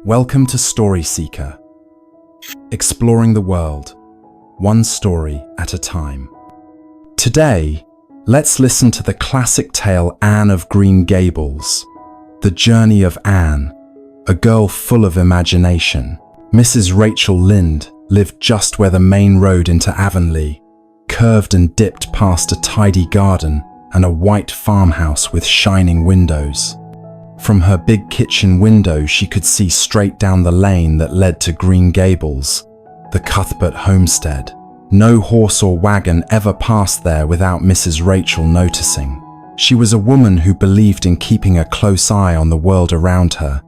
Welcome to StorySeeker, exploring the world, one story at a time. Today, let's listen to the classic tale Anne of Green Gables, The Journey of Anne, a girl full of imagination. Mrs. Rachel Lynde lived just where the main road into Avonlea curved and dipped past a tidy garden and a white farmhouse with shining windows. From her big kitchen window, she could see straight down the lane that led to Green Gables, the Cuthbert homestead. No horse or wagon ever passed there without Mrs. Rachel noticing. She was a woman who believed in keeping a close eye on the world around her,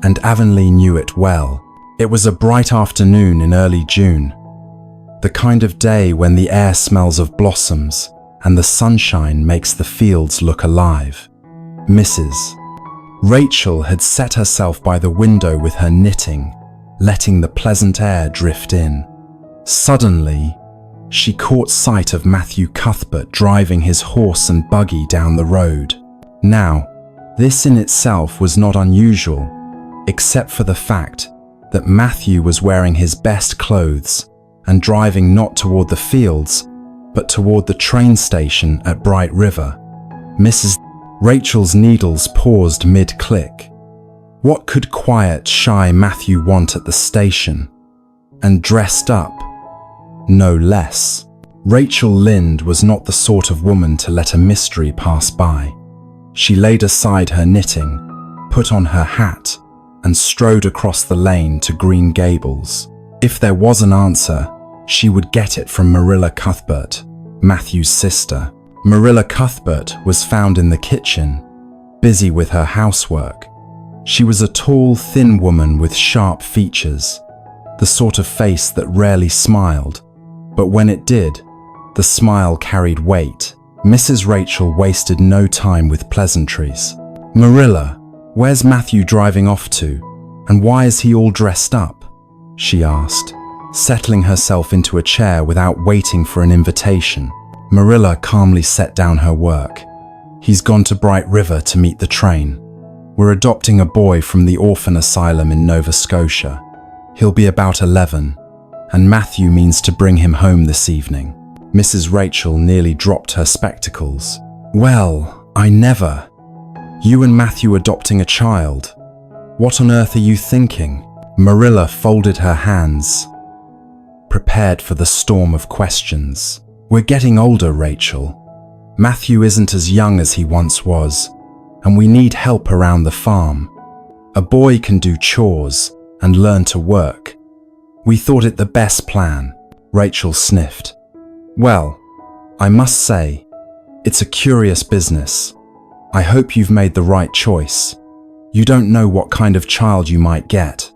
and Avonlea knew it well. It was a bright afternoon in early June, the kind of day when the air smells of blossoms and the sunshine makes the fields look alive. Mrs. Rachel had set herself by the window with her knitting, letting the pleasant air drift in. Suddenly, she caught sight of Matthew Cuthbert driving his horse and buggy down the road. Now, this in itself was not unusual, except for the fact that Matthew was wearing his best clothes and driving not toward the fields, but toward the train station at Bright River. Mrs. Rachel's needles paused mid-click. What could quiet, shy Matthew want at the station? And dressed up? No less. Rachel Lynde was not the sort of woman to let a mystery pass by. She laid aside her knitting, put on her hat, and strode across the lane to Green Gables. If there was an answer, she would get it from Marilla Cuthbert, Matthew's sister. Marilla Cuthbert was found in the kitchen, busy with her housework. She was a tall, thin woman with sharp features, the sort of face that rarely smiled, but when it did, the smile carried weight. Mrs. Rachel wasted no time with pleasantries. "Marilla, where's Matthew driving off to, and why is he all dressed up?" she asked, settling herself into a chair without waiting for an invitation. Marilla calmly set down her work. "He's gone to Bright River to meet the train. We're adopting a boy from the orphan asylum in Nova Scotia. He'll be about 11, and Matthew means to bring him home this evening." Mrs. Rachel nearly dropped her spectacles. "Well, I never. You and Matthew adopting a child? What on earth are you thinking?" Marilla folded her hands, prepared for the storm of questions. "We're getting older, Rachel. Matthew isn't as young as he once was, and we need help around the farm. A boy can do chores and learn to work. We thought it the best plan." Rachel sniffed. "Well, I must say, it's a curious business. I hope you've made the right choice. You don't know what kind of child you might get.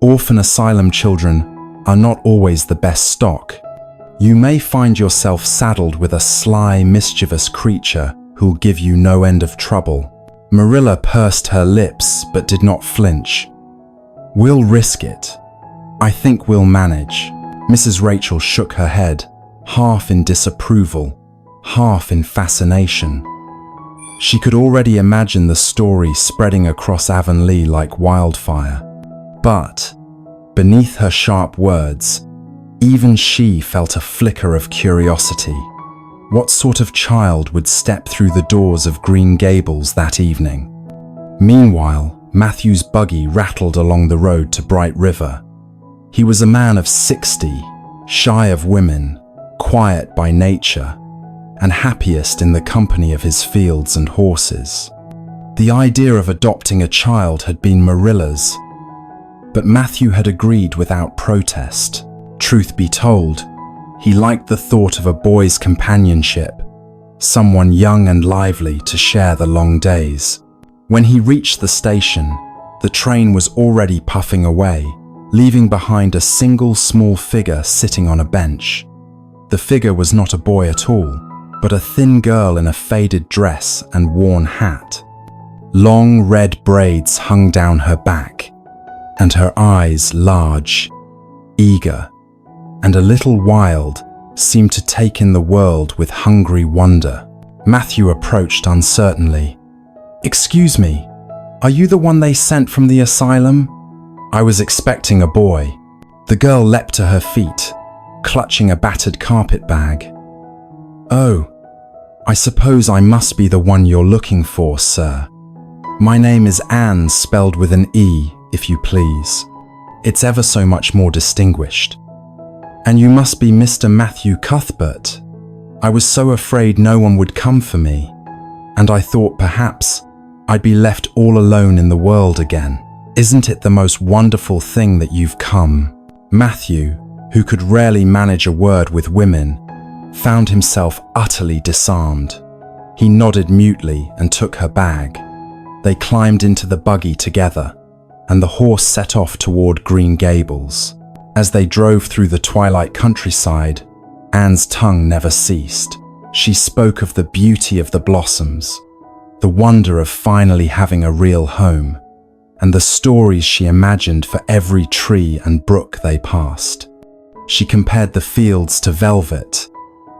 Orphan asylum children are not always the best stock. You may find yourself saddled with a sly, mischievous creature who'll give you no end of trouble." Marilla pursed her lips but did not flinch. "We'll risk it. I think we'll manage." Mrs. Rachel shook her head, half in disapproval, half in fascination. She could already imagine the story spreading across Avonlea like wildfire. But, beneath her sharp words, even she felt a flicker of curiosity. What sort of child would step through the doors of Green Gables that evening? Meanwhile, Matthew's buggy rattled along the road to Bright River. He was a man of 60, shy of women, quiet by nature, and happiest in the company of his fields and horses. The idea of adopting a child had been Marilla's, but Matthew had agreed without protest. Truth be told, he liked the thought of a boy's companionship, someone young and lively to share the long days. When he reached the station, the train was already puffing away, leaving behind a single small figure sitting on a bench. The figure was not a boy at all, but a thin girl in a faded dress and worn hat. Long red braids hung down her back, and her eyes, large, eager, and a little wild, seemed to take in the world with hungry wonder. Matthew approached uncertainly. "Excuse me, are you the one they sent from the asylum?" I was expecting a boy." The girl leapt to her feet, clutching a battered carpet bag. "Oh, I suppose I must be the one you're looking for, sir. My name is Anne, spelled with an E, if you please. It's ever so much more distinguished. And you must be Mr. Matthew Cuthbert. I was so afraid no one would come for me, and I thought perhaps I'd be left all alone in the world again. Isn't it the most wonderful thing that you've come?" Matthew, who could rarely manage a word with women, found himself utterly disarmed. He nodded mutely and took her bag. They climbed into the buggy together, and the horse set off toward Green Gables. As they drove through the twilight countryside, Anne's tongue never ceased. She spoke of the beauty of the blossoms, the wonder of finally having a real home, and the stories she imagined for every tree and brook they passed. She compared the fields to velvet,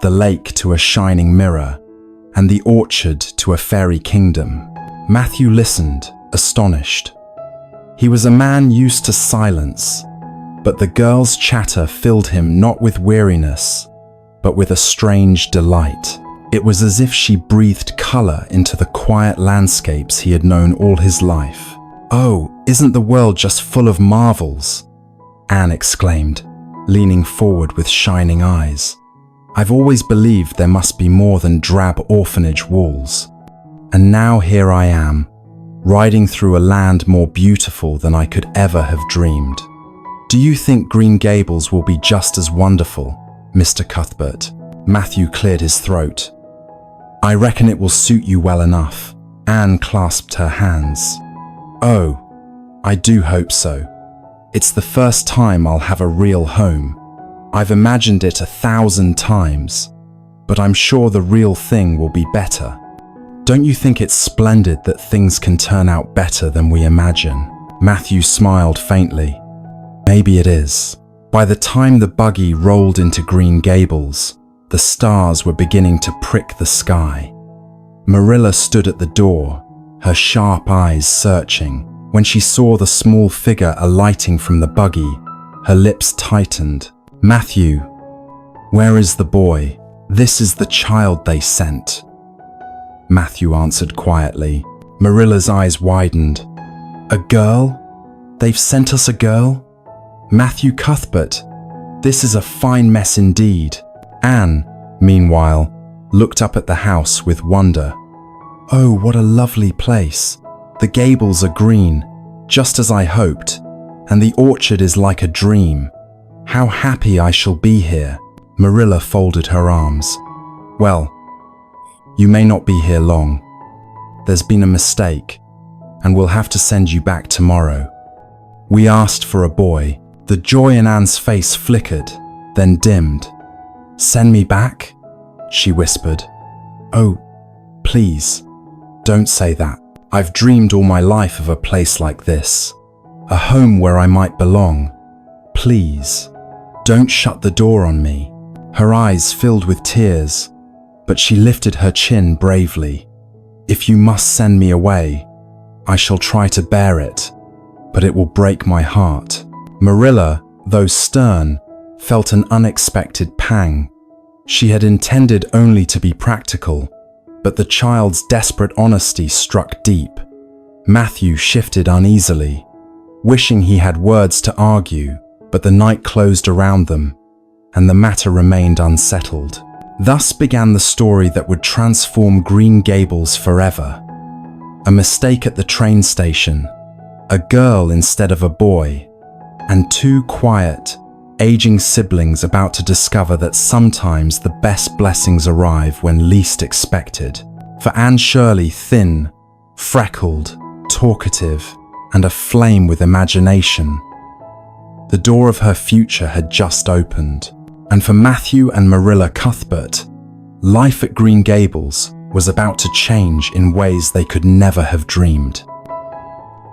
the lake to a shining mirror, and the orchard to a fairy kingdom. Matthew listened, astonished. He was a man used to silence, but the girl's chatter filled him not with weariness, but with a strange delight. It was as if she breathed color into the quiet landscapes he had known all his life. "Oh, isn't the world just full of marvels?" Anne exclaimed, leaning forward with shining eyes. "I've always believed there must be more than drab orphanage walls. And now here I am, riding through a land more beautiful than I could ever have dreamed. Do you think Green Gables will be just as wonderful, Mr. Cuthbert?" Matthew cleared his throat. "I reckon it will suit you well enough." Anne clasped her hands. "Oh, I do hope so. It's the first time I'll have a real home. I've imagined it 1,000 times, but I'm sure the real thing will be better. Don't you think it's splendid that things can turn out better than we imagine?" Matthew smiled faintly. "Maybe it is." By the time the buggy rolled into Green Gables, the stars were beginning to prick the sky. Marilla stood at the door, her sharp eyes searching. When she saw the small figure alighting from the buggy, her lips tightened. "Matthew, where is the boy?" "This is the child they sent," Matthew answered quietly. Marilla's eyes widened. "A girl? They've sent us a girl? Matthew Cuthbert, this is a fine mess indeed." Anne, meanwhile, looked up at the house with wonder. "Oh, what a lovely place. The gables are green, just as I hoped, and the orchard is like a dream. How happy I shall be here." Marilla folded her arms. "Well, you may not be here long. There's been a mistake, and we'll have to send you back tomorrow. We asked for a boy." The joy in Anne's face flickered, then dimmed. "Send me back?" she whispered. "Oh, please, don't say that. I've dreamed all my life of a place like this, a home where I might belong. Please, don't shut the door on me." Her eyes filled with tears, but she lifted her chin bravely. "If you must send me away, I shall try to bear it, but it will break my heart." Marilla, though stern, felt an unexpected pang. She had intended only to be practical, but the child's desperate honesty struck deep. Matthew shifted uneasily, wishing he had words to argue, but the night closed around them, and the matter remained unsettled. Thus began the story that would transform Green Gables forever. A mistake at the train station, a girl instead of a boy, and two quiet, aging siblings about to discover that sometimes the best blessings arrive when least expected. For Anne Shirley, thin, freckled, talkative, and aflame with imagination, the door of her future had just opened. And for Matthew and Marilla Cuthbert, life at Green Gables was about to change in ways they could never have dreamed.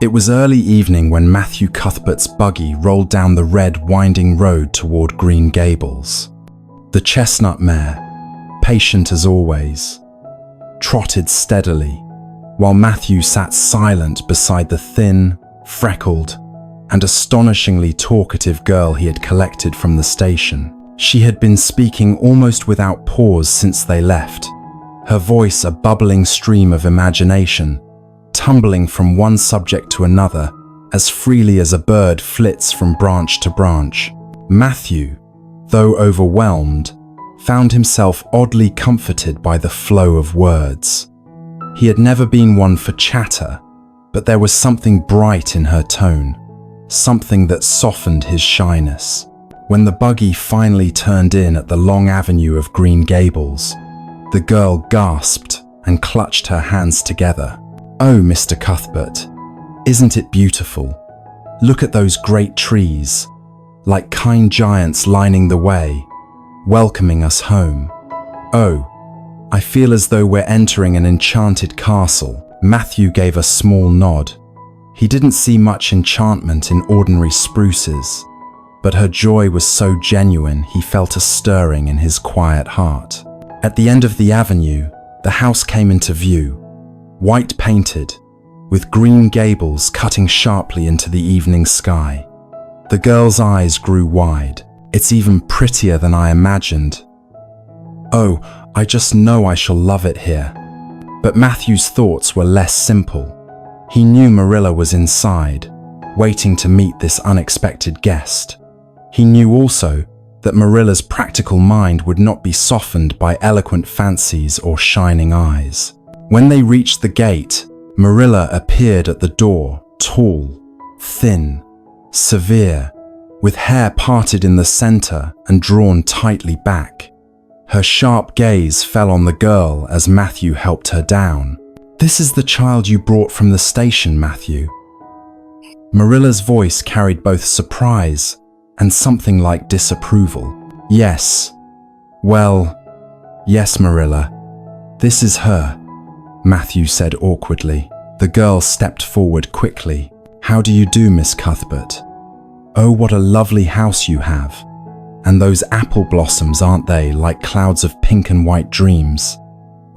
It was early evening when Matthew Cuthbert's buggy rolled down the red, winding road toward Green Gables. The chestnut mare, patient as always, trotted steadily, while Matthew sat silent beside the thin, freckled, and astonishingly talkative girl he had collected from the station. She had been speaking almost without pause since they left, her voice a bubbling stream of imagination, tumbling from one subject to another as freely as a bird flits from branch to branch. Matthew, though overwhelmed, found himself oddly comforted by the flow of words. He had never been one for chatter, but there was something bright in her tone, something that softened his shyness. When the buggy finally turned in at the long avenue of Green Gables, the girl gasped and clutched her hands together. "Oh, Mr. Cuthbert, isn't it beautiful? Look at those great trees, like kind giants lining the way, welcoming us home. Oh, I feel as though we're entering an enchanted castle." Matthew gave a small nod. He didn't see much enchantment in ordinary spruces, but her joy was so genuine he felt a stirring in his quiet heart. At the end of the avenue, the house came into view, white painted, with green gables cutting sharply into the evening sky. The girl's eyes grew wide. "It's even prettier than I imagined. Oh, I just know I shall love it here." But Matthew's thoughts were less simple. He knew Marilla was inside, waiting to meet this unexpected guest. He knew also that Marilla's practical mind would not be softened by eloquent fancies or shining eyes. When they reached the gate, Marilla appeared at the door, tall, thin, severe, with hair parted in the center and drawn tightly back. Her sharp gaze fell on the girl as Matthew helped her down. "This is the child you brought from the station, Matthew." Marilla's voice carried both surprise and something like disapproval. "Yes. Well, yes, Marilla. This is her," Matthew said awkwardly. The girl stepped forward quickly. "How do you do, Miss Cuthbert? Oh, what a lovely house you have. And those apple blossoms, aren't they, like clouds of pink and white dreams?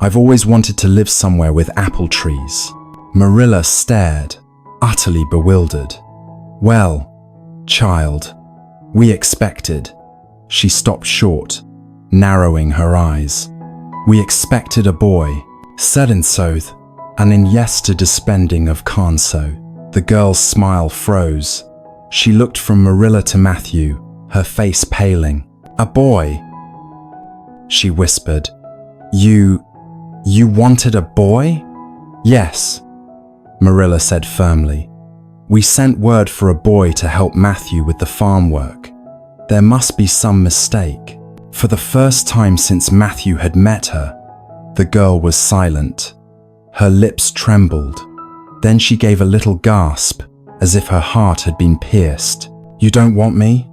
I've always wanted to live somewhere with apple trees." Marilla stared, utterly bewildered. "Well, child, we expected." She stopped short, narrowing her eyes. "We expected a boy, said in Soth, and in yesterday spending of Conso." The girl's smile froze. She looked from Marilla to Matthew, her face paling. "A boy?" she whispered. You wanted a boy?" "Yes," Marilla said firmly. "We sent word for a boy to help Matthew with the farm work. There must be some mistake." For the first time since Matthew had met her, the girl was silent. Her lips trembled. Then she gave a little gasp, as if her heart had been pierced. "You don't want me?"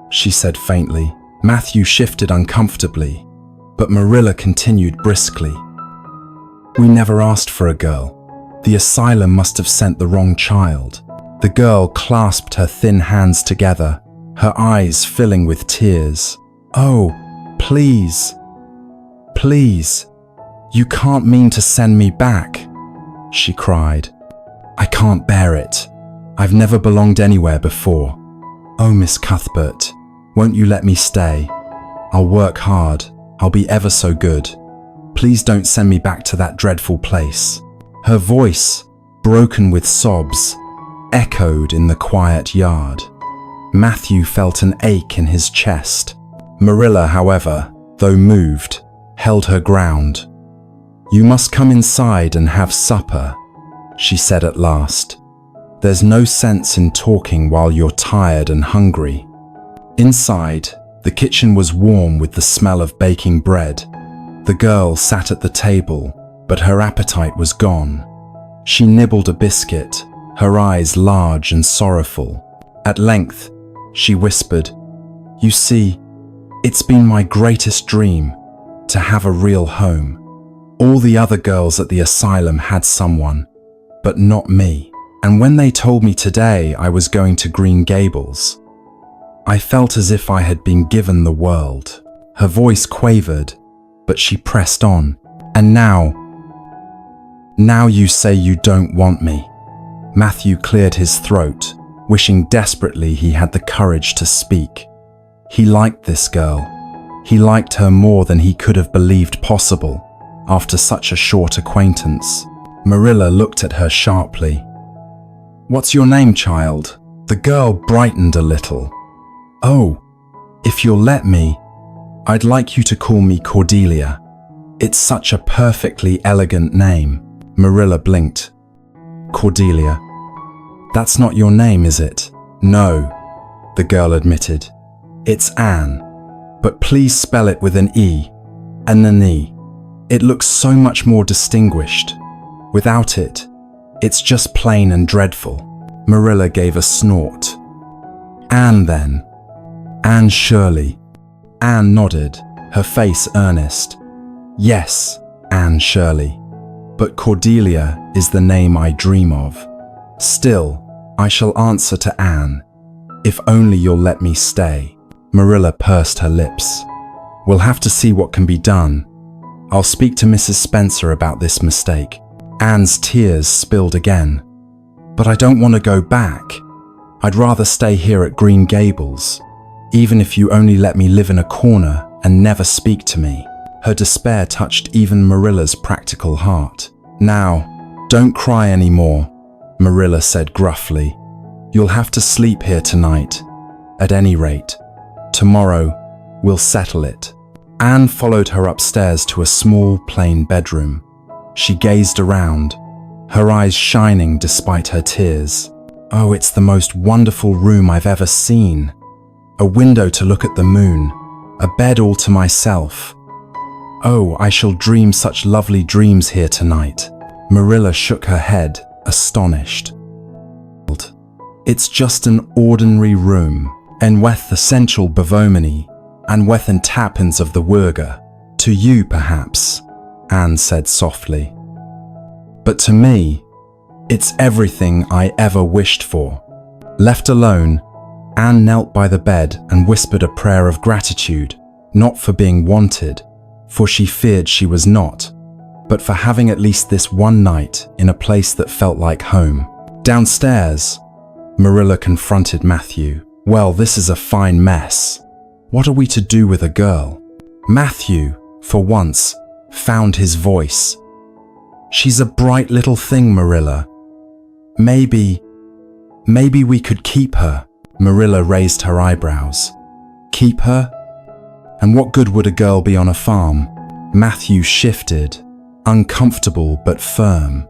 she said faintly. Matthew shifted uncomfortably, but Marilla continued briskly. "We never asked for a girl. The asylum must have sent the wrong child." The girl clasped her thin hands together, her eyes filling with tears. "Oh, please, please, you can't mean to send me back," she cried. "I can't bear it. I've never belonged anywhere before. Oh, Miss Cuthbert, won't you let me stay? I'll work hard. I'll be ever so good. Please don't send me back to that dreadful place." Her voice, broken with sobs, echoed in the quiet yard. Matthew felt an ache in his chest. Marilla, however, though moved, held her ground. "You must come inside and have supper," she said at last. "There's no sense in talking while you're tired and hungry." Inside, the kitchen was warm with the smell of baking bread. The girl sat at the table, but her appetite was gone. She nibbled a biscuit, her eyes large and sorrowful. At length, she whispered, "You see, it's been my greatest dream to have a real home. All the other girls at the asylum had someone, but not me. And when they told me today I was going to Green Gables, I felt as if I had been given the world." Her voice quavered, but she pressed on. "And now you say you don't want me." Matthew cleared his throat, wishing desperately he had the courage to speak. He liked this girl. He liked her more than he could have believed possible after such a short acquaintance. Marilla looked at her sharply. "What's your name, child?" The girl brightened a little. "Oh, if you'll let me, I'd like you to call me Cordelia. It's such a perfectly elegant name." Marilla blinked. "Cordelia? That's not your name, is it?" "No," the girl admitted. "It's Anne, but please spell it with an E and an E. It looks so much more distinguished. Without it, it's just plain and dreadful." Marilla gave a snort. "Anne, then. Anne Shirley." Anne nodded, her face earnest. "Yes, Anne Shirley. But Cordelia is the name I dream of. Still, I shall answer to Anne, if only you'll let me stay." Marilla pursed her lips. "We'll have to see what can be done. I'll speak to Mrs. Spencer about this mistake." Anne's tears spilled again. "But I don't want to go back. I'd rather stay here at Green Gables, even if you only let me live in a corner and never speak to me." Her despair touched even Marilla's practical heart. "Now, don't cry anymore," Marilla said gruffly. "You'll have to sleep here tonight. At any rate, tomorrow we'll settle it." Anne followed her upstairs to a small, plain bedroom. She gazed around, her eyes shining despite her tears. "Oh, it's the most wonderful room I've ever seen. A window to look at the moon, a bed all to myself. Oh, I shall dream such lovely dreams here tonight." Marilla shook her head, astonished. "It's just an ordinary room, enweth essential bevomini, and wethen tappins of the wurga. To you, perhaps," Anne said softly. "But to me, it's everything I ever wished for." Left alone, Anne knelt by the bed and whispered a prayer of gratitude, not for being wanted, for she feared she was not, but for having at least this one night in a place that felt like home. Downstairs, Marilla confronted Matthew. "Well, this is a fine mess. What are we to do with a girl?" Matthew, for once, found his voice. "She's a bright little thing, Marilla. Maybe we could keep her." Marilla raised her eyebrows. "Keep her? And what good would a girl be on a farm?" Matthew shifted, uncomfortable but firm.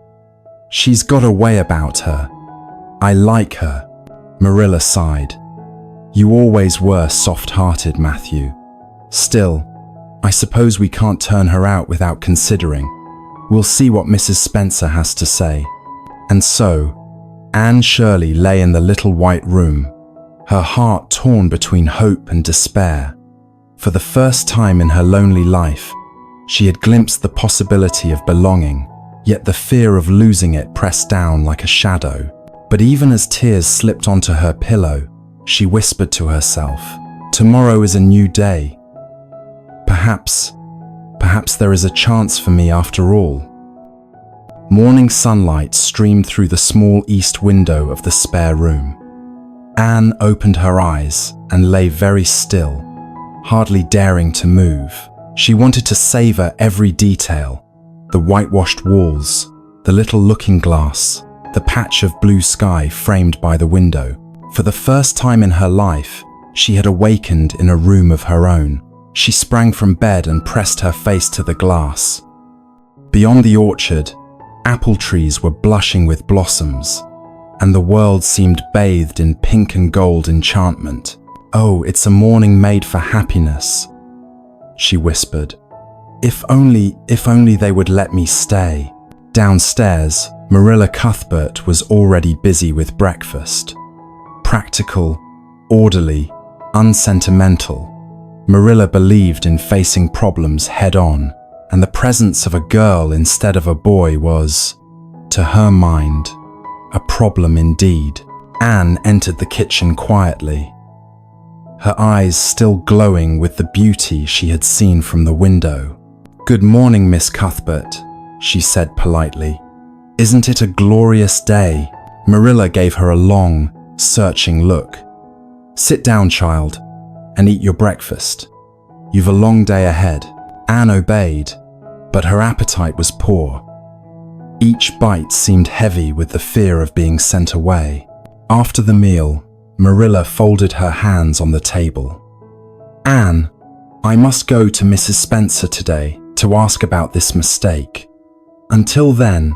"She's got a way about her. I like her." Marilla sighed. "You always were soft-hearted, Matthew. Still, I suppose we can't turn her out without considering. We'll see what Mrs. Spencer has to say." And so, Anne Shirley lay in the little white room, her heart torn between hope and despair. For the first time in her lonely life, she had glimpsed the possibility of belonging, yet the fear of losing it pressed down like a shadow. But even as tears slipped onto her pillow, she whispered to herself, "Tomorrow is a new day. Perhaps there is a chance for me after all." Morning sunlight streamed through the small east window of the spare room. Anne opened her eyes and lay very still, hardly daring to move. She wanted to savor every detail: the whitewashed walls, the little looking glass, the patch of blue sky framed by the window. For the first time in her life, she had awakened in a room of her own. She sprang from bed and pressed her face to the glass. Beyond the orchard, apple trees were blushing with blossoms, and the world seemed bathed in pink and gold enchantment. "Oh, it's a morning made for happiness," she whispered. If only they would let me stay." Downstairs, Marilla Cuthbert was already busy with breakfast. Practical, orderly, unsentimental, Marilla believed in facing problems head-on, and the presence of a girl instead of a boy was, to her mind, a problem indeed. Anne entered the kitchen quietly, her eyes still glowing with the beauty she had seen from the window. "Good morning, Miss Cuthbert," she said politely. "Isn't it a glorious day?" Marilla gave her a long, searching look. "Sit down, child, and eat your breakfast. You've a long day ahead." Anne obeyed, but her appetite was poor. Each bite seemed heavy with the fear of being sent away. After the meal, Marilla folded her hands on the table. "Anne, I must go to Mrs. Spencer today to ask about this mistake. Until then,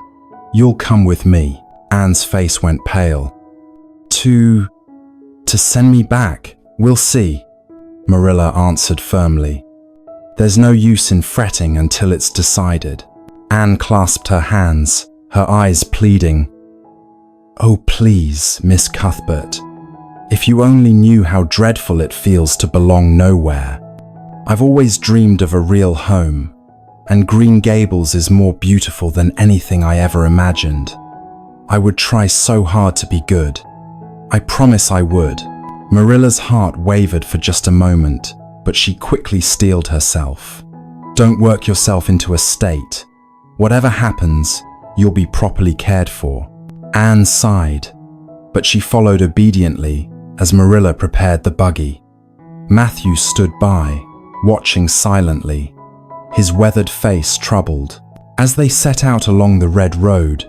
you'll come with me." Anne's face went pale. To send me back? We'll see," Marilla answered firmly. "There's no use in fretting until it's decided." Anne clasped her hands, her eyes pleading. "Oh, please, Miss Cuthbert. If you only knew how dreadful it feels to belong nowhere. I've always dreamed of a real home, and Green Gables is more beautiful than anything I ever imagined. I would try so hard to be good. I promise I would." Marilla's heart wavered for just a moment, but she quickly steeled herself. "Don't work yourself into a state. Whatever happens, you'll be properly cared for." Anne sighed, but she followed obediently as Marilla prepared the buggy. Matthew stood by, watching silently, his weathered face troubled. As they set out along the red road,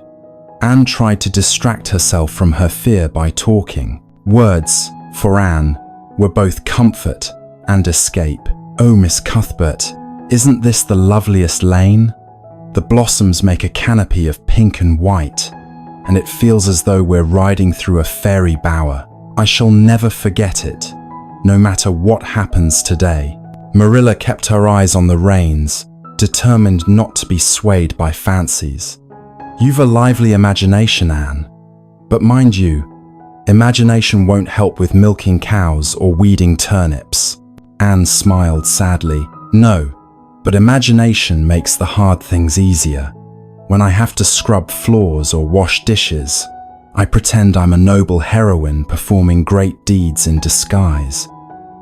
Anne tried to distract herself from her fear by talking. Words, for Anne, were both comfort and escape. "Oh, Miss Cuthbert, isn't this the loveliest lane? The blossoms make a canopy of pink and white, and it feels as though we're riding through a fairy bower. I shall never forget it, no matter what happens today." Marilla kept her eyes on the reins, determined not to be swayed by fancies. "You've a lively imagination, Anne. But mind you, imagination won't help with milking cows or weeding turnips." Anne smiled sadly. "No, but imagination makes the hard things easier. When I have to scrub floors or wash dishes, I pretend I'm a noble heroine performing great deeds in disguise.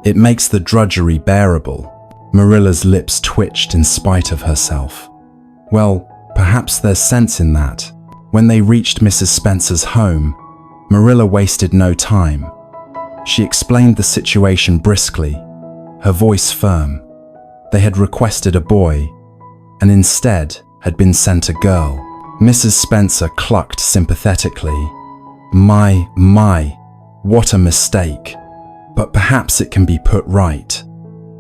It makes the drudgery bearable." Marilla's lips twitched in spite of herself. Well, perhaps there's sense in that. When they reached Mrs. Spencer's home, Marilla wasted no time. She explained the situation briskly, her voice firm. They had requested a boy, and instead had been sent a girl. Mrs. Spencer clucked sympathetically. My, what a mistake. But perhaps it can be put right.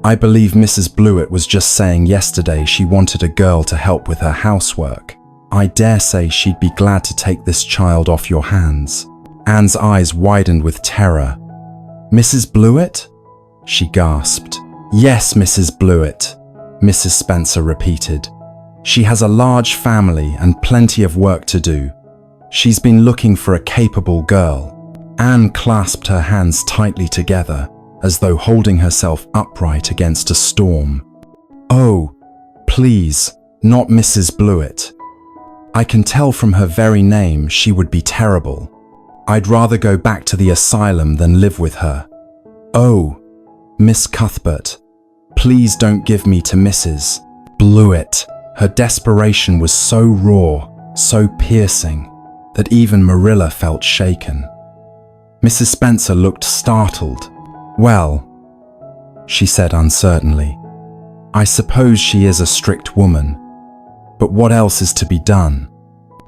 I believe Mrs. Blewett was just saying yesterday she wanted a girl to help with her housework. I dare say she'd be glad to take this child off your hands." Anne's eyes widened with terror. "Mrs. Blewett?" she gasped. "Yes, Mrs. Blewett," Mrs. Spencer repeated. "She has a large family and plenty of work to do. She's been looking for a capable girl." Anne clasped her hands tightly together, as though holding herself upright against a storm. "Oh, please, not Mrs. Blewett. I can tell from her very name she would be terrible. I'd rather go back to the asylum than live with her. Oh, Miss Cuthbert, please don't give me to Mrs. Blewett." Her desperation was so raw, so piercing, that even Marilla felt shaken. Mrs. Spencer looked startled. "Well," she said uncertainly, "I suppose she is a strict woman, but what else is to be done?"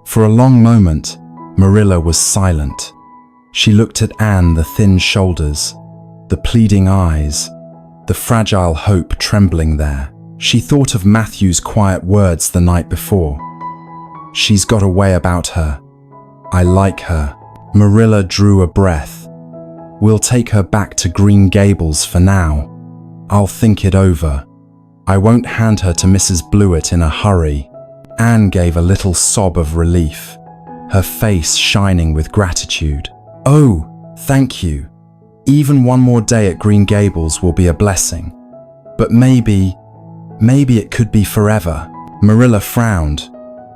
For a long moment, Marilla was silent. She looked at Anne, the thin shoulders, the pleading eyes, the fragile hope trembling there. She thought of Matthew's quiet words the night before. "She's got a way about her. I like her." Marilla drew a breath. "We'll take her back to Green Gables for now. I'll think it over. I won't hand her to Mrs. Blewett in a hurry." Anne gave a little sob of relief, her face shining with gratitude. "Oh, thank you. Even one more day at Green Gables will be a blessing. But maybe it could be forever." Marilla frowned,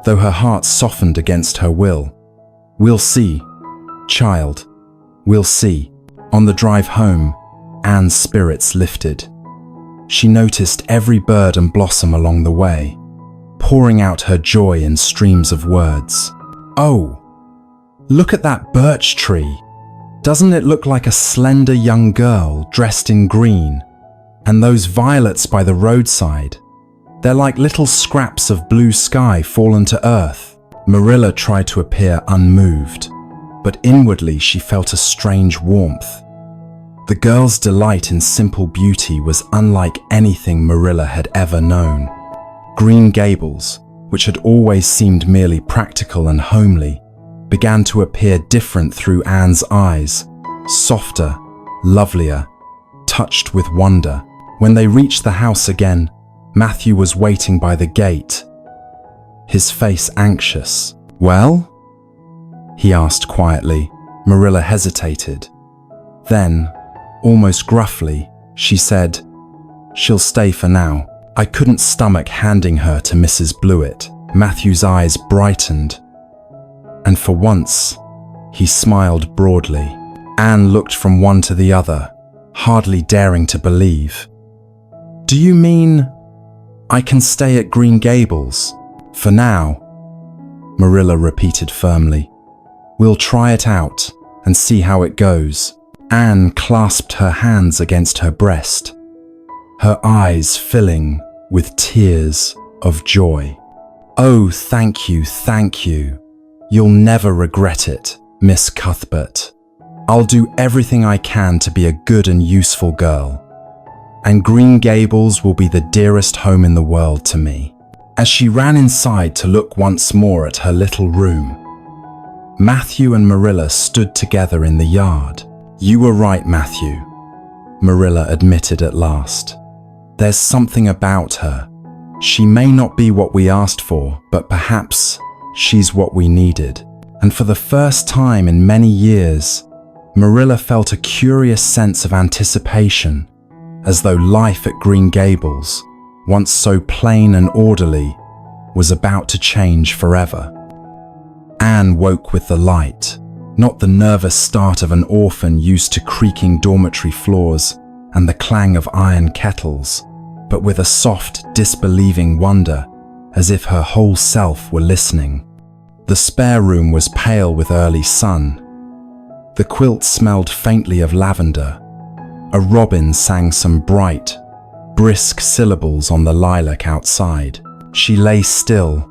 though her heart softened against her will. "We'll see, child. We'll see." On the drive home, Anne's spirits lifted. She noticed every bird and blossom along the way, pouring out her joy in streams of words. "Oh, look at that birch tree. Doesn't it look like a slender young girl dressed in green? And those violets by the roadside, they're like little scraps of blue sky fallen to earth. Marilla tried to appear unmoved, but inwardly she felt a strange warmth. The girl's delight in simple beauty was unlike anything Marilla had ever known. Green Gables, which had always seemed merely practical and homely, began to appear different through Anne's eyes, softer, lovelier, touched with wonder. When they reached the house again, Matthew was waiting by the gate, his face anxious. "Well?" he asked quietly. Marilla hesitated. Then, almost gruffly, she said, "She'll stay for now." I couldn't stomach handing her to Mrs. Blewett. Matthew's eyes brightened, and for once, he smiled broadly. Anne looked from one to the other, hardly daring to believe. "Do you mean I can stay at Green Gables for now?" Marilla repeated firmly. "We'll try it out and see how it goes." Anne clasped her hands against her breast, her eyes filling with tears of joy. "Oh, thank you, thank you. You'll never regret it, Miss Cuthbert. I'll do everything I can to be a good and useful girl. And Green Gables will be the dearest home in the world to me." As she ran inside to look once more at her little room, Matthew and Marilla stood together in the yard. "You were right, Matthew," Marilla admitted at last. "There's something about her. She may not be what we asked for, but perhaps she's what we needed." And for the first time in many years, Marilla felt a curious sense of anticipation, as though life at Green Gables, once so plain and orderly, was about to change forever. Anne woke with the light, not the nervous start of an orphan used to creaking dormitory floors and the clang of iron kettles, but with a soft, disbelieving wonder, as if her whole self were listening. The spare room was pale with early sun. The quilt smelled faintly of lavender. A robin sang some bright, brisk syllables on the lilac outside. She lay still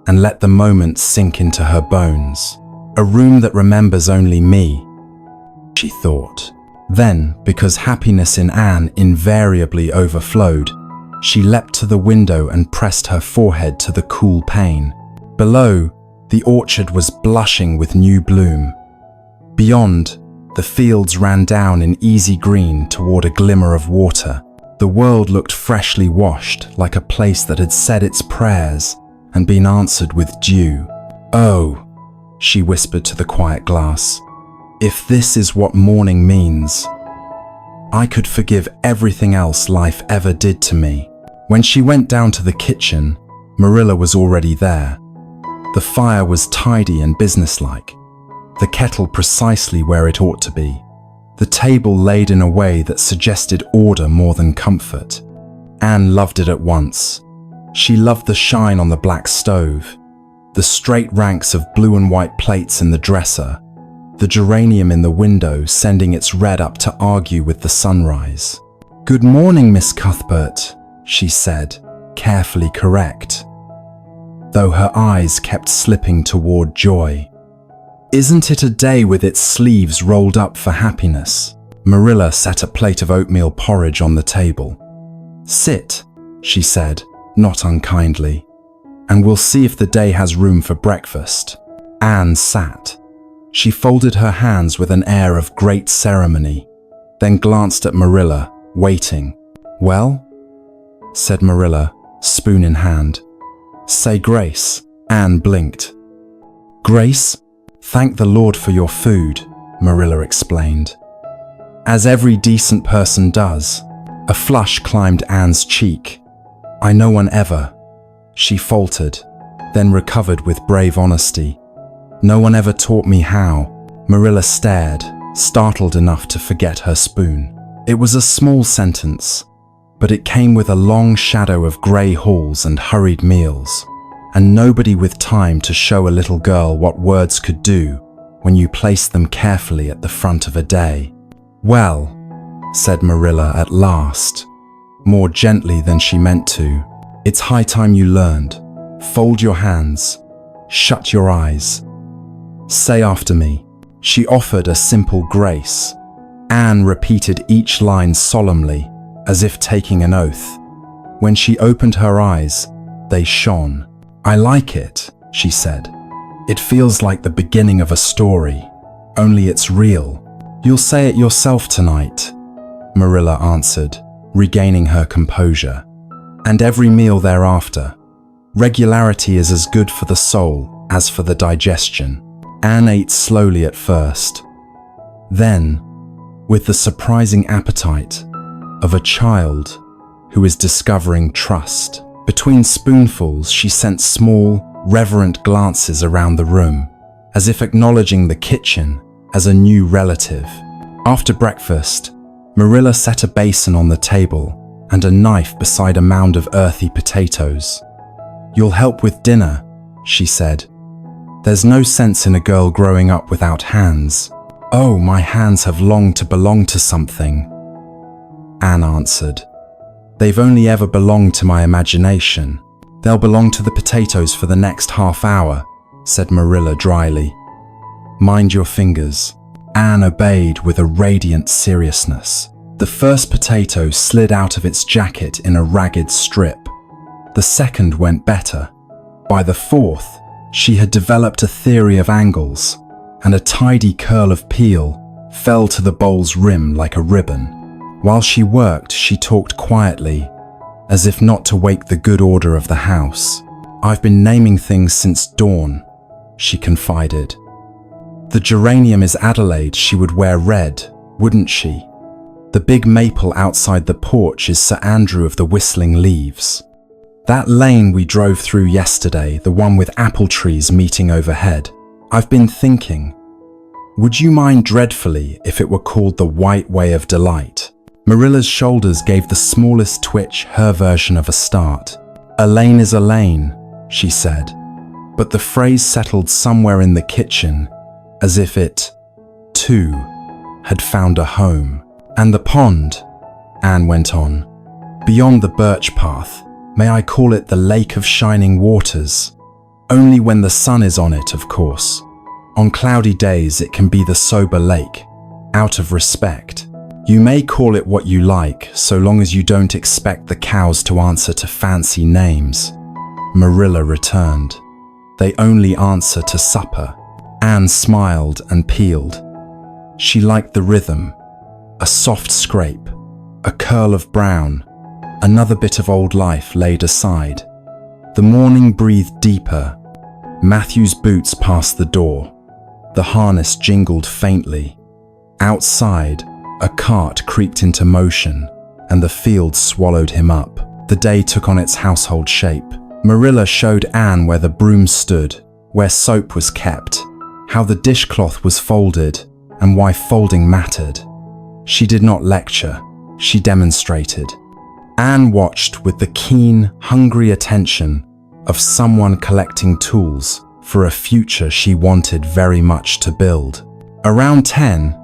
and let the moment sink into her bones. "A room that remembers only me," she thought. Then, because happiness in Anne invariably overflowed, she leapt to the window and pressed her forehead to the cool pane. Below, the orchard was blushing with new bloom. Beyond, the fields ran down in easy green toward a glimmer of water. The world looked freshly washed, like a place that had said its prayers and been answered with dew. "Oh," she whispered to the quiet glass, "if this is what morning means, I could forgive everything else life ever did to me." When she went down to the kitchen, Marilla was already there. The fire was tidy and businesslike, the kettle precisely where it ought to be, the table laid in a way that suggested order more than comfort. Anne loved it at once. She loved the shine on the black stove, the straight ranks of blue and white plates in the dresser, the geranium in the window sending its red up to argue with the sunrise. "Good morning, Miss Cuthbert," she said, carefully correct, though her eyes kept slipping toward joy. "Isn't it a day with its sleeves rolled up for happiness?" Marilla set a plate of oatmeal porridge on the table. "Sit," she said, not unkindly, "and we'll see if the day has room for breakfast." Anne sat. She folded her hands with an air of great ceremony, then glanced at Marilla, waiting. "Well?" said Marilla, spoon in hand. "Say grace." Anne blinked. "Grace? Thank the Lord for your food," Marilla explained. "As every decent person does." A flush climbed Anne's cheek. "I no one ever," she faltered, then recovered with brave honesty. "No one ever taught me how." Marilla stared, startled enough to forget her spoon. It was a small sentence, but it came with a long shadow of grey halls and hurried meals, and nobody with time to show a little girl what words could do when you place them carefully at the front of a day. "Well," said Marilla at last, more gently than she meant to, "it's high time you learned. Fold your hands. Shut your eyes. Say after me." She offered a simple grace. Anne repeated each line solemnly, as if taking an oath. When she opened her eyes, they shone. "I like it," she said. "It feels like the beginning of a story, only it's real." "You'll say it yourself tonight," Marilla answered, regaining her composure. "And every meal thereafter. Regularity is as good for the soul as for the digestion." Anne ate slowly at first. Then, with the surprising appetite of a child who is discovering trust. Between spoonfuls, she sent small, reverent glances around the room, as if acknowledging the kitchen as a new relative. After breakfast, Marilla set a basin on the table and a knife beside a mound of earthy potatoes. "You'll help with dinner," she said. "There's no sense in a girl growing up without hands." "Oh, my hands have longed to belong to something," Anne answered. "They've only ever belonged to my imagination." "They'll belong to the potatoes for the next half hour," said Marilla dryly. "Mind your fingers." Anne obeyed with a radiant seriousness. The first potato slid out of its jacket in a ragged strip. The second went better. By the fourth, she had developed a theory of angles, and a tidy curl of peel fell to the bowl's rim like a ribbon. While she worked, she talked quietly, as if not to wake the good order of the house. "I've been naming things since dawn," she confided. "The geranium is Adelaide. She would wear red, wouldn't she? The big maple outside the porch is Sir Andrew of the Whistling Leaves. That lane we drove through yesterday, the one with apple trees meeting overhead. I've been thinking, would you mind dreadfully if it were called the White Way of Delight?" Marilla's shoulders gave the smallest twitch, her version of a start. "A lane is a lane," she said, but the phrase settled somewhere in the kitchen, as if it, too, had found a home. "And the pond," Anne went on, "beyond the birch path, may I call it the Lake of Shining Waters? Only when the sun is on it, of course. On cloudy days it can be the sober lake, out of respect. You may call it what you like, so long as you don't expect the cows to answer to fancy names." Marilla returned. "They only answer to supper." Anne smiled and peeled. She liked the rhythm. A soft scrape, a curl of brown, another bit of old life laid aside. The morning breathed deeper. Matthew's boots passed the door. The harness jingled faintly. Outside, a cart creaked into motion, and the field swallowed him up. The day took on its household shape. Marilla showed Anne where the broom stood, where soap was kept, how the dishcloth was folded, and why folding mattered. She did not lecture, she demonstrated. Anne watched with the keen, hungry attention of someone collecting tools for a future she wanted very much to build. Around 10,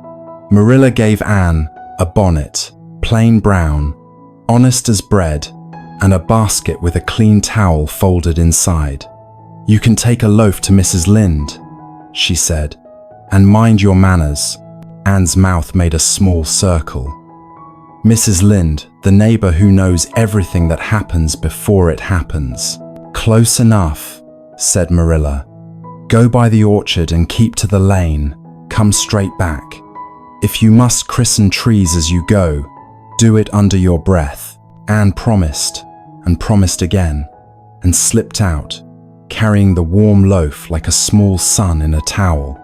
Marilla gave Anne a bonnet, plain brown, honest as bread, and a basket with a clean towel folded inside. "You can take a loaf to Mrs. Lynde," she said, "and mind your manners." Anne's mouth made a small circle. "Mrs. Lynde, the neighbor who knows everything that happens before it happens." "Close enough," said Marilla. "Go by the orchard and keep to the lane. Come straight back. If you must christen trees as you go, do it under your breath." Anne promised, and promised again, and slipped out, carrying the warm loaf like a small sun in a towel.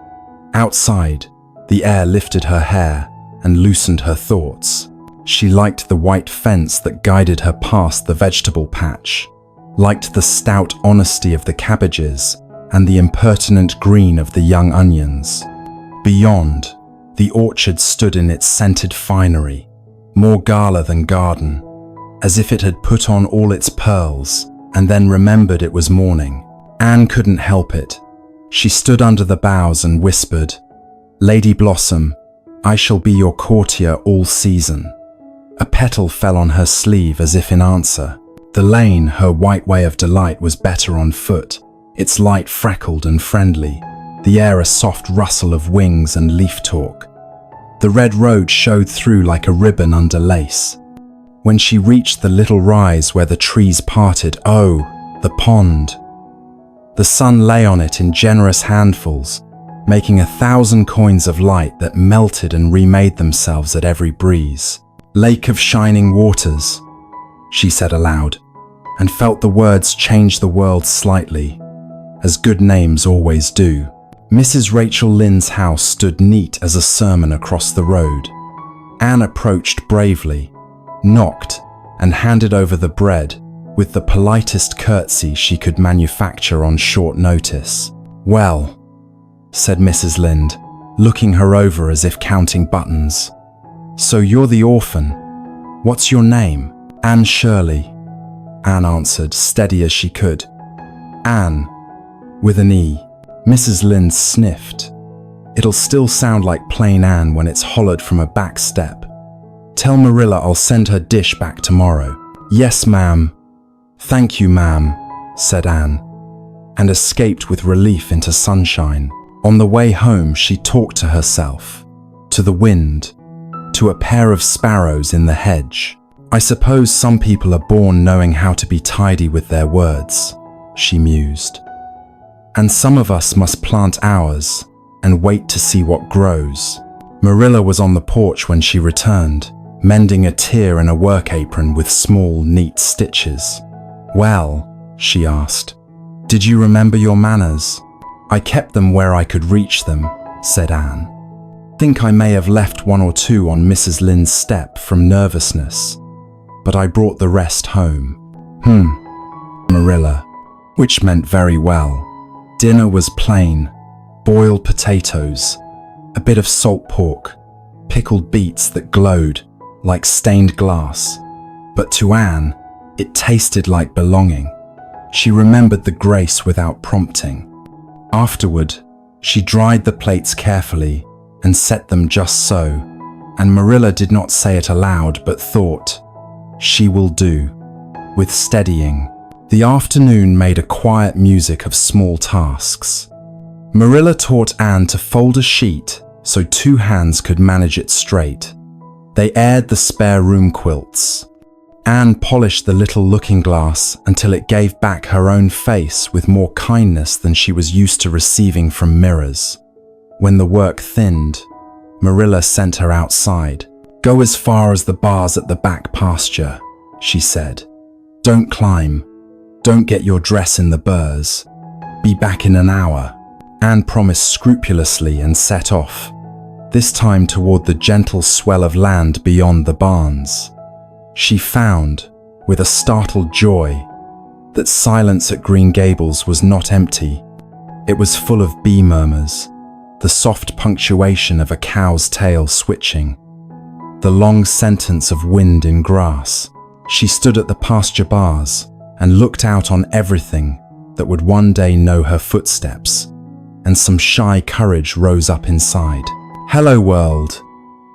Outside, the air lifted her hair and loosened her thoughts. She liked the white fence that guided her past the vegetable patch, liked the stout honesty of the cabbages and the impertinent green of the young onions. Beyond, the orchard stood in its scented finery, more gala than garden, as if it had put on all its pearls and then remembered it was morning. Anne couldn't help it. She stood under the boughs and whispered, "Lady Blossom, I shall be your courtier all season." A petal fell on her sleeve as if in answer. The lane, her white way of delight, was better on foot, its light freckled and friendly, the air a soft rustle of wings and leaf talk. The red road showed through like a ribbon under lace. When she reached the little rise where the trees parted, oh, the pond! The sun lay on it in generous handfuls, making 1,000 coins of light that melted and remade themselves at every breeze. "Lake of shining waters," she said aloud, and felt the words change the world slightly, as good names always do. Mrs. Rachel Lynde's house stood neat as a sermon across the road. Anne approached bravely, knocked, and handed over the bread with the politest curtsy she could manufacture on short notice. "Well," said Mrs. Lynde, looking her over as if counting buttons. "So you're the orphan. What's your name?" "Anne Shirley," Anne answered, steady as she could. "Anne, with an E." Mrs. Lynde sniffed. "It'll still sound like plain Anne when it's hollowed from a back step. Tell Marilla I'll send her dish back tomorrow." "Yes, ma'am." "Thank you, ma'am," said Anne, and escaped with relief into sunshine. On the way home, she talked to herself, to the wind, to a pair of sparrows in the hedge. "I suppose some people are born knowing how to be tidy with their words," she mused. "And some of us must plant ours and wait to see what grows." Marilla was on the porch when she returned, mending a tear in a work apron with small, neat stitches. "Well," she asked, "did you remember your manners?" "I kept them where I could reach them," said Anne. "Think I may have left one or two on Mrs. Lynde's step from nervousness, but I brought the rest home." Marilla, which meant very well. Dinner was plain: boiled potatoes, a bit of salt pork, pickled beets that glowed like stained glass. But to Anne, it tasted like belonging. She remembered the grace without prompting. Afterward, she dried the plates carefully and set them just so, and Marilla did not say it aloud but thought, "She will do," with steadying. The afternoon made a quiet music of small tasks. Marilla taught Anne to fold a sheet so two hands could manage it straight. They aired the spare room quilts. Anne polished the little looking glass until it gave back her own face with more kindness than she was used to receiving from mirrors. When the work thinned, Marilla sent her outside. "Go as far as the bars at the back pasture," she said. "Don't climb. Don't get your dress in the burrs. Be back in an hour." Anne promised scrupulously and set off, this time toward the gentle swell of land beyond the barns. She found, with a startled joy, that silence at Green Gables was not empty. It was full of bee murmurs, the soft punctuation of a cow's tail switching, the long sentence of wind in grass. She stood at the pasture bars and looked out on everything that would one day know her footsteps, and some shy courage rose up inside. "Hello, world,"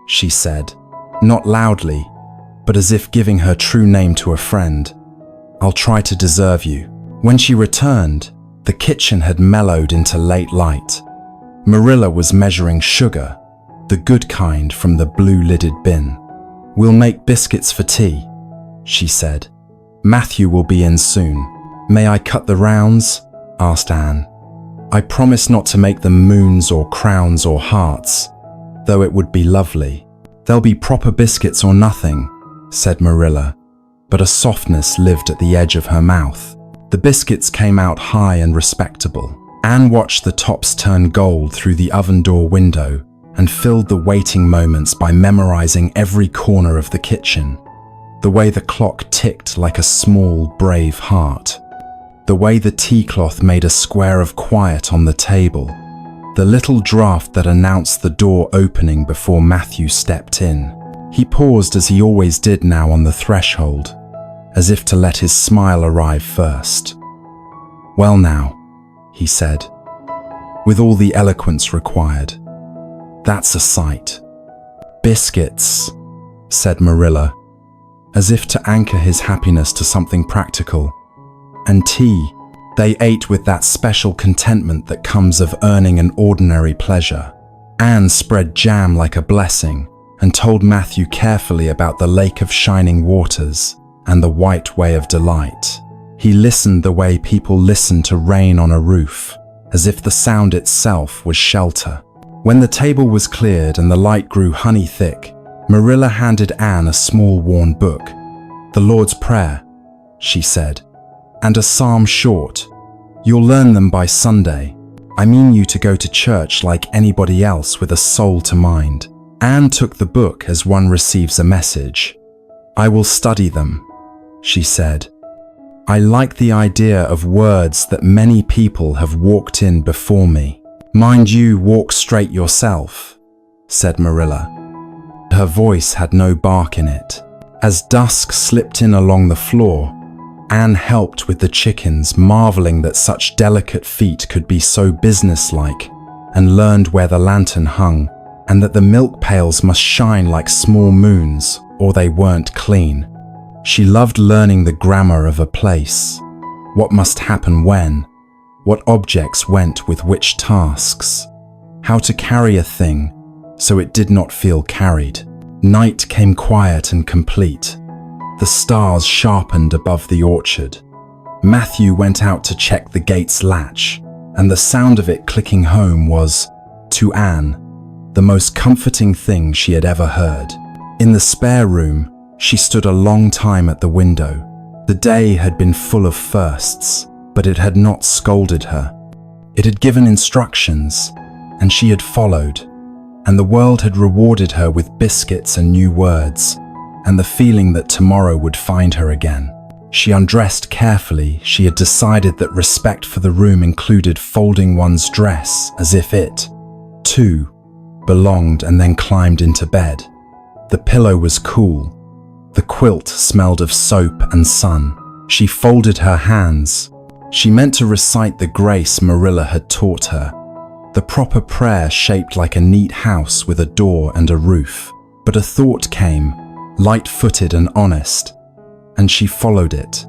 she said, not loudly, but as if giving her true name to a friend. "I'll try to deserve you." When she returned, the kitchen had mellowed into late light. Marilla was measuring sugar, the good kind from the blue-lidded bin. "We'll make biscuits for tea," she said. "Matthew will be in soon." "May I cut the rounds?" asked Anne. "I promise not to make them moons or crowns or hearts, though it would be lovely." "There'll be proper biscuits or nothing," said Marilla, but a softness lived at the edge of her mouth. The biscuits came out high and respectable. Anne watched the tops turn gold through the oven door window and filled the waiting moments by memorizing every corner of the kitchen. The way the clock ticked like a small, brave heart. The way the tea cloth made a square of quiet on the table. The little draft that announced the door opening before Matthew stepped in. He paused as he always did now on the threshold, as if to let his smile arrive first. "Well now," he said, with all the eloquence required. That's a sight. Biscuits, said Marilla, as if to anchor his happiness to something practical. And tea. They ate with that special contentment that comes of earning an ordinary pleasure. Anne spread jam like a blessing and told Matthew carefully about the lake of shining waters and the white way of delight. He listened the way people listen to rain on a roof, as if the sound itself was shelter. When the table was cleared and the light grew honey thick, Marilla handed Anne a small worn book. "The Lord's Prayer," she said, "and a psalm short. You'll learn them by Sunday. I mean you to go to church like anybody else with a soul to mind." Anne took the book as one receives a message. "I will study them," she said. "I like the idea of words that many people have walked in before me." "Mind you walk straight yourself," said Marilla. Her voice had no bark in it. As dusk slipped in along the floor, Anne helped with the chickens, marveling that such delicate feet could be so businesslike, and learned where the lantern hung, and that the milk pails must shine like small moons, or they weren't clean. She loved learning the grammar of a place, what must happen when, what objects went with which tasks, how to carry a thing so it did not feel carried. Night came quiet and complete. The stars sharpened above the orchard. Matthew went out to check the gate's latch, and the sound of it clicking home was, to Anne, the most comforting thing she had ever heard. In the spare room, she stood a long time at the window. The day had been full of firsts, but it had not scolded her. It had given instructions, and she had followed, and the world had rewarded her with biscuits and new words, and the feeling that tomorrow would find her again. She undressed carefully. She had decided that respect for the room included folding one's dress as if it, too, belonged, and then climbed into bed. The pillow was cool. The quilt smelled of soap and sun. She folded her hands. She meant to recite the grace Marilla had taught her, the proper prayer shaped like a neat house with a door and a roof. But a thought came, light-footed and honest, and she followed it,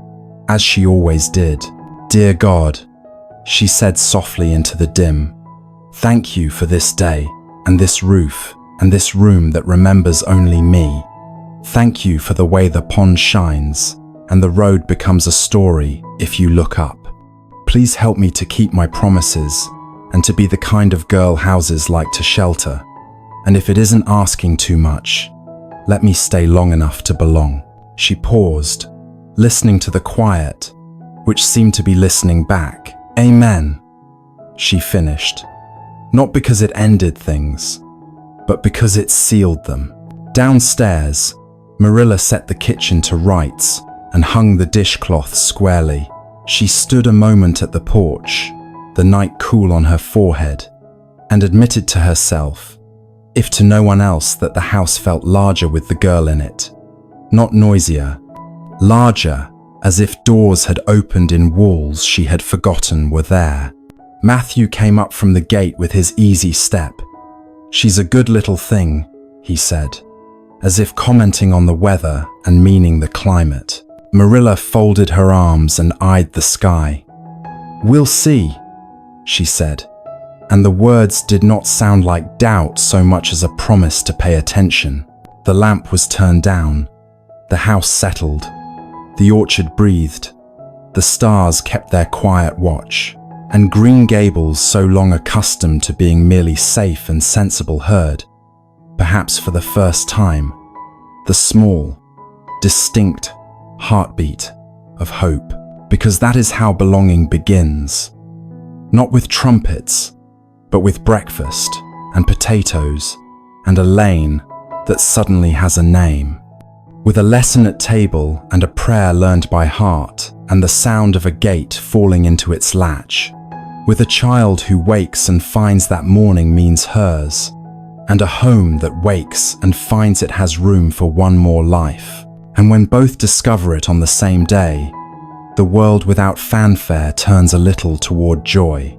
as she always did. "Dear God," she said softly into the dim, "thank you for this day, and this roof, and this room that remembers only me. Thank you for the way the pond shines, and the road becomes a story if you look up. Please help me to keep my promises, and to be the kind of girl houses like to shelter. And if it isn't asking too much, let me stay long enough to belong." She paused, listening to the quiet, which seemed to be listening back. "Amen," she finished, not because it ended things, but because it sealed them. Downstairs, Marilla set the kitchen to rights and hung the dishcloth squarely. She stood a moment at the porch, the night cool on her forehead, and admitted to herself, if to no one else, that the house felt larger with the girl in it. Not noisier, larger, as if doors had opened in walls she had forgotten were there. Matthew came up from the gate with his easy step. "She's a good little thing," he said, as if commenting on the weather and meaning the climate. Marilla folded her arms and eyed the sky. "We'll see," she said, and the words did not sound like doubt so much as a promise to pay attention. The lamp was turned down. The house settled. The orchard breathed. The stars kept their quiet watch, and Green Gables, so long accustomed to being merely safe and sensible, heard, perhaps for the first time, the small, distinct heartbeat of hope, because that is how belonging begins. Not with trumpets, but with breakfast and potatoes and a lane that suddenly has a name. With a lesson at table and a prayer learned by heart and the sound of a gate falling into its latch. With a child who wakes and finds that morning means hers, and a home that wakes and finds it has room for one more life. And when both discover it on the same day, the world without fanfare turns a little toward joy.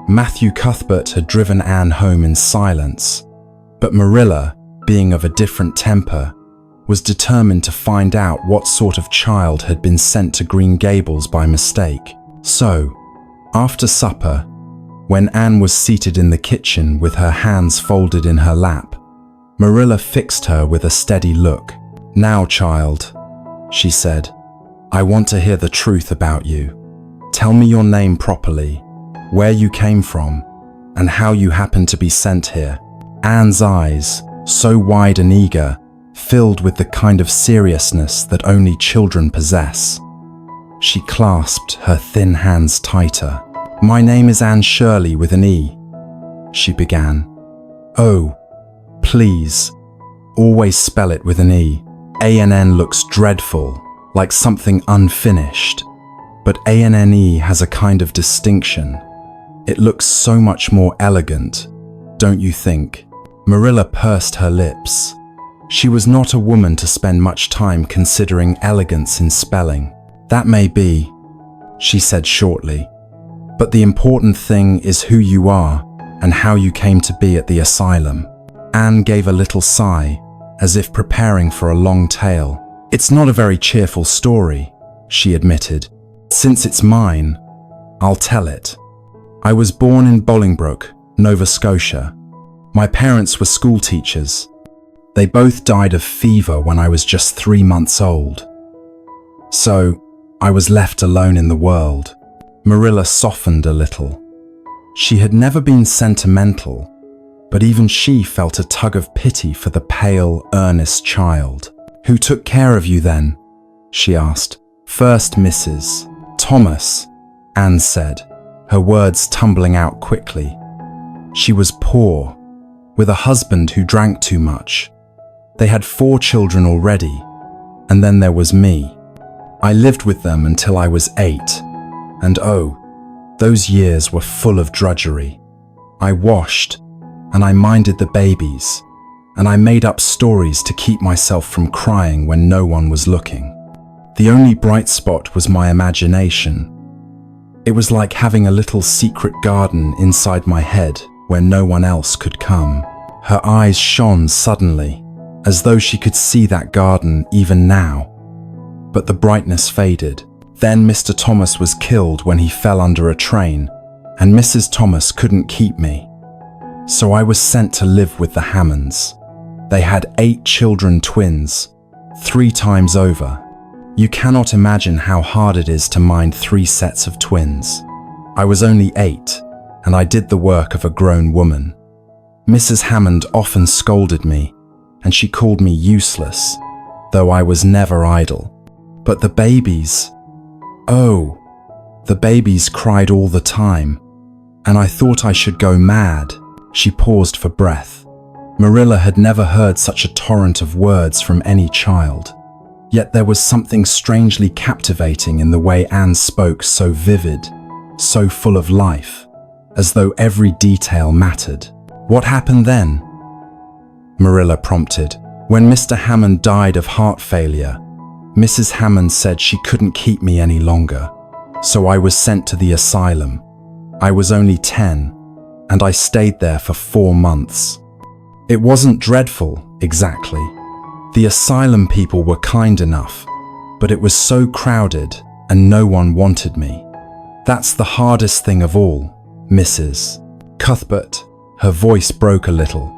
Matthew Cuthbert had driven Anne home in silence, but Marilla, being of a different temper, was determined to find out what sort of child had been sent to Green Gables by mistake. So, after supper, when Anne was seated in the kitchen with her hands folded in her lap, Marilla fixed her with a steady look. "Now, child," she said, "I want to hear the truth about you. Tell me your name properly, where you came from, and how you happened to be sent here." Anne's eyes, so wide and eager, filled with the kind of seriousness that only children possess. She clasped her thin hands tighter. "My name is Anne Shirley with an E," she began. "Oh, please, always spell it with an E. ANN looks dreadful, like something unfinished, but ANNE has a kind of distinction. It looks so much more elegant, don't you think?" Marilla pursed her lips. She was not a woman to spend much time considering elegance in spelling. "That may be," she said shortly, "but the important thing is who you are and how you came to be at the asylum." Anne gave a little sigh, as if preparing for a long tale. "It's not a very cheerful story," she admitted. "Since it's mine, I'll tell it. I was born in Bolingbroke, Nova Scotia. My parents were school teachers. They both died of fever when I was just 3 months old. So, I was left alone in the world." Marilla softened a little. She had never been sentimental, but even she felt a tug of pity for the pale, earnest child. "Who took care of you then?" she asked. "First Mrs. Thomas," Anne said, her words tumbling out quickly. "She was poor, with a husband who drank too much. They had 4 children already, and then there was me. I lived with them until I was 8, and oh, those years were full of drudgery. I washed, and I minded the babies, and I made up stories to keep myself from crying when no one was looking. The only bright spot was my imagination. It was like having a little secret garden inside my head where no one else could come." Her eyes shone suddenly, as though she could see that garden even now. But the brightness faded. "Then Mr. Thomas was killed when he fell under a train, and Mrs. Thomas couldn't keep me. So I was sent to live with the Hammonds. They had 8 children, twins, 3 times over. You cannot imagine how hard it is to mind 3 sets of twins. I was only 8, and I did the work of a grown woman. Mrs. Hammond often scolded me, and she called me useless, though I was never idle. But the babies, oh, the babies cried all the time, and I thought I should go mad." She paused for breath. Marilla had never heard such a torrent of words from any child. Yet there was something strangely captivating in the way Anne spoke, so vivid, so full of life, as though every detail mattered. "What happened then?" Marilla prompted. "When Mr. Hammond died of heart failure, Mrs. Hammond said she couldn't keep me any longer, so I was sent to the asylum. I was only 10, and I stayed there for 4 months. It wasn't dreadful, exactly. The asylum people were kind enough, but it was so crowded and no one wanted me. That's the hardest thing of all, Mrs. Cuthbert." Her voice broke a little.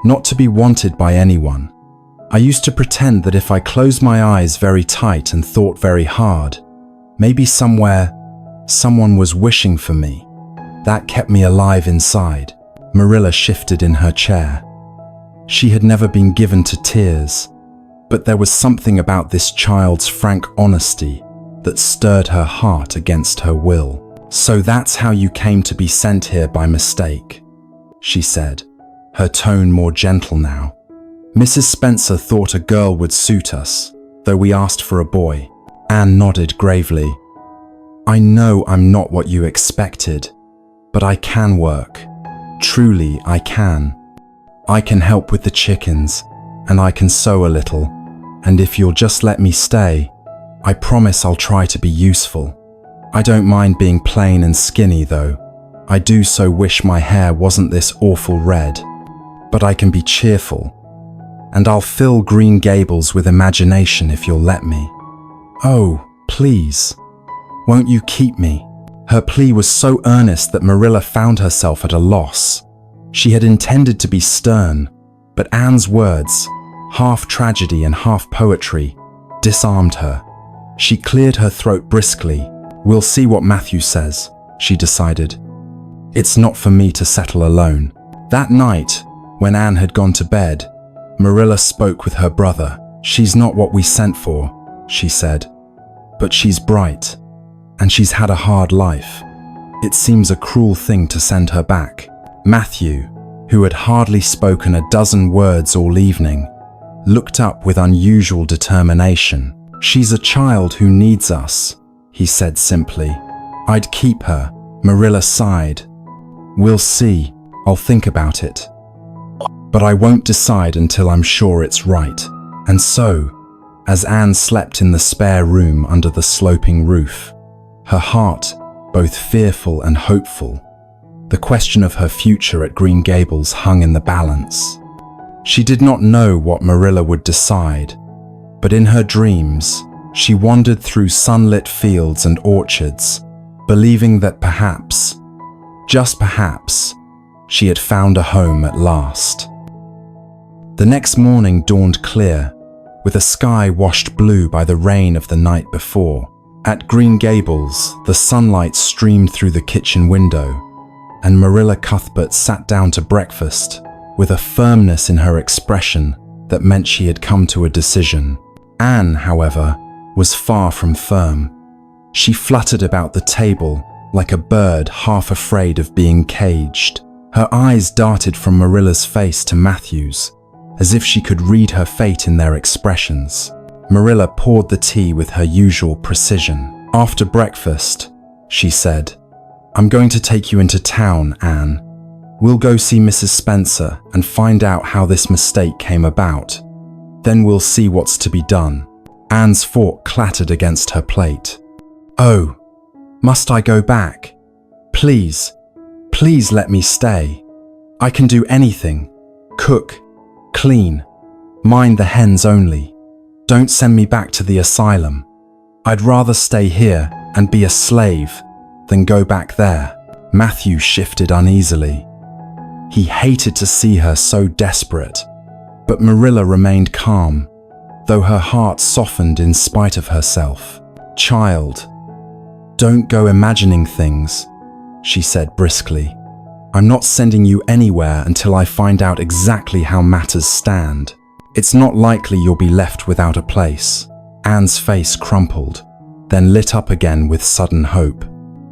"Not to be wanted by anyone. I used to pretend that if I closed my eyes very tight and thought very hard, maybe somewhere, someone was wishing for me. That kept me alive inside." Marilla shifted in her chair. She had never been given to tears, but there was something about this child's frank honesty that stirred her heart against her will. "So that's how you came to be sent here by mistake," she said, her tone more gentle now. "Mrs. Spencer thought a girl would suit us, though we asked for a boy." Anne nodded gravely. "I know I'm not what you expected, but I can work. Truly, I can. I can help with the chickens, and I can sew a little, and if you'll just let me stay, I promise I'll try to be useful. I don't mind being plain and skinny, though. I do so wish my hair wasn't this awful red, but I can be cheerful, and I'll fill Green Gables with imagination if you'll let me. Oh, please, won't you keep me? Her plea was so earnest that Marilla found herself at a loss. She had intended to be stern, but Anne's words, half tragedy and half poetry, disarmed her. She cleared her throat briskly. We'll see what Matthew says, she decided. It's not for me to settle alone. That night, when Anne had gone to bed, Marilla spoke with her brother. She's not what we sent for, she said, but she's bright, and she's had a hard life. It seems a cruel thing to send her back. Matthew, who had hardly spoken a dozen words all evening, looked up with unusual determination. She's a child who needs us, he said simply. I'd keep her, Marilla sighed. We'll see, I'll think about it. But I won't decide until I'm sure it's right. And so, as Anne slept in the spare room under the sloping roof, her heart both fearful and hopeful, the question of her future at Green Gables hung in the balance. She did not know what Marilla would decide, but in her dreams, she wandered through sunlit fields and orchards, believing that perhaps, just perhaps, she had found a home at last. The next morning dawned clear, with a sky washed blue by the rain of the night before. At Green Gables, the sunlight streamed through the kitchen window, and Marilla Cuthbert sat down to breakfast with a firmness in her expression that meant she had come to a decision. Anne, however, was far from firm. She fluttered about the table like a bird half afraid of being caged. Her eyes darted from Marilla's face to Matthew's, as if she could read her fate in their expressions. Marilla poured the tea with her usual precision. After breakfast, she said, I'm going to take you into town, Anne. We'll go see Mrs. Spencer and find out how this mistake came about. Then we'll see what's to be done. Anne's fork clattered against her plate. Oh, must I go back? Please, please let me stay. I can do anything. Cook, clean, mind the hens only. Don't send me back to the asylum. I'd rather stay here and be a slave than go back there. Matthew shifted uneasily. He hated to see her so desperate, but Marilla remained calm, though her heart softened in spite of herself. Child, don't go imagining things, she said briskly. I'm not sending you anywhere until I find out exactly how matters stand. It's not likely you'll be left without a place. Anne's face crumpled, then lit up again with sudden hope.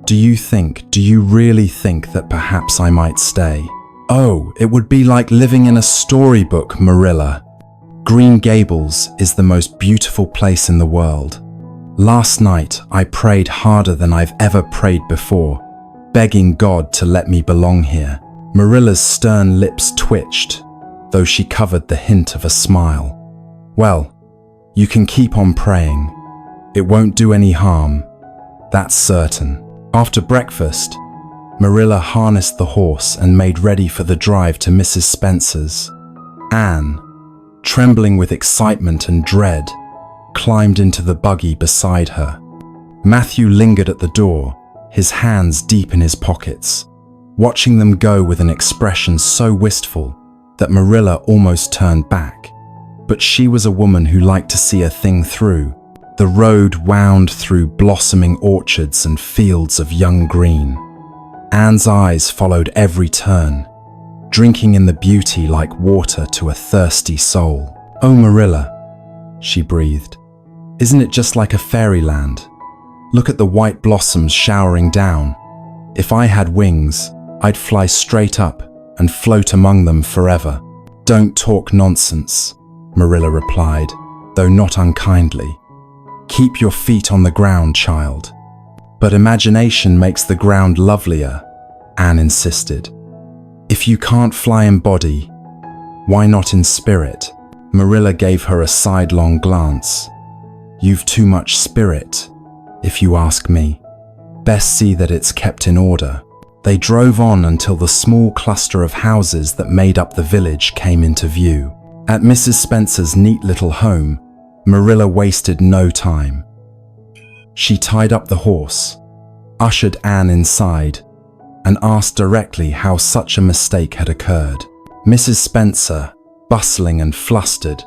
Do you really think that perhaps I might stay? Oh, it would be like living in a storybook, Marilla. Green Gables is the most beautiful place in the world. Last night, I prayed harder than I've ever prayed before, begging God to let me belong here. Marilla's stern lips twitched, though she covered the hint of a smile. Well, you can keep on praying. It won't do any harm, that's certain. After breakfast, Marilla harnessed the horse and made ready for the drive to Mrs. Spencer's. Anne, trembling with excitement and dread, climbed into the buggy beside her. Matthew lingered at the door, his hands deep in his pockets, watching them go with an expression so wistful that Marilla almost turned back. But she was a woman who liked to see a thing through. The road wound through blossoming orchards and fields of young green. Anne's eyes followed every turn, drinking in the beauty like water to a thirsty soul. Oh, Marilla, she breathed. Isn't it just like a fairyland? Look at the white blossoms showering down. If I had wings, I'd fly straight up and float among them forever. Don't talk nonsense, Marilla replied, though not unkindly. Keep your feet on the ground, child. But imagination makes the ground lovelier, Anne insisted. If you can't fly in body, why not in spirit? Marilla gave her a sidelong glance. You've too much spirit, if you ask me. Best see that it's kept in order. They drove on until the small cluster of houses that made up the village came into view. At Mrs. Spencer's neat little home, Marilla wasted no time. She tied up the horse, ushered Anne inside, and asked directly how such a mistake had occurred. Mrs. Spencer, bustling and flustered,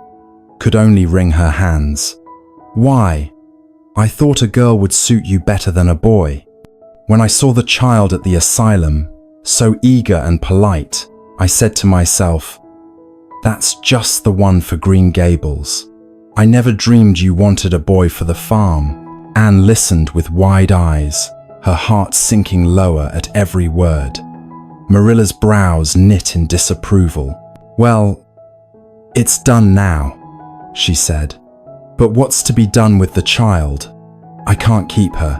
could only wring her hands. "Why? I thought a girl would suit you better than a boy. When I saw the child at the asylum, so eager and polite, I said to myself, that's just the one for Green Gables. I never dreamed you wanted a boy for the farm." Anne listened with wide eyes, her heart sinking lower at every word. Marilla's brows knit in disapproval. "Well, it's done now," she said. "But what's to be done with the child? I can't keep her.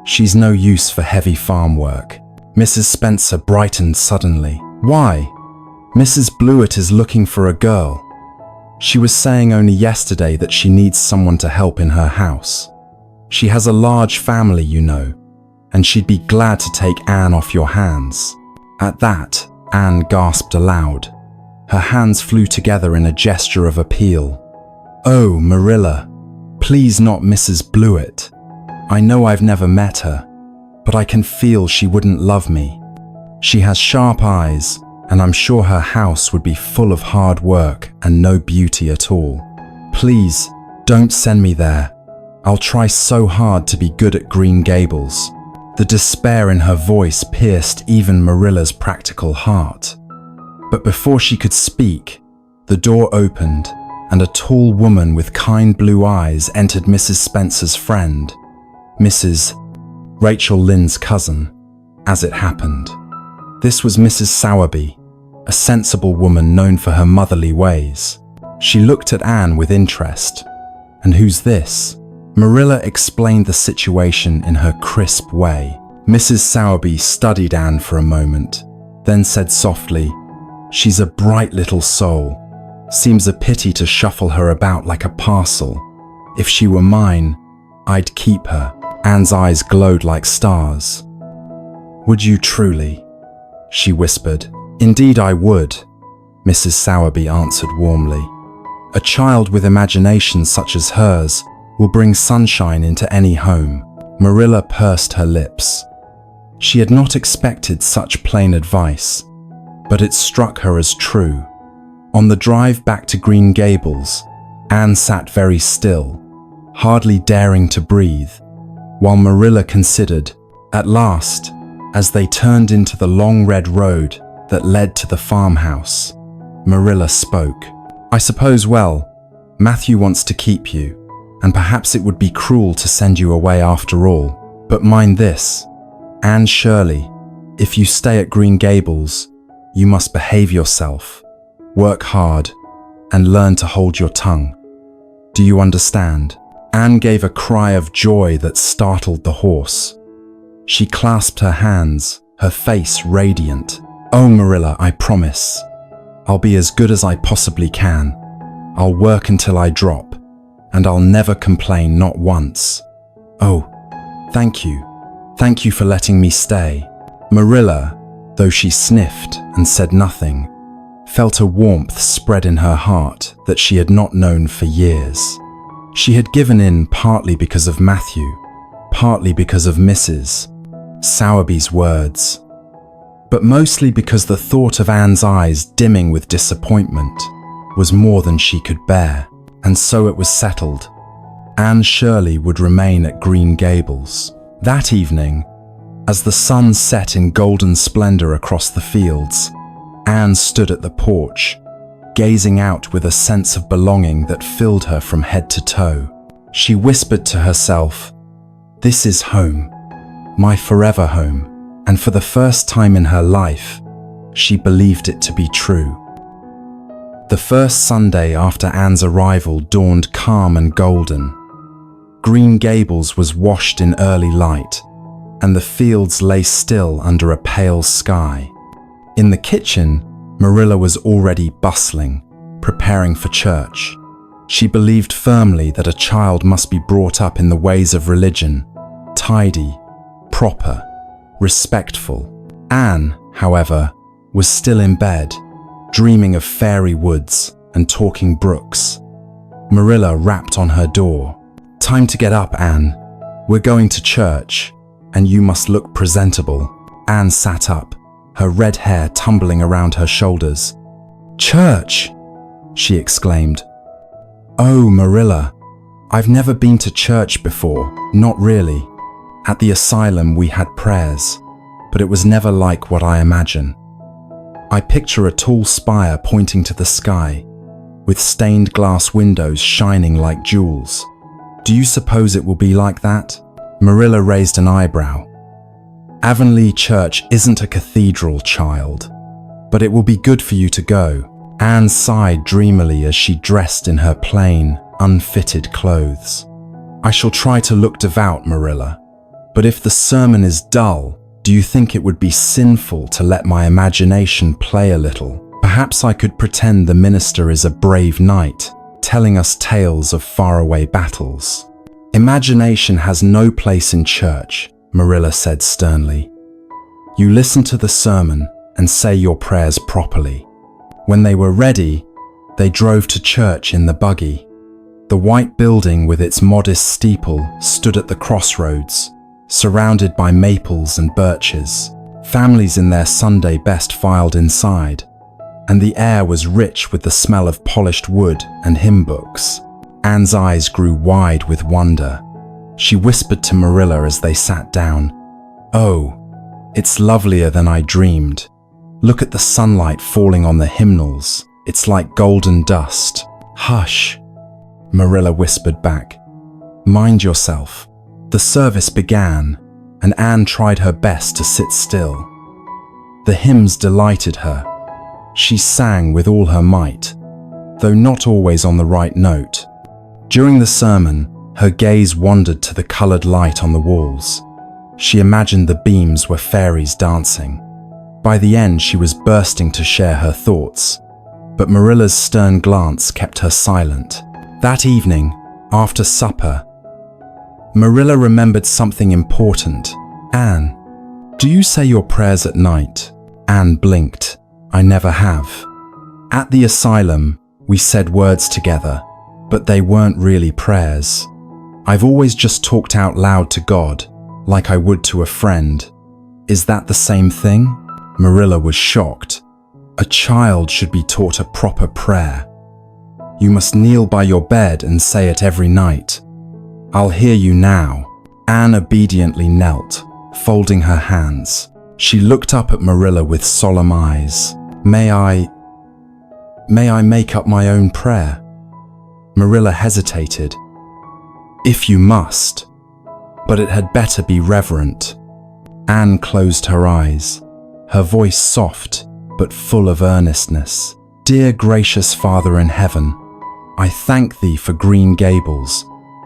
She's no use for heavy farm work." Mrs. Spencer brightened suddenly. "Why? Mrs. Blewett is looking for a girl. She was saying only yesterday that she needs someone to help in her house. She has a large family, you know, and she'd be glad to take Anne off your hands." At that, Anne gasped aloud. Her hands flew together in a gesture of appeal. "Oh, Marilla, please not Mrs. Blewett. I know I've never met her, but I can feel she wouldn't love me. She has sharp eyes, and I'm sure her house would be full of hard work and no beauty at all. Please, don't send me there. I'll try so hard to be good at Green Gables." The despair in her voice pierced even Marilla's practical heart. But before she could speak, the door opened, and a tall woman with kind blue eyes entered Mrs. Spencer's friend, Mrs. Rachel Lynde's cousin, as it happened. This was Mrs. Sowerby, a sensible woman known for her motherly ways. She looked at Anne with interest. "And who's this?" Marilla explained the situation in her crisp way. Mrs. Sowerby studied Anne for a moment, then said softly, "She's a bright little soul. Seems a pity to shuffle her about like a parcel. If she were mine, I'd keep her." Anne's eyes glowed like stars. "Would you truly?" she whispered. "Indeed I would," Mrs. Sowerby answered warmly. "A child with imagination such as hers will bring sunshine into any home." Marilla pursed her lips. She had not expected such plain advice, but it struck her as true. On the drive back to Green Gables, Anne sat very still, hardly daring to breathe, while Marilla considered. At last, as they turned into the long red road that led to the farmhouse, Marilla spoke. "I suppose, well, Matthew wants to keep you, and perhaps it would be cruel to send you away after all. But mind this, Anne Shirley, if you stay at Green Gables, you must behave yourself, work hard, and learn to hold your tongue. Do you understand?" Anne gave a cry of joy that startled the horse. She clasped her hands, her face radiant. "Oh, Marilla, I promise. I'll be as good as I possibly can. I'll work until I drop, and I'll never complain, not once. Oh, thank you. Thank you for letting me stay." Marilla, though she sniffed and said nothing, felt a warmth spread in her heart that she had not known for years. She had given in partly because of Matthew, partly because of Mrs. Sowerby's words, but mostly because the thought of Anne's eyes dimming with disappointment was more than she could bear. And so it was settled. Anne Shirley would remain at Green Gables. That evening, as the sun set in golden splendor across the fields, Anne stood at the porch, gazing out with a sense of belonging that filled her from head to toe. She whispered to herself, "This is home, my forever home," and for the first time in her life, she believed it to be true. The first Sunday after Anne's arrival dawned calm and golden. Green Gables was washed in early light, and the fields lay still under a pale sky. In the kitchen, Marilla was already bustling, preparing for church. She believed firmly that a child must be brought up in the ways of religion, tidy, proper, respectful. Anne, however, was still in bed, dreaming of fairy woods and talking brooks. Marilla rapped on her door. "Time to get up, Anne. We're going to church, and you must look presentable." Anne sat up, her red hair tumbling around her shoulders. "Church!" she exclaimed. "Oh, Marilla, I've never been to church before, not really. At the asylum we had prayers, but it was never like what I imagine. I picture a tall spire pointing to the sky, with stained glass windows shining like jewels. Do you suppose it will be like that?" Marilla raised an eyebrow. "Avonlea Church isn't a cathedral, child, but it will be good for you to go." Anne sighed dreamily as she dressed in her plain, unfitted clothes. "I shall try to look devout, Marilla, but if the sermon is dull, do you think it would be sinful to let my imagination play a little? Perhaps I could pretend the minister is a brave knight, telling us tales of faraway battles." "Imagination has no place in church," Marilla said sternly. "You listen to the sermon and say your prayers properly." When they were ready, they drove to church in the buggy. The white building with its modest steeple stood at the crossroads, surrounded by maples and birches. Families in their Sunday best filed inside, and the air was rich with the smell of polished wood and hymn books. Anne's eyes grew wide with wonder. She whispered to Marilla as they sat down, "Oh, it's lovelier than I dreamed. Look at the sunlight falling on the hymnals. It's like golden dust." "Hush," Marilla whispered back. "Mind yourself." The service began, and Anne tried her best to sit still. The hymns delighted her. She sang with all her might, though not always on the right note. During the sermon, her gaze wandered to the colored light on the walls. She imagined the beams were fairies dancing. By the end, she was bursting to share her thoughts, but Marilla's stern glance kept her silent. That evening, after supper, Marilla remembered something important. "Anne, do you say your prayers at night?" Anne blinked. "I never have. At the asylum, we said words together, but they weren't really prayers. I've always just talked out loud to God, like I would to a friend. Is that the same thing?" Marilla was shocked. "A child should be taught a proper prayer. You must kneel by your bed and say it every night." "I'll hear you now." Anne obediently knelt, folding her hands. She looked up at Marilla with solemn eyes. May I make up my own prayer?" Marilla hesitated. "If you must, but it had better be reverent." Anne closed her eyes, her voice soft but full of earnestness. "Dear gracious Father in heaven, I thank thee for Green Gables,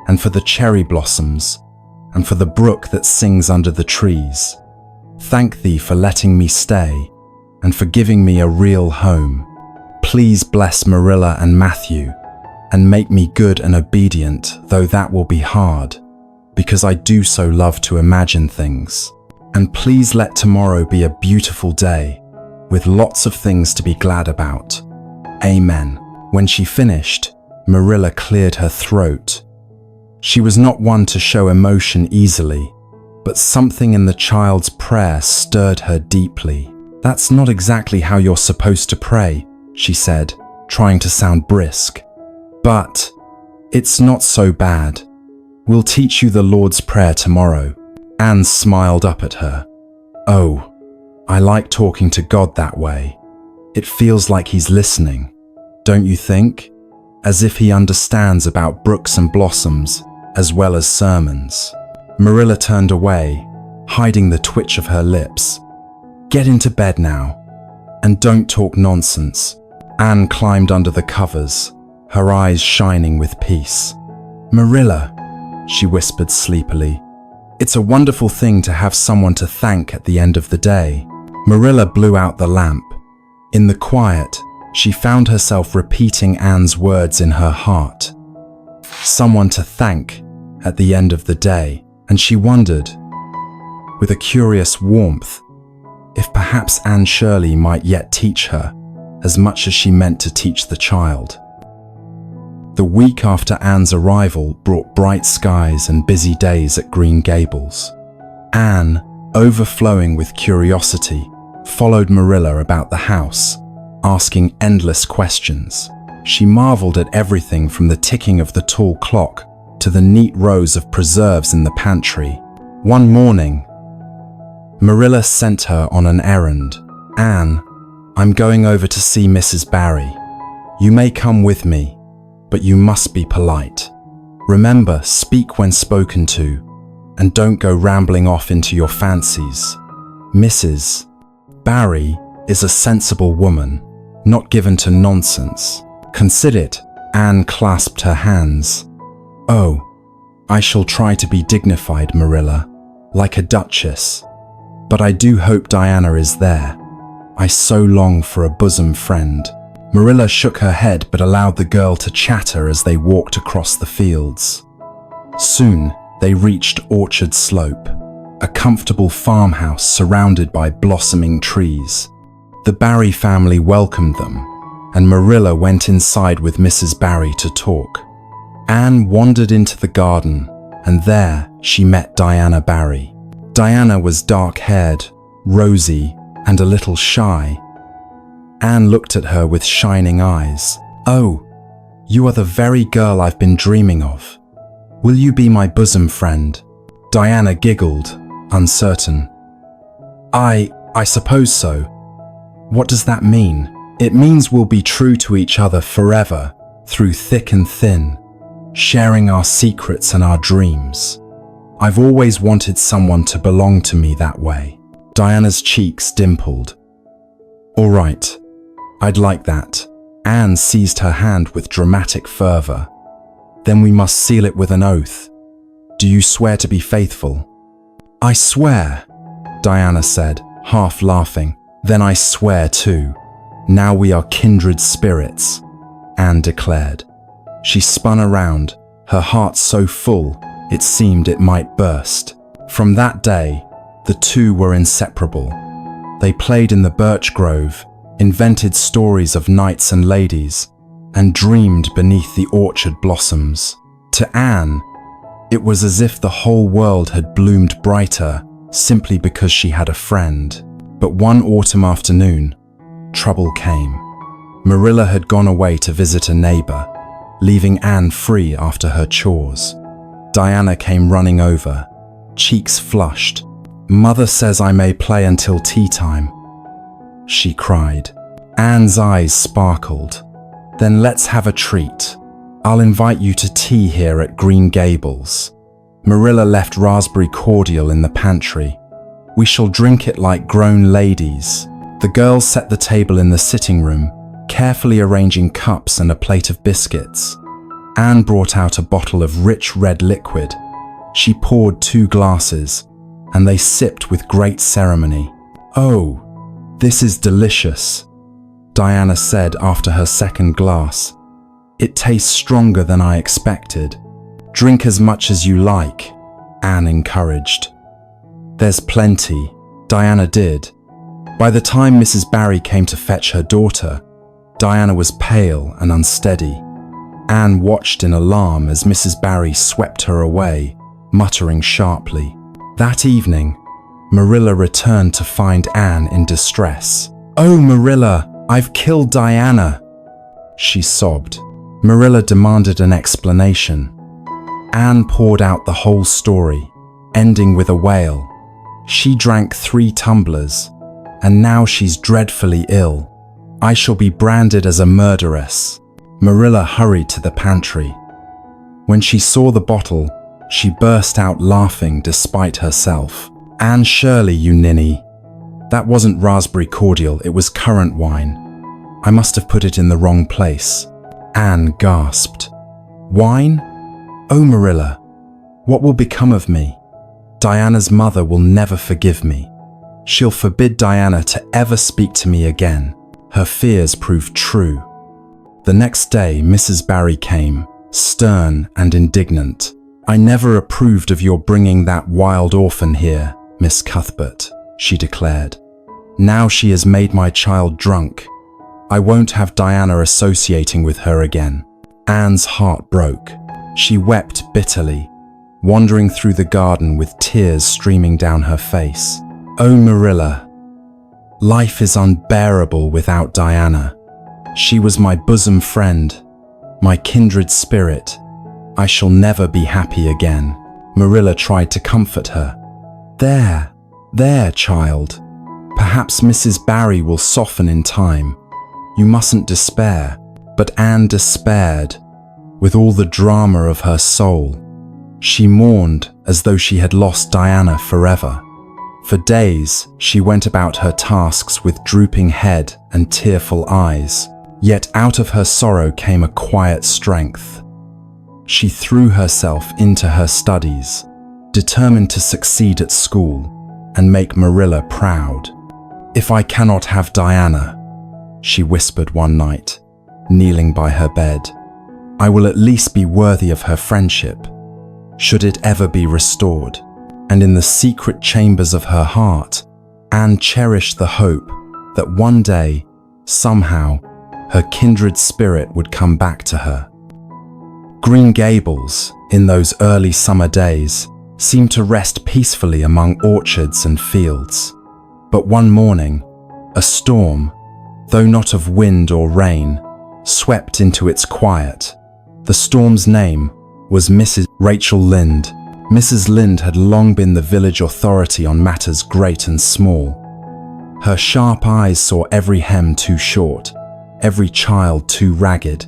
and for the cherry blossoms, and for the brook that sings under the trees. Thank thee for letting me stay, and for giving me a real home. Please bless Marilla and Matthew, and make me good and obedient, though that will be hard, because I do so love to imagine things. And please let tomorrow be a beautiful day, with lots of things to be glad about. Amen." When she finished, Marilla cleared her throat. She was not one to show emotion easily, but something in the child's prayer stirred her deeply. "That's not exactly how you're supposed to pray," she said, trying to sound brisk. "But it's not so bad. We'll teach you the Lord's Prayer tomorrow." Anne smiled up at her. "Oh, I like talking to God that way. It feels like he's listening, don't you think? As if he understands about brooks and blossoms, as well as sermons." Marilla turned away, hiding the twitch of her lips. "Get into bed now, and don't talk nonsense." Anne climbed under the covers, her eyes shining with peace. "Marilla," she whispered sleepily, "it's a wonderful thing to have someone to thank at the end of the day." Marilla blew out the lamp. In the quiet, she found herself repeating Anne's words in her heart. Someone to thank at the end of the day, and she wondered, with a curious warmth, if perhaps Anne Shirley might yet teach her as much as she meant to teach the child. The week after Anne's arrival brought bright skies and busy days at Green Gables. Anne, overflowing with curiosity, followed Marilla about the house, asking endless questions. She marveled at everything from the ticking of the tall clock to the neat rows of preserves in the pantry. One morning, Marilla sent her on an errand. "Anne, I'm going over to see Mrs. Barry. You may come with me, but you must be polite. Remember, speak when spoken to, and don't go rambling off into your fancies. Mrs. Barry is a sensible woman, not given to nonsense. Consider it." Anne clasped her hands. "Oh, I shall try to be dignified, Marilla, like a duchess. But I do hope Diana is there. I so long for a bosom friend." Marilla shook her head but allowed the girl to chatter as they walked across the fields. Soon, they reached Orchard Slope, a comfortable farmhouse surrounded by blossoming trees. The Barry family welcomed them, and Marilla went inside with Mrs. Barry to talk. Anne wandered into the garden, and there she met Diana Barry. Diana was dark-haired, rosy, and a little shy. Anne looked at her with shining eyes. "Oh, you are the very girl I've been dreaming of. Will you be my bosom friend?" Diana giggled, uncertain. I suppose so. What does that mean?" "It means we'll be true to each other forever, through thick and thin, sharing our secrets and our dreams. I've always wanted someone to belong to me that way." Diana's cheeks dimpled. "All right, I'd like that." Anne seized her hand with dramatic fervor. "Then we must seal it with an oath. Do you swear to be faithful?" "I swear," Diana said, half laughing. "Then I swear too. Now we are kindred spirits," Anne declared. She spun around, her heart so full it seemed it might burst. From that day, the two were inseparable. They played in the birch grove, invented stories of knights and ladies, and dreamed beneath the orchard blossoms. To Anne, it was as if the whole world had bloomed brighter simply because she had a friend. But one autumn afternoon, trouble came. Marilla had gone away to visit a neighbor, leaving Anne free after her chores. Diana came running over, cheeks flushed. "Mother says I may play until tea time," she cried. Anne's eyes sparkled. "Then let's have a treat. I'll invite you to tea here at Green Gables." Marilla left raspberry cordial in the pantry. "We shall drink it like grown ladies." The girls set the table in the sitting room, carefully arranging cups and a plate of biscuits. Anne brought out a bottle of rich red liquid. She poured 2 glasses, and they sipped with great ceremony. "Oh, this is delicious," Diana said after her second glass. "It tastes stronger than I expected." "Drink as much as you like," Anne encouraged. "There's plenty," Diana did. By the time Mrs. Barry came to fetch her daughter, Diana was pale and unsteady. Anne watched in alarm as Mrs. Barry swept her away, muttering sharply. That evening, Marilla returned to find Anne in distress. "Oh, Marilla, I've killed Diana," she sobbed. Marilla demanded an explanation. Anne poured out the whole story, ending with a wail. "She drank 3 tumblers, and now she's dreadfully ill. I shall be branded as a murderess." Marilla hurried to the pantry. When she saw the bottle, she burst out laughing despite herself. "Anne Shirley, you ninny. That wasn't raspberry cordial, it was currant wine. I must have put it in the wrong place." Anne gasped. "Wine? Oh, Marilla, what will become of me? Diana's mother will never forgive me. She'll forbid Diana to ever speak to me again." Her fears proved true. The next day, Mrs. Barry came, stern and indignant. "I never approved of your bringing that wild orphan here, Miss Cuthbert," she declared. Now she has made my child drunk. I won't have Diana associating with her again." Anne's heart broke. She wept bitterly, wandering through the garden with tears streaming down her face. "Oh, Marilla, life is unbearable without Diana. She was my bosom friend, my kindred spirit. I shall never be happy again." Marilla tried to comfort her. There, child. Perhaps Mrs. Barry will soften in time. You mustn't despair." But Anne despaired with all the drama of her soul. She mourned as though she had lost Diana forever. For days, she went about her tasks with drooping head and tearful eyes. Yet out of her sorrow came a quiet strength. She threw herself into her studies, determined to succeed at school and make Marilla proud. "If I cannot have Diana," she whispered one night, kneeling by her bed, "I will at least be worthy of her friendship, should it ever be restored." And in the secret chambers of her heart, Anne cherished the hope that one day, somehow, her kindred spirit would come back to her. Green Gables, in those early summer days, seemed to rest peacefully among orchards and fields. But one morning, a storm, though not of wind or rain, swept into its quiet. The storm's name was Mrs. Rachel Lynde. Mrs. Lynde had long been the village authority on matters great and small. Her sharp eyes saw every hem too short, every child too ragged,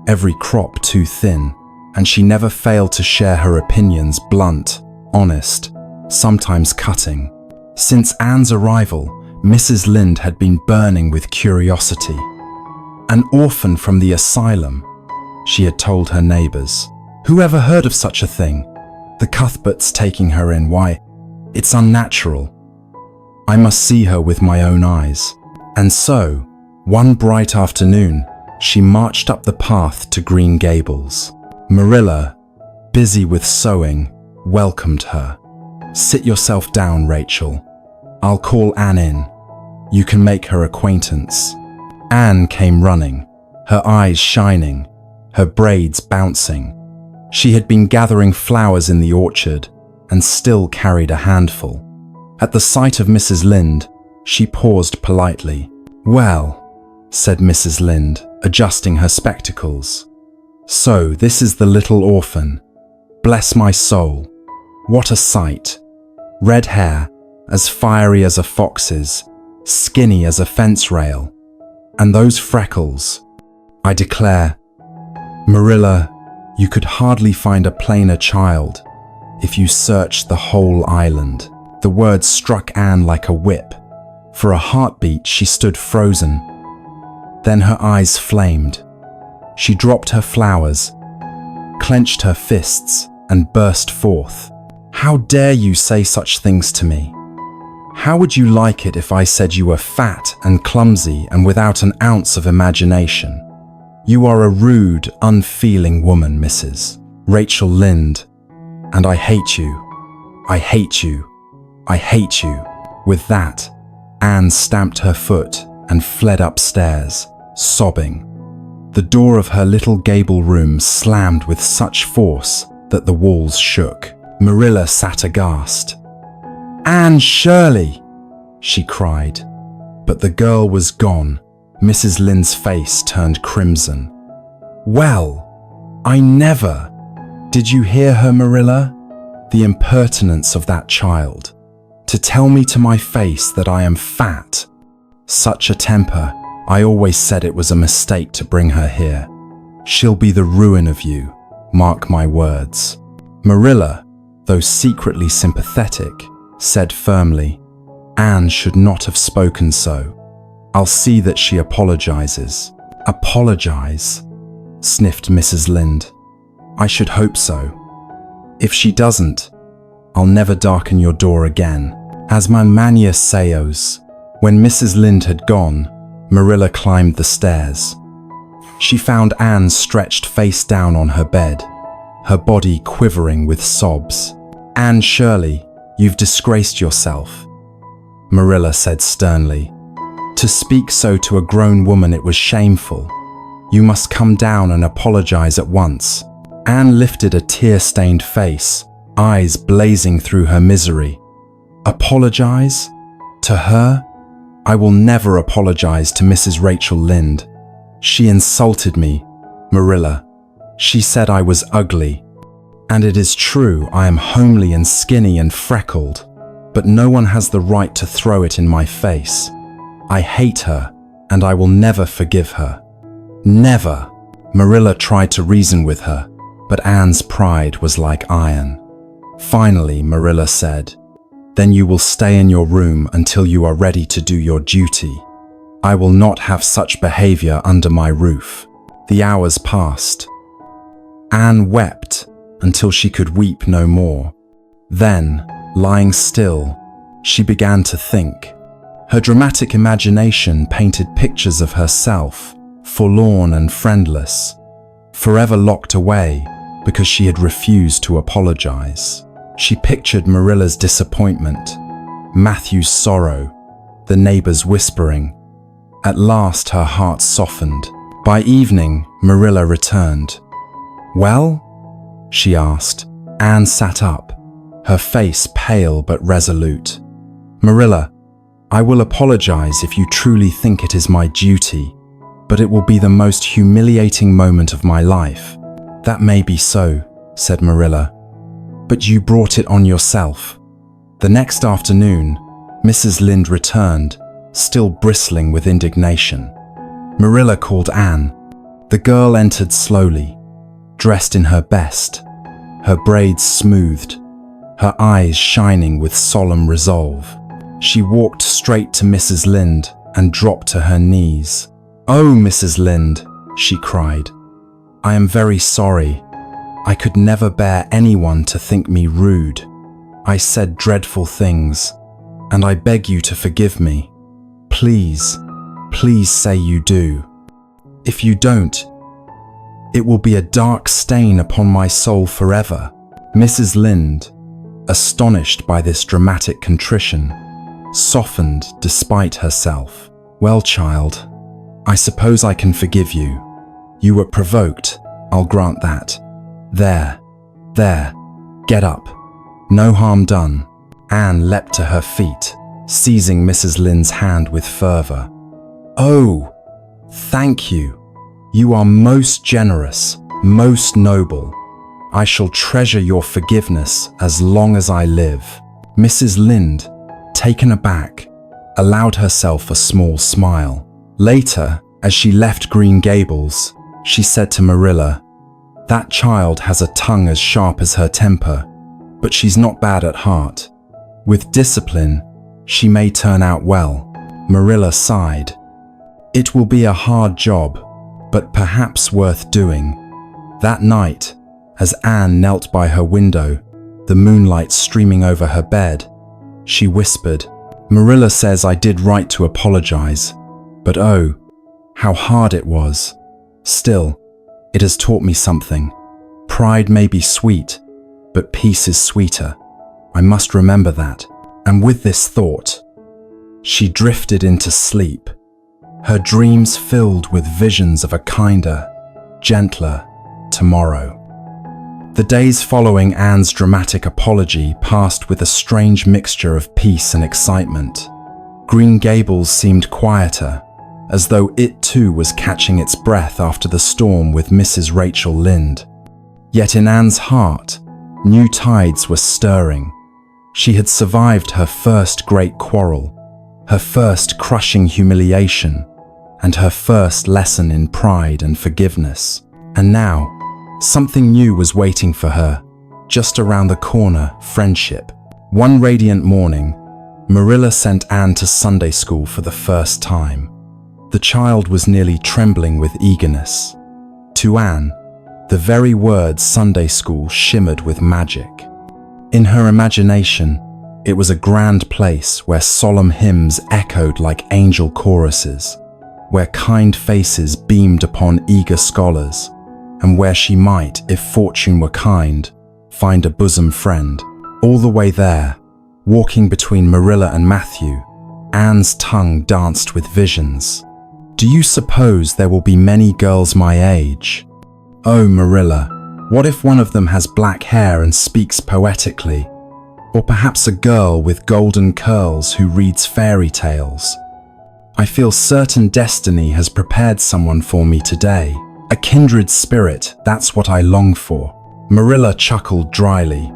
every crop too thin, and she never failed to share her opinions, blunt, honest, sometimes cutting. Since Anne's arrival, Mrs. Lynde had been burning with curiosity. "An orphan from the asylum," she had told her neighbors. "Who ever heard of such a thing? The Cuthberts taking her in, why, it's unnatural. I must see her with my own eyes." And so, one bright afternoon, she marched up the path to Green Gables. Marilla, busy with sewing, welcomed her. "Sit yourself down, Rachel. I'll call Anne in. You can make her acquaintance." Anne came running, her eyes shining, her braids bouncing. She had been gathering flowers in the orchard and still carried a handful. At the sight of Mrs. Lynde, she paused politely. "Well," said Mrs. Lynde, adjusting her spectacles. "So this is the little orphan. Bless my soul. What a sight. Red hair, as fiery as a fox's, skinny as a fence rail. And those freckles. I declare, Marilla, you could hardly find a plainer child if you searched the whole island." The words struck Anne like a whip. For a heartbeat, she stood frozen. Then her eyes flamed. She dropped her flowers, clenched her fists, and burst forth. "How dare you say such things to me? How would you like it if I said you were fat and clumsy and without an ounce of imagination? You are a rude, unfeeling woman, Mrs. Rachel Lynde, and I hate you. I hate you. I hate you." With that, Anne stamped her foot and fled upstairs, sobbing. The door of her little gable room slammed with such force that the walls shook. Marilla sat aghast. "Anne Shirley!" she cried. But the girl was gone. Mrs. Lynde's face turned crimson. "Well, I never! Did you hear her, Marilla? The impertinence of that child. To tell me to my face that I am fat. Such a temper. I always said it was a mistake to bring her here. She'll be the ruin of you, mark my words." Marilla, though secretly sympathetic, said firmly, "Anne should not have spoken so. I'll see that she apologizes." "Apologize?" sniffed Mrs. Lynde. "I should hope so. If she doesn't, I'll never darken your door again." As my mania seos. When Mrs. Lynde had gone, Marilla climbed the stairs. She found Anne stretched face down on her bed, her body quivering with sobs. "Anne Shirley, you've disgraced yourself," Marilla said sternly. To speak so to a grown woman, it was shameful. You must come down and apologize at once. Anne lifted a tear-stained face, eyes blazing through her misery. Apologize? To her? I will never apologize to Mrs. Rachel Lynde. She insulted me, Marilla. She said I was ugly. And it is true, I am homely and skinny and freckled, but no one has the right to throw it in my face. I hate her, and I will never forgive her. Never. Marilla tried to reason with her, but Anne's pride was like iron. Finally, Marilla said, "Then you will stay in your room until you are ready to do your duty. I will not have such behavior under my roof." The hours passed. Anne wept until she could weep no more. Then, lying still, she began to think. Her dramatic imagination painted pictures of herself, forlorn and friendless, forever locked away because she had refused to apologize. She pictured Marilla's disappointment, Matthew's sorrow, the neighbors whispering. At last her heart softened. By evening, Marilla returned. "Well?" she asked. Anne sat up, her face pale but resolute. "Marilla, I will apologize if you truly think it is my duty, but it will be the most humiliating moment of my life." "That may be so," said Marilla, "but you brought it on yourself." The next afternoon, Mrs. Lynde returned, still bristling with indignation. Marilla called Anne. The girl entered slowly, dressed in her best, her braids smoothed, her eyes shining with solemn resolve. She walked straight to Mrs. Lynde and dropped to her knees. "Oh, Mrs. Lynde," she cried, "I am very sorry. I could never bear anyone to think me rude. I said dreadful things, and I beg you to forgive me. Please, please say you do. If you don't, it will be a dark stain upon my soul forever." Mrs. Lynde, astonished by this dramatic contrition, softened despite herself. "Well, child, I suppose I can forgive you. You were provoked, I'll grant that. There, get up. No harm done." Anne leapt to her feet, seizing Mrs. Lynde's hand with fervor. "Oh, thank you. You are most generous, most noble. I shall treasure your forgiveness as long as I live." Mrs. Lynde, taken aback, allowed herself a small smile. Later, as she left Green Gables, she said to Marilla, "That child has a tongue as sharp as her temper, but she's not bad at heart. With discipline, she may turn out well." Marilla sighed. "It will be a hard job, but perhaps worth doing." That night, as Anne knelt by her window, the moonlight streaming over her bed, she whispered, "Marilla says I did right to apologize, but oh, how hard it was. Still, it has taught me something. Pride may be sweet, but peace is sweeter. I must remember that." And with this thought, she drifted into sleep, her dreams filled with visions of a kinder, gentler tomorrow. The days following Anne's dramatic apology passed with a strange mixture of peace and excitement. Green Gables seemed quieter, as though it too was catching its breath after the storm with Mrs. Rachel Lynde. Yet in Anne's heart, new tides were stirring. She had survived her first great quarrel, her first crushing humiliation, and her first lesson in pride and forgiveness. And now, something new was waiting for her, just around the corner: friendship. One radiant morning, Marilla sent Anne to Sunday school for the first time. The child was nearly trembling with eagerness. To Anne, the very word Sunday school shimmered with magic. In her imagination, it was a grand place where solemn hymns echoed like angel choruses, where kind faces beamed upon eager scholars, and where she might, if fortune were kind, find a bosom friend. All the way there, walking between Marilla and Matthew, Anne's tongue danced with visions. Do you suppose there will be many girls my age? Oh, Marilla, what if one of them has black hair and speaks poetically? Or perhaps a girl with golden curls who reads fairy tales? I feel certain destiny has prepared someone for me today. A kindred spirit, that's what I long for. Marilla chuckled dryly.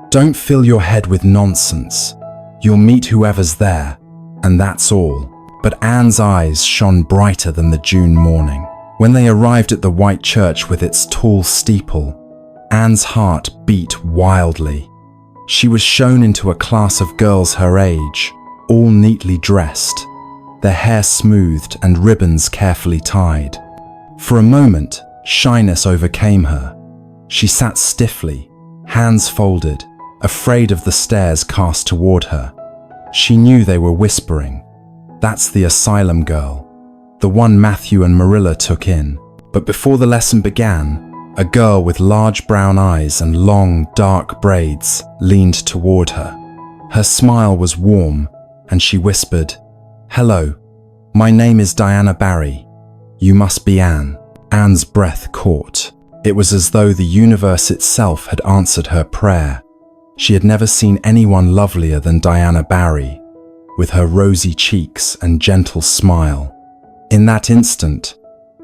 Don't fill your head with nonsense. You'll meet whoever's there, and that's all. But Anne's eyes shone brighter than the June morning. When they arrived at the white church with its tall steeple, Anne's heart beat wildly. She was shown into a class of girls her age, all neatly dressed, their hair smoothed and ribbons carefully tied. For a moment, shyness overcame her. She sat stiffly, hands folded, afraid of the stares cast toward her. She knew they were whispering. That's the asylum girl, the one Matthew and Marilla took in. But before the lesson began, a girl with large brown eyes and long, dark braids leaned toward her. Her smile was warm, and she whispered, "Hello, my name is Diana Barry. You must be Anne." Anne's breath caught. It was as though the universe itself had answered her prayer. She had never seen anyone lovelier than Diana Barry, with her rosy cheeks and gentle smile. In that instant,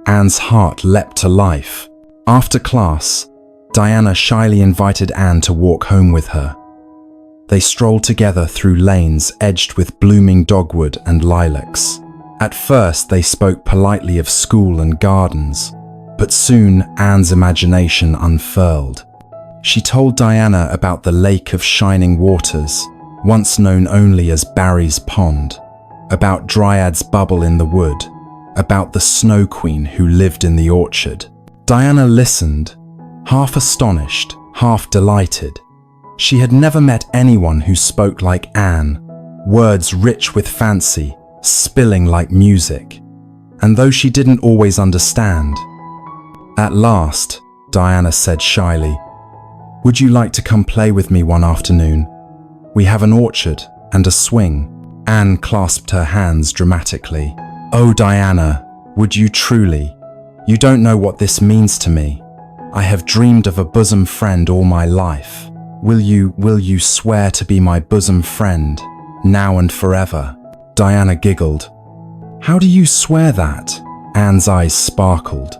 Anne's heart leapt to life. After class, Diana shyly invited Anne to walk home with her. They strolled together through lanes edged with blooming dogwood and lilacs. At first, they spoke politely of school and gardens, but soon Anne's imagination unfurled. She told Diana about the lake of shining waters, once known only as Barry's Pond, about Dryad's bubble in the wood, about the Snow Queen who lived in the orchard. Diana listened, half astonished, half delighted. She had never met anyone who spoke like Anne, words rich with fancy, spilling like music. And though she didn't always understand, at last, Diana said shyly, "Would you like to come play with me one afternoon? We have an orchard and a swing." Anne clasped her hands dramatically. "Oh, Diana, would you truly? You don't know what this means to me. I have dreamed of a bosom friend all my life. Will you swear to be my bosom friend, now and forever?" Diana giggled. "How do you swear that?" Anne's eyes sparkled.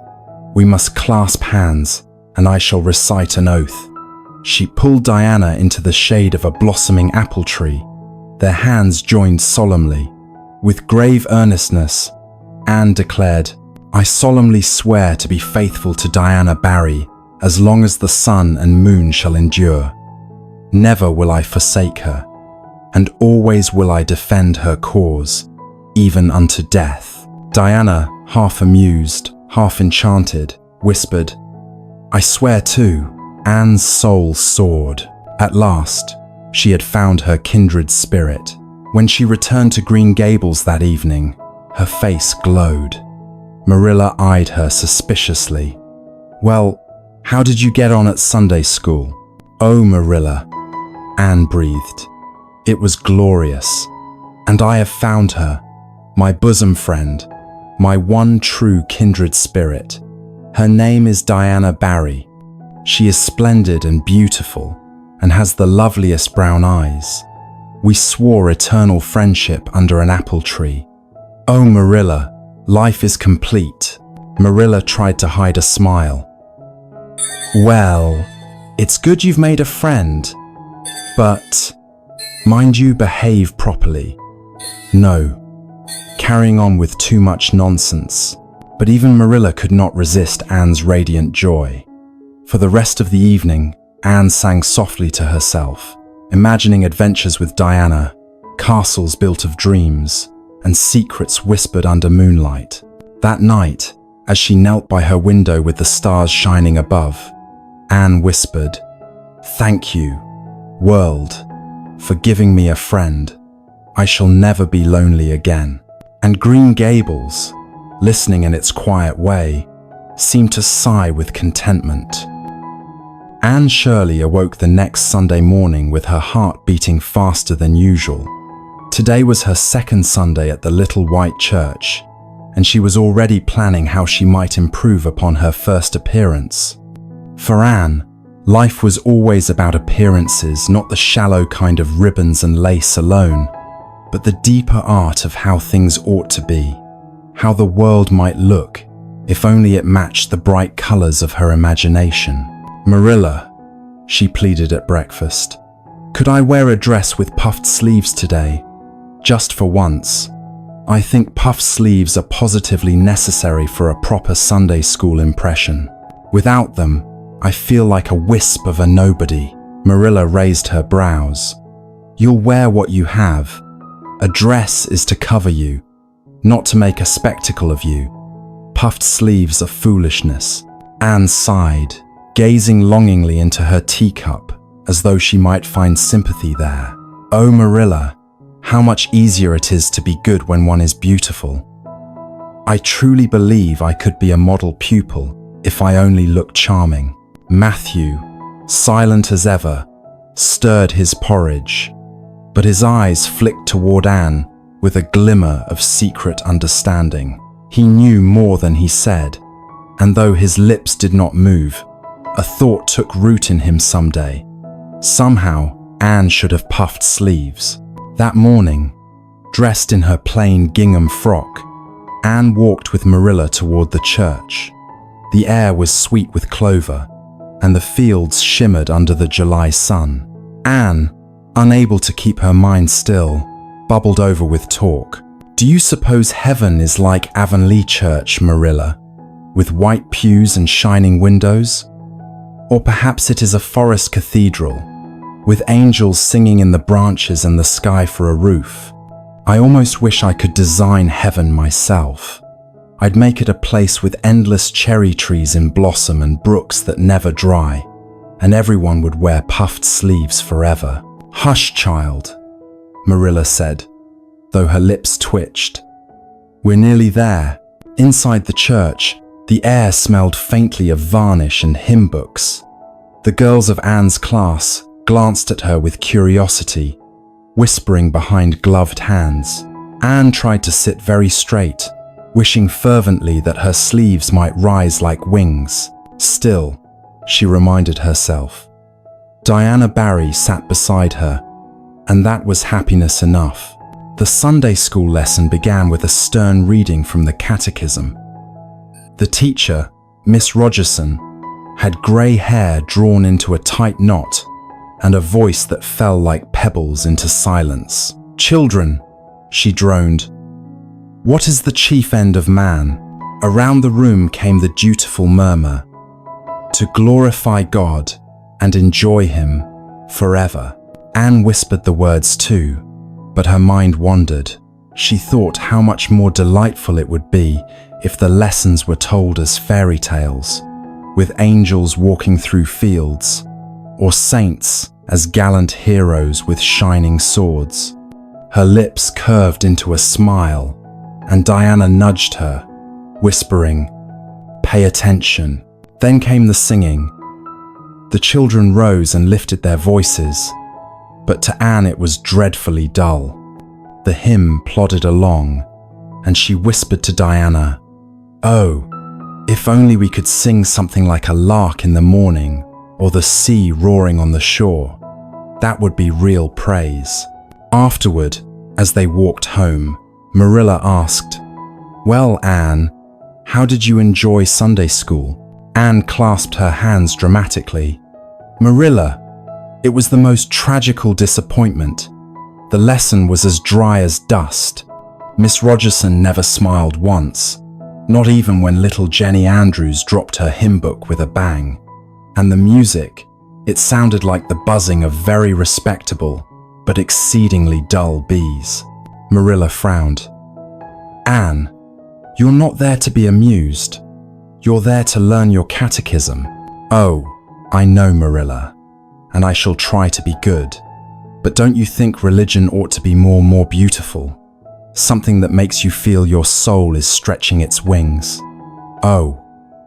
"We must clasp hands, and I shall recite an oath." She pulled Diana into the shade of a blossoming apple tree. Their hands joined solemnly. With grave earnestness, Anne declared, "I solemnly swear to be faithful to Diana Barry as long as the sun and moon shall endure. Never will I forsake her, and always will I defend her cause, even unto death." Diana, half amused, half enchanted, whispered, "I swear too." Anne's soul soared. At last, she had found her kindred spirit. When she returned to Green Gables that evening, her face glowed. Marilla eyed her suspiciously. "Well, how did you get on at Sunday school?" "Oh, Marilla," Anne breathed. "It was glorious. And I have found her, my bosom friend, my one true kindred spirit. Her name is Diana Barry. She is splendid and beautiful, and has the loveliest brown eyes. We swore eternal friendship under an apple tree. Oh, Marilla, life is complete." Marilla tried to hide a smile. "Well, it's good you've made a friend, but mind you behave properly. No, carrying on with too much nonsense." But even Marilla could not resist Anne's radiant joy. For the rest of the evening, Anne sang softly to herself, imagining adventures with Diana, castles built of dreams, and secrets whispered under moonlight. That night, as she knelt by her window with the stars shining above, Anne whispered, "Thank you, world, for giving me a friend. I shall never be lonely again." And Green Gables, listening in its quiet way, seemed to sigh with contentment. Anne Shirley awoke the next Sunday morning with her heart beating faster than usual. Today was her second Sunday at the little white church, and she was already planning how she might improve upon her first appearance. For Anne, life was always about appearances, not the shallow kind of ribbons and lace alone, but the deeper art of how things ought to be, how the world might look if only it matched the bright colors of her imagination. "Marilla," she pleaded at breakfast, "could I wear a dress with puffed sleeves today? Just for once. I think puffed sleeves are positively necessary for a proper Sunday school impression. Without them, I feel like a wisp of a nobody." Marilla raised her brows. "You'll wear what you have. A dress is to cover you, not to make a spectacle of you. Puffed sleeves are foolishness." Anne sighed, gazing longingly into her teacup, as though she might find sympathy there. "Oh, Marilla, how much easier it is to be good when one is beautiful. I truly believe I could be a model pupil if I only looked charming." Matthew, silent as ever, stirred his porridge, but his eyes flicked toward Anne with a glimmer of secret understanding. He knew more than he said, and though his lips did not move, a thought took root in him someday. Somehow, Anne should have puffed sleeves. That morning, dressed in her plain gingham frock, Anne walked with Marilla toward the church. The air was sweet with clover, and the fields shimmered under the July sun. Anne, unable to keep her mind still, bubbled over with talk. "Do you suppose heaven is like Avonlea Church, Marilla, with white pews and shining windows? Or perhaps it is a forest cathedral, with angels singing in the branches and the sky for a roof? I almost wish I could design heaven myself. I'd make it a place with endless cherry trees in blossom and brooks that never dry, and everyone would wear puffed sleeves forever." "Hush, child," Marilla said, though her lips twitched. "We're nearly there." Inside the church, the air smelled faintly of varnish and hymn books. The girls of Anne's class glanced at her with curiosity, whispering behind gloved hands. Anne tried to sit very straight, wishing fervently that her sleeves might rise like wings. Still, she reminded herself, Diana Barry sat beside her, and that was happiness enough. The Sunday school lesson began with a stern reading from the Catechism. The teacher, Miss Rogerson, had grey hair drawn into a tight knot and a voice that fell like pebbles into silence. "Children," she droned, "what is the chief end of man?" Around the room came the dutiful murmur, "To glorify God and enjoy Him forever." Anne whispered the words too, but her mind wandered. She thought how much more delightful it would be if the lessons were told as fairy tales, with angels walking through fields, or saints as gallant heroes with shining swords. Her lips curved into a smile, and Diana nudged her, whispering, "Pay attention." Then came the singing. The children rose and lifted their voices, but to Anne it was dreadfully dull. The hymn plodded along, and she whispered to Diana, "Oh, if only we could sing something like a lark in the morning, or the sea roaring on the shore. That would be real praise." Afterward, as they walked home, Marilla asked, "Well, Anne, how did you enjoy Sunday school?" Anne clasped her hands dramatically. "Marilla, it was the most tragical disappointment. The lesson was as dry as dust. Miss Rogerson never smiled once, not even when little Jenny Andrews dropped her hymn book with a bang. And the music, it sounded like the buzzing of very respectable but exceedingly dull bees." Marilla frowned. "Anne, you're not there to be amused. You're there to learn your catechism." "Oh, I know, Marilla, and I shall try to be good. But don't you think religion ought to be more beautiful? Something that makes you feel your soul is stretching its wings." "Oh,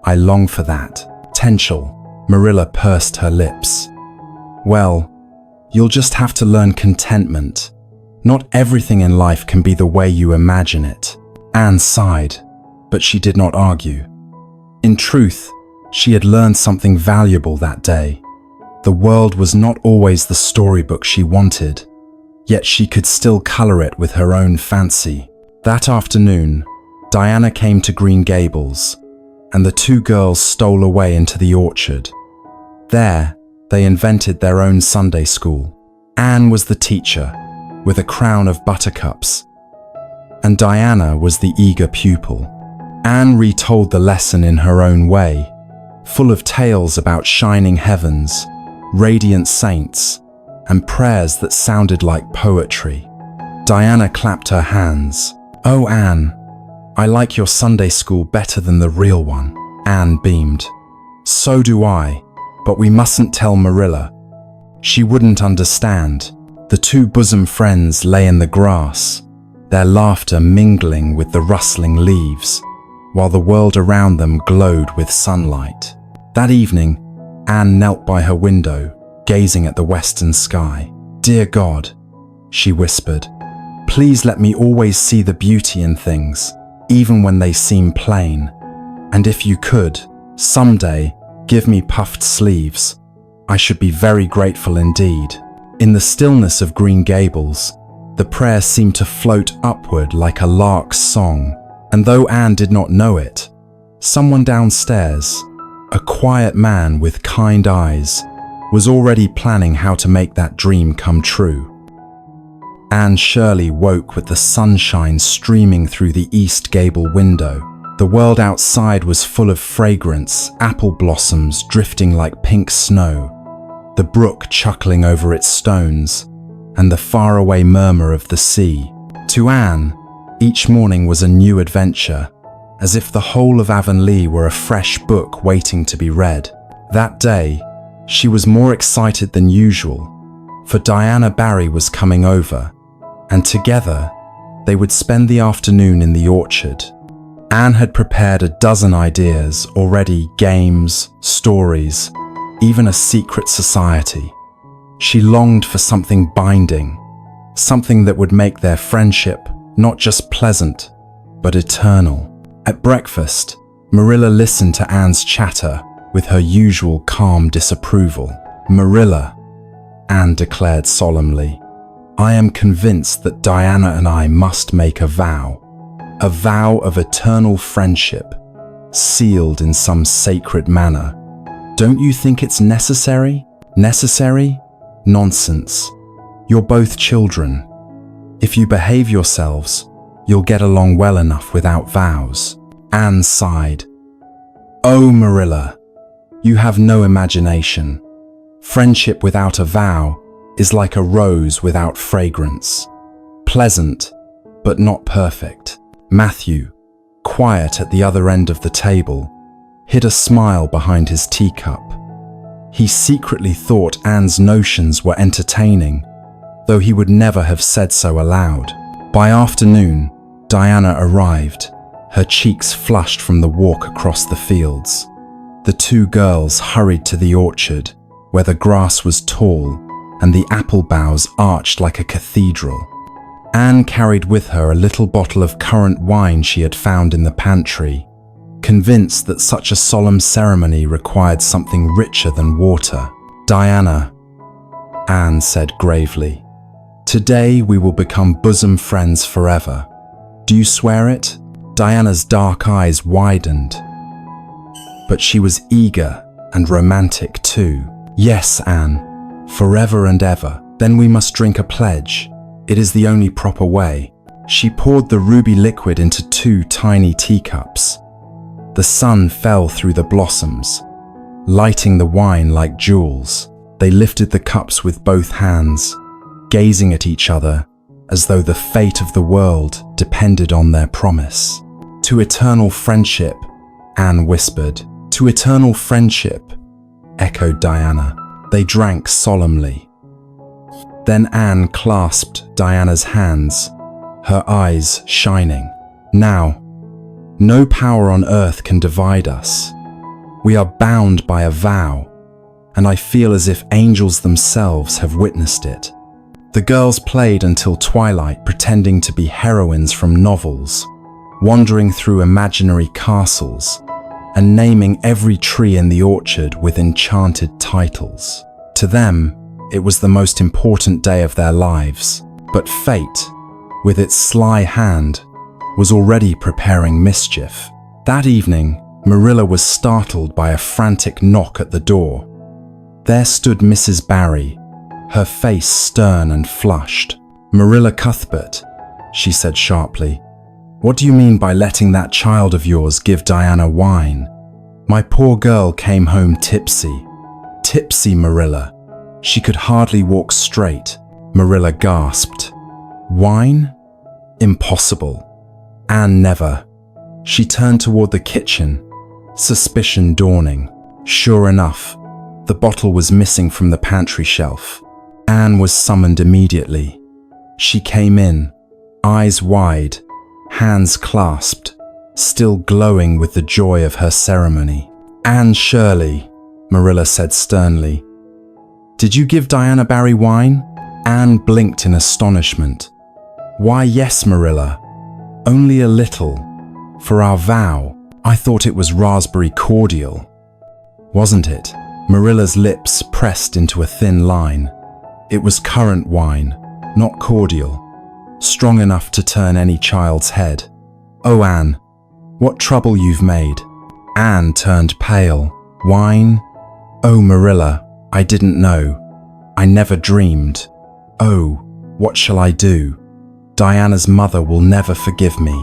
I long for that." "Potential." Marilla pursed her lips. "Well, you'll just have to learn contentment, Not everything in life can be the way you imagine it. Anne sighed, but she did not argue. In truth, she had learned something valuable that day. The world was not always the storybook she wanted, yet she could still color it with her own fancy. That afternoon, Diana came to Green Gables, and the two girls stole away into the orchard. There, they invented their own Sunday school. Anne was the teacher, with a crown of buttercups, and Diana was the eager pupil. Anne retold the lesson in her own way, full of tales about shining heavens, radiant saints, and prayers that sounded like poetry. Diana clapped her hands. "Oh, Anne, I like your Sunday school better than the real one." Anne beamed. "So do I, but we mustn't tell Marilla. She wouldn't understand." The two bosom friends lay in the grass, their laughter mingling with the rustling leaves, while the world around them glowed with sunlight. That evening, Anne knelt by her window, gazing at the western sky. "Dear God," she whispered, "please let me always see the beauty in things, even when they seem plain. And if you could, someday, give me puffed sleeves, I should be very grateful indeed." In the stillness of Green Gables, the prayer seemed to float upward like a lark's song, and though Anne did not know it, someone downstairs, a quiet man with kind eyes, was already planning how to make that dream come true. Anne Shirley woke with the sunshine streaming through the east gable window. The world outside was full of fragrance, apple blossoms drifting like pink snow, the brook chuckling over its stones, and the faraway murmur of the sea. To Anne, each morning was a new adventure, as if the whole of Avonlea were a fresh book waiting to be read. That day, she was more excited than usual, for Diana Barry was coming over, and together, they would spend the afternoon in the orchard. Anne had prepared a dozen ideas already: games, stories, even a secret society. She longed for something binding, something that would make their friendship not just pleasant, but eternal. At breakfast, Marilla listened to Anne's chatter with her usual calm disapproval. "Marilla," Anne declared solemnly, "I am convinced that Diana and I must make a vow of eternal friendship, sealed in some sacred manner. Don't you think it's necessary?" "Necessary? Nonsense. You're both children. If you behave yourselves, you'll get along well enough without vows." Anne sighed. "Oh, Marilla, you have no imagination. Friendship without a vow is like a rose without fragrance. Pleasant, but not perfect." Matthew, quiet at the other end of the table, hid a smile behind his teacup. He secretly thought Anne's notions were entertaining, though he would never have said so aloud. By afternoon, Diana arrived, her cheeks flushed from the walk across the fields. The two girls hurried to the orchard, where the grass was tall and the apple boughs arched like a cathedral. Anne carried with her a little bottle of currant wine she had found in the pantry, convinced that such a solemn ceremony required something richer than water. "Diana," Anne said gravely, "today we will become bosom friends forever. Do you swear it?" Diana's dark eyes widened, but she was eager and romantic too. "Yes, Anne, forever and ever." "Then we must drink a pledge. It is the only proper way." She poured the ruby liquid into 2 tiny teacups. The sun fell through the blossoms, lighting the wine like jewels. They lifted the cups with both hands, gazing at each other as though the fate of the world depended on their promise. "To eternal friendship," Anne whispered. "To eternal friendship," echoed Diana. They drank solemnly. Then Anne clasped Diana's hands, her eyes shining. "Now, no power on earth can divide us. We are bound by a vow, and I feel as if angels themselves have witnessed it." The girls played until twilight, pretending to be heroines from novels, wandering through imaginary castles, and naming every tree in the orchard with enchanted titles. To them, it was the most important day of their lives, but fate, with its sly hand, was already preparing mischief. That evening, Marilla was startled by a frantic knock at the door. There stood Mrs. Barry, her face stern and flushed. "Marilla Cuthbert," she said sharply, "what do you mean by letting that child of yours give Diana wine? My poor girl came home tipsy." "Tipsy, Marilla." She could hardly walk straight. Marilla gasped. "Wine? Impossible. Anne never." She turned toward the kitchen, suspicion dawning. Sure enough, the bottle was missing from the pantry shelf. Anne was summoned immediately. She came in, eyes wide, hands clasped, still glowing with the joy of her ceremony. "Anne Shirley," Marilla said sternly, "did you give Diana Barry wine?" Anne blinked in astonishment. "Why, yes, Marilla. Only a little. For our vow. I thought it was raspberry cordial." "Wasn't it?" Marilla's lips pressed into a thin line. "It was currant wine, not cordial. Strong enough to turn any child's head. Oh, Anne, what trouble you've made." Anne turned pale. "Wine? Oh, Marilla, I didn't know. I never dreamed. Oh, what shall I do? Diana's mother will never forgive me.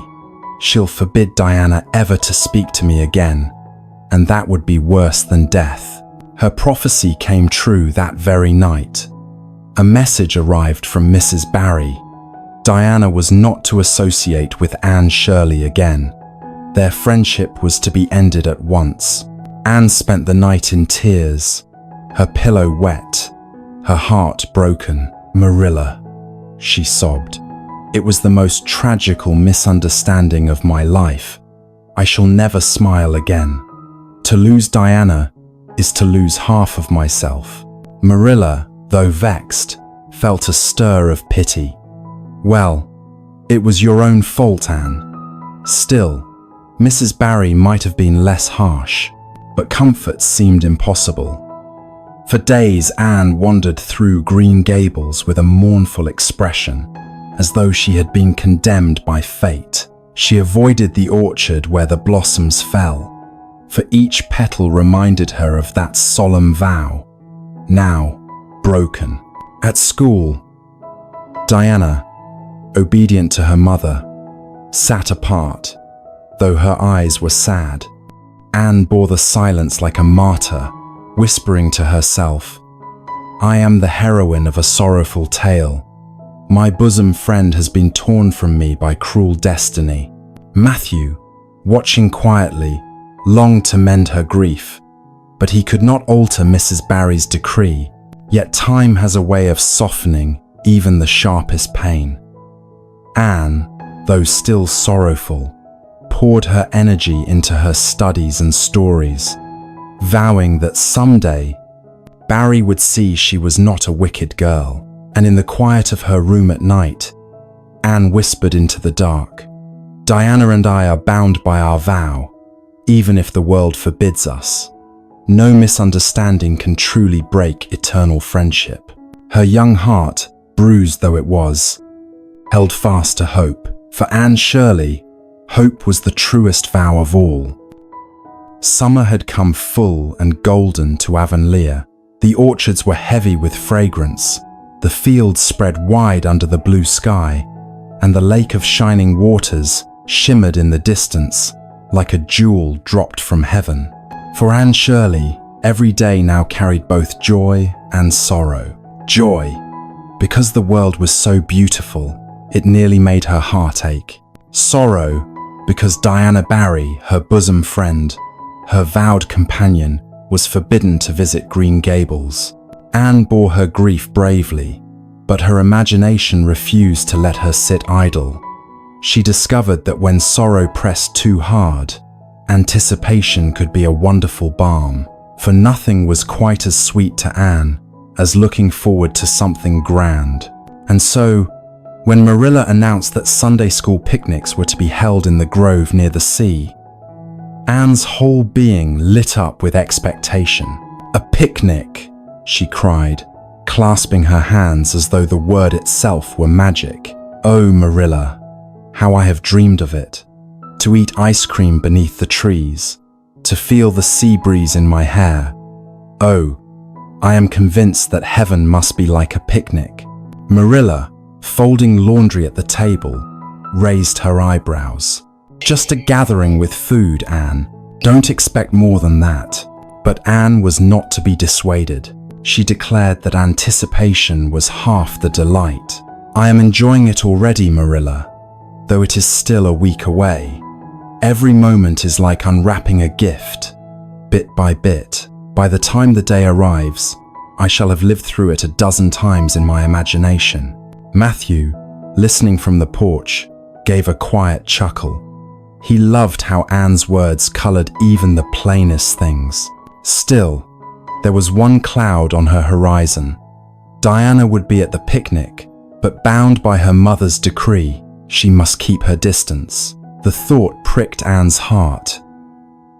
She'll forbid Diana ever to speak to me again, and that would be worse than death." Her prophecy came true that very night. A message arrived from Mrs. Barry. Diana was not to associate with Anne Shirley again. Their friendship was to be ended at once. Anne spent the night in tears, her pillow wet, her heart broken. "Marilla," she sobbed, "it was the most tragical misunderstanding of my life. I shall never smile again. To lose Diana is to lose half of myself." Marilla, though vexed, felt a stir of pity. "Well, it was your own fault, Anne. Still, Mrs. Barry might have been less harsh, but comfort seemed impossible." For days, Anne wandered through Green Gables with a mournful expression, as though she had been condemned by fate. She avoided the orchard where the blossoms fell, for each petal reminded her of that solemn vow, now broken. At school, Diana, obedient to her mother, sat apart, though her eyes were sad. Anne bore the silence like a martyr, whispering to herself, "I am the heroine of a sorrowful tale. My bosom friend has been torn from me by cruel destiny." Matthew, watching quietly, longed to mend her grief, but he could not alter Mrs. Barry's decree. Yet time has a way of softening even the sharpest pain. Anne, though still sorrowful, poured her energy into her studies and stories, vowing that someday Barry would see she was not a wicked girl. And in the quiet of her room at night, Anne whispered into the dark, "Diana and I are bound by our vow, even if the world forbids us. No misunderstanding can truly break eternal friendship." Her young heart, bruised though it was, held fast to hope. For Anne Shirley, hope was the truest vow of all. Summer had come full and golden to Avonlea. The orchards were heavy with fragrance, the fields spread wide under the blue sky, and the lake of shining waters shimmered in the distance like a jewel dropped from heaven. For Anne Shirley, every day now carried both joy and sorrow. Joy, because the world was so beautiful, it nearly made her heart ache. Sorrow, because Diana Barry, her bosom friend, her vowed companion, was forbidden to visit Green Gables. Anne bore her grief bravely, but her imagination refused to let her sit idle. She discovered that when sorrow pressed too hard, anticipation could be a wonderful balm, for nothing was quite as sweet to Anne as looking forward to something grand. And so, when Marilla announced that Sunday school picnics were to be held in the grove near the sea, Anne's whole being lit up with expectation. "A picnic!" she cried, clasping her hands as though the word itself were magic. "Oh, Marilla, how I have dreamed of it. To eat ice cream beneath the trees, to feel the sea breeze in my hair. Oh, I am convinced that heaven must be like a picnic." Marilla, folding laundry at the table, raised her eyebrows. "Just a gathering with food, Anne. Don't expect more than that." But Anne was not to be dissuaded. She declared that anticipation was half the delight. "I am enjoying it already, Marilla, though it is still a week away. Every moment is like unwrapping a gift, bit by bit. By the time the day arrives, I shall have lived through it a dozen times in my imagination." Matthew, listening from the porch, gave a quiet chuckle. He loved how Anne's words colored even the plainest things. Still, there was one cloud on her horizon. Diana would be at the picnic, but bound by her mother's decree, she must keep her distance. The thought pricked Anne's heart.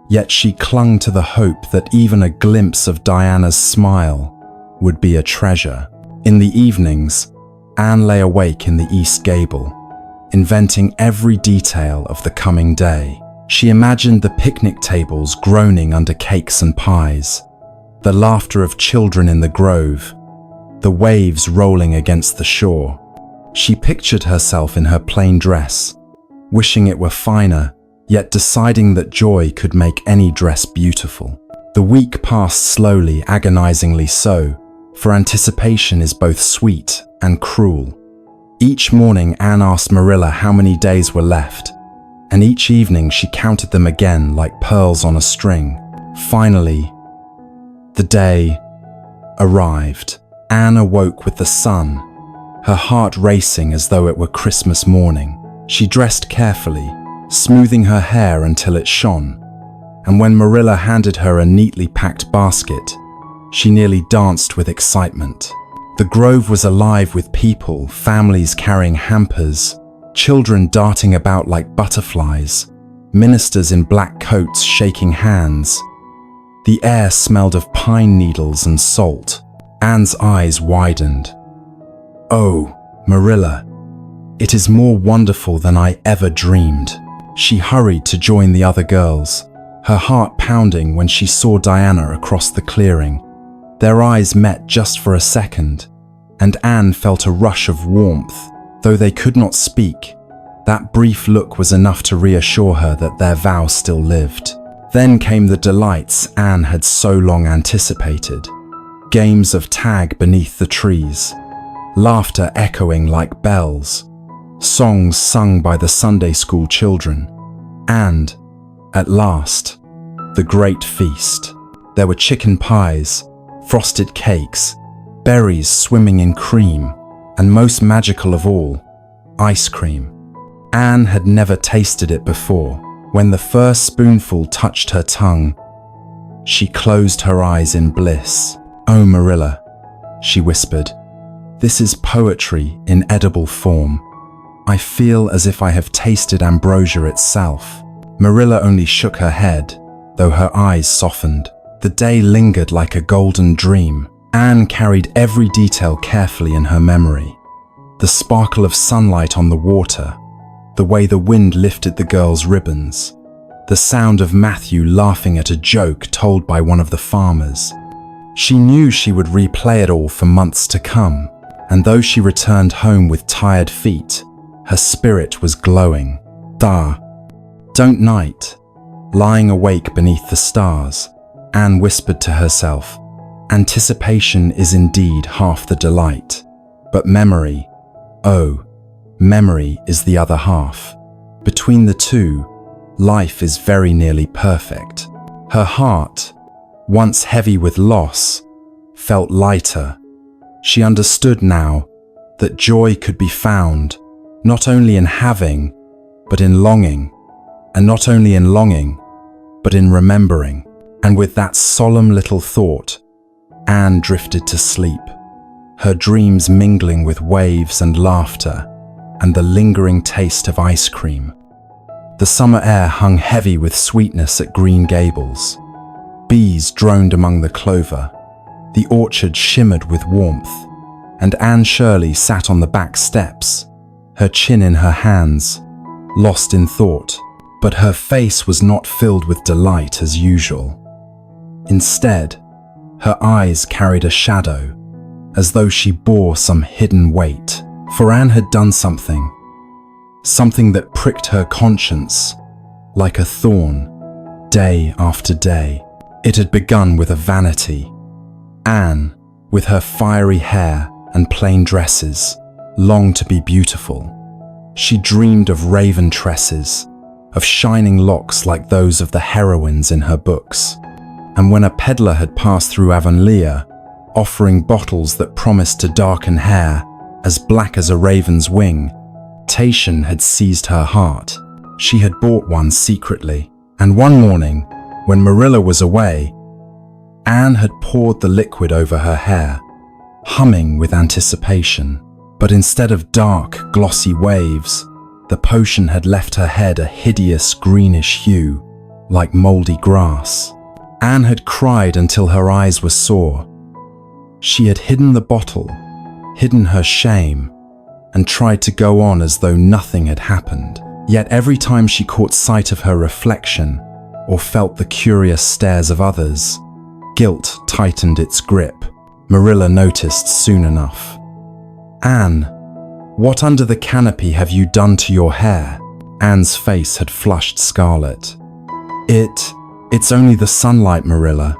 Yet she clung to the hope that even a glimpse of Diana's smile would be a treasure. In the evenings, Anne lay awake in the east gable, inventing every detail of the coming day. She imagined the picnic tables groaning under cakes and pies, the laughter of children in the grove, the waves rolling against the shore. She pictured herself in her plain dress, wishing it were finer, yet deciding that joy could make any dress beautiful. The week passed slowly, agonizingly so, for anticipation is both sweet and cruel. Each morning Anne asked Marilla how many days were left, and each evening she counted them again like pearls on a string. Finally, the day arrived. Anne awoke with the sun, her heart racing as though it were Christmas morning. She dressed carefully, smoothing her hair until it shone, and when Marilla handed her a neatly packed basket, she nearly danced with excitement. The grove was alive with people, families carrying hampers, children darting about like butterflies, ministers in black coats shaking hands. The air smelled of pine needles and salt. Anne's eyes widened. "Oh, Marilla, it is more wonderful than I ever dreamed." She hurried to join the other girls, her heart pounding when she saw Diana across the clearing. Their eyes met just for a second, and Anne felt a rush of warmth. Though they could not speak, that brief look was enough to reassure her that their vow still lived. Then came the delights Anne had so long anticipated. Games of tag beneath the trees, laughter echoing like bells, songs sung by the Sunday school children, and, at last, the great feast. There were chicken pies, frosted cakes, berries swimming in cream, and most magical of all, ice cream. Anne had never tasted it before. When the first spoonful touched her tongue, she closed her eyes in bliss. "Oh, Marilla," she whispered, "this is poetry in edible form. I feel as if I have tasted ambrosia itself." Marilla only shook her head, though her eyes softened. The day lingered like a golden dream. Anne carried every detail carefully in her memory. The sparkle of sunlight on the water, the way the wind lifted the girls' ribbons, the sound of Matthew laughing at a joke told by one of the farmers. She knew she would replay it all for months to come, and though she returned home with tired feet, her spirit was glowing. Don't night. Lying awake beneath the stars, Anne whispered to herself, "Anticipation is indeed half the delight, but memory, oh, memory is the other half. Between the two, life is very nearly perfect." Her heart, once heavy with loss, felt lighter. She understood now that joy could be found not only in having, but in longing, and not only in longing, but in remembering. And with that solemn little thought, Anne drifted to sleep, her dreams mingling with waves and laughter and the lingering taste of ice cream. The summer air hung heavy with sweetness at Green Gables. Bees droned among the clover. The orchard shimmered with warmth, and Anne Shirley sat on the back steps, her chin in her hands, lost in thought. But her face was not filled with delight as usual. Instead, her eyes carried a shadow, as though she bore some hidden weight. For Anne had done something that pricked her conscience like a thorn, day after day. It had begun with a vanity. Anne, with her fiery hair and plain dresses, longed to be beautiful. She dreamed of raven tresses, of shining locks like those of the heroines in her books. And when a peddler had passed through Avonlea, offering bottles that promised to darken hair as black as a raven's wing, temptation had seized her heart. She had bought one secretly, and one morning, when Marilla was away, Anne had poured the liquid over her hair, humming with anticipation. But instead of dark, glossy waves, the potion had left her head a hideous greenish hue, like moldy grass. Anne had cried until her eyes were sore. She had hidden the bottle, hidden her shame, and tried to go on as though nothing had happened. Yet every time she caught sight of her reflection, or felt the curious stares of others, guilt tightened its grip. Marilla noticed soon enough. "Anne, what under the canopy have you done to your hair?" Anne's face had flushed scarlet. It's only the sunlight, Marilla.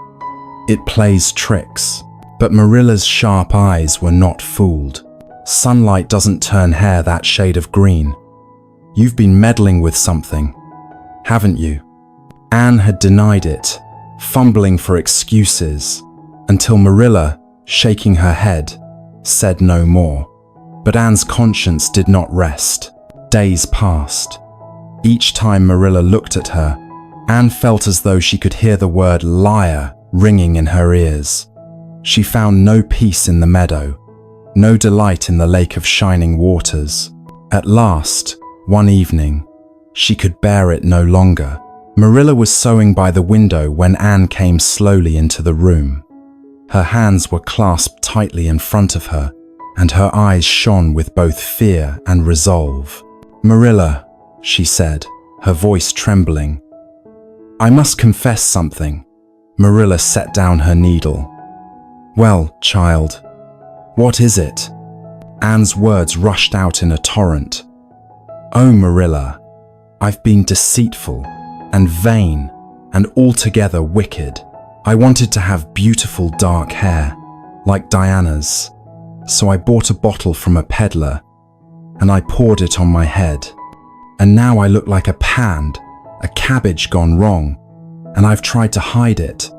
It plays tricks." But Marilla's sharp eyes were not fooled. Sunlight doesn't turn hair that shade of green. You've been meddling with something, haven't you? Anne had denied it, fumbling for excuses, until Marilla, shaking her head, said no more. But Anne's conscience did not rest. Days passed. Each time Marilla looked at her, Anne felt as though she could hear the word liar ringing in her ears. She found no peace in the meadow, no delight in the lake of shining waters. At last, one evening, she could bear it no longer. Marilla was sewing by the window when Anne came slowly into the room. Her hands were clasped tightly in front of her, and her eyes shone with both fear and resolve. "Marilla," she said, her voice trembling, "I must confess something." Marilla set down her needle. "Well, child, what is it?" Anne's words rushed out in a torrent. "Oh, Marilla, I've been deceitful and vain and altogether wicked. I wanted to have beautiful dark hair, like Diana's, so I bought a bottle from a peddler, and I poured it on my head. And now I look like a pand, a cabbage gone wrong, and I've tried to hide it,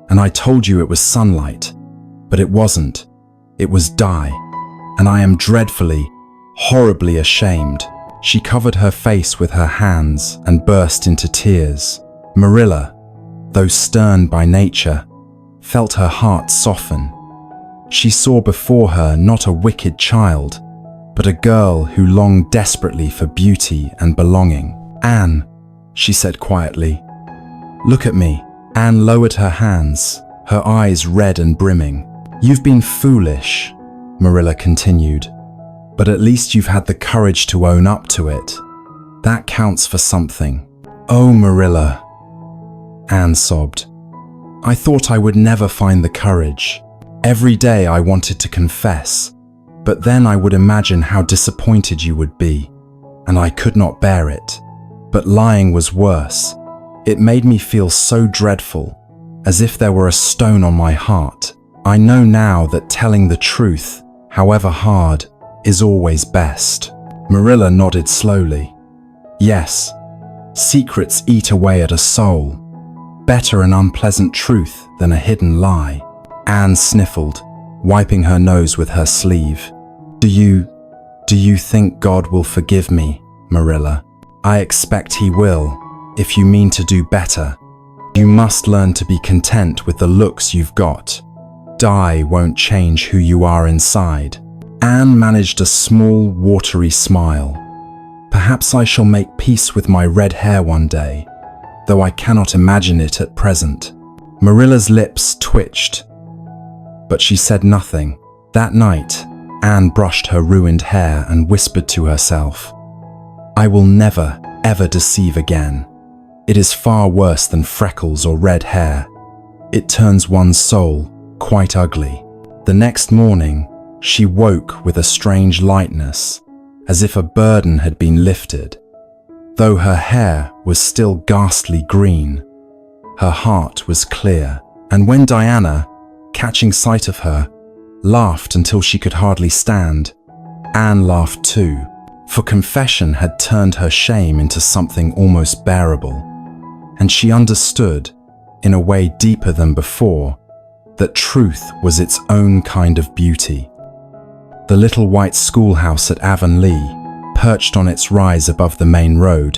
and I told you it was sunlight, but it wasn't. It was dye, and I am dreadfully, horribly ashamed." She covered her face with her hands and burst into tears. Marilla, though stern by nature, felt her heart soften. She saw before her not a wicked child, but a girl who longed desperately for beauty and belonging. "Anne," she said quietly, "look at me." Anne lowered her hands, her eyes red and brimming. "You've been foolish," Marilla continued, "but at least you've had the courage to own up to it. That counts for something." "Oh, Marilla," Anne sobbed. "I thought I would never find the courage. Every day I wanted to confess, but then I would imagine how disappointed you would be, and I could not bear it. But lying was worse. It made me feel so dreadful, as if there were a stone on my heart. I know now that telling the truth, however hard, is always best." Marilla nodded slowly. "Yes, secrets eat away at a soul. Better an unpleasant truth than a hidden lie." Anne sniffled, wiping her nose with her sleeve. Do you think God will forgive me, Marilla?" "I expect he will, if you mean to do better. You must learn to be content with the looks you've got. dye won't change who you are inside. Anne managed a small, watery smile. Perhaps I shall make peace with my red hair one day, though I cannot imagine it at present. Marilla's lips twitched, but she said nothing. That night, Anne brushed her ruined hair and whispered to herself, I will never, ever deceive again. It is far worse than freckles or red hair. It turns one's soul quite ugly. The next morning, she woke with a strange lightness, as if a burden had been lifted. Though her hair was still ghastly green, her heart was clear. And when Diana, catching sight of her, laughed until she could hardly stand, Anne laughed too, for confession had turned her shame into something almost bearable, and she understood, in a way deeper than before, that truth was its own kind of beauty. The little white schoolhouse at Avonlea, perched on its rise above the main road,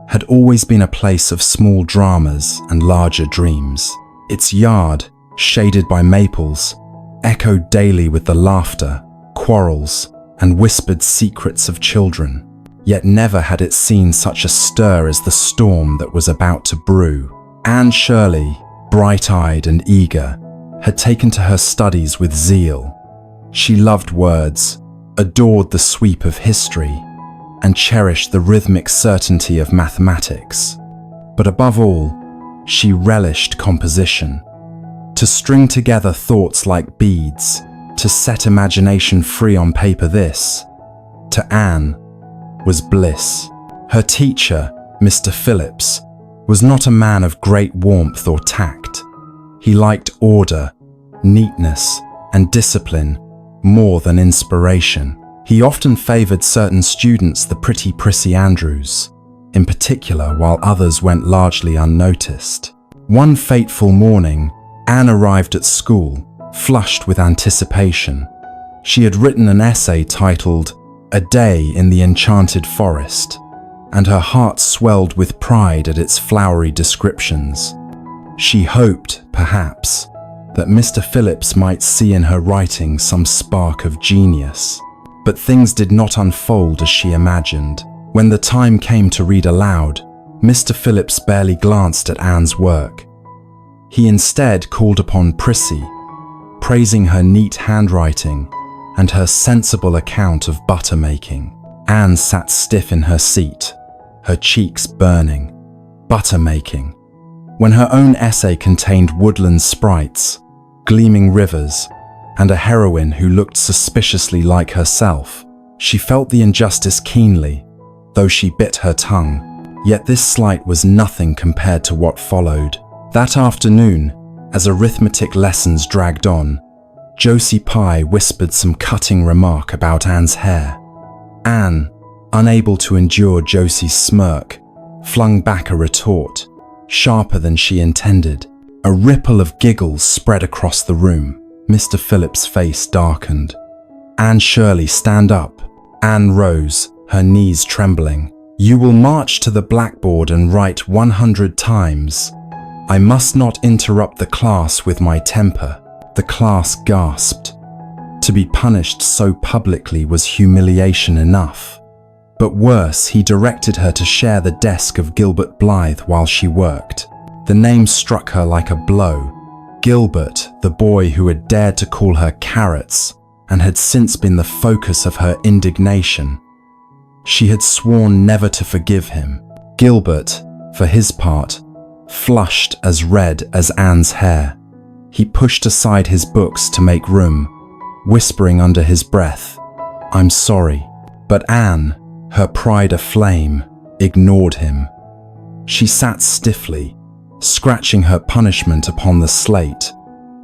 had always been a place of small dramas and larger dreams. Its yard, shaded by maples, echoed daily with the laughter, quarrels, and whispered secrets of children. Yet never had it seen such a stir as the storm that was about to brew. Anne Shirley, bright-eyed and eager, had taken to her studies with zeal. She loved words, adored the sweep of history, and cherished the rhythmic certainty of mathematics. But above all, she relished composition. To string together thoughts like beads, to set imagination free on paper, this, to Anne, was bliss. Her teacher, Mr. Phillips, was not a man of great warmth or tact. He liked order, neatness, and discipline more than inspiration. He often favored certain students, the pretty Prissy Andrews, in particular, while others went largely unnoticed. One fateful morning, Anne arrived at school, flushed with anticipation. She had written an essay titled A Day in the Enchanted Forest, and her heart swelled with pride at its flowery descriptions. She hoped, perhaps, that Mr. Phillips might see in her writing some spark of genius. But things did not unfold as she imagined. When the time came to read aloud, Mr. Phillips barely glanced at Anne's work. He instead called upon Prissy, praising her neat handwriting and her sensible account of butter making. Anne sat stiff in her seat, her cheeks burning. Butter making. When her own essay contained woodland sprites, gleaming rivers, and a heroine who looked suspiciously like herself, she felt the injustice keenly, though she bit her tongue. Yet this slight was nothing compared to what followed. That afternoon, as arithmetic lessons dragged on, Josie Pye whispered some cutting remark about Anne's hair. Anne, unable to endure Josie's smirk, flung back a retort, sharper than she intended. A ripple of giggles spread across the room. Mr. Phillips' face darkened. Anne Shirley, stand up. Anne rose, her knees trembling. You will march to the blackboard and write 100 times. I must not interrupt the class with my temper. The class gasped. To be punished so publicly was humiliation enough. But worse, he directed her to share the desk of Gilbert Blythe while she worked. The name struck her like a blow. Gilbert, the boy who had dared to call her carrots and had since been the focus of her indignation. She had sworn never to forgive him. Gilbert, for his part, flushed as red as Anne's hair. He pushed aside his books to make room, whispering under his breath, I'm sorry. But Anne, her pride aflame, ignored him. She sat stiffly, scratching her punishment upon the slate,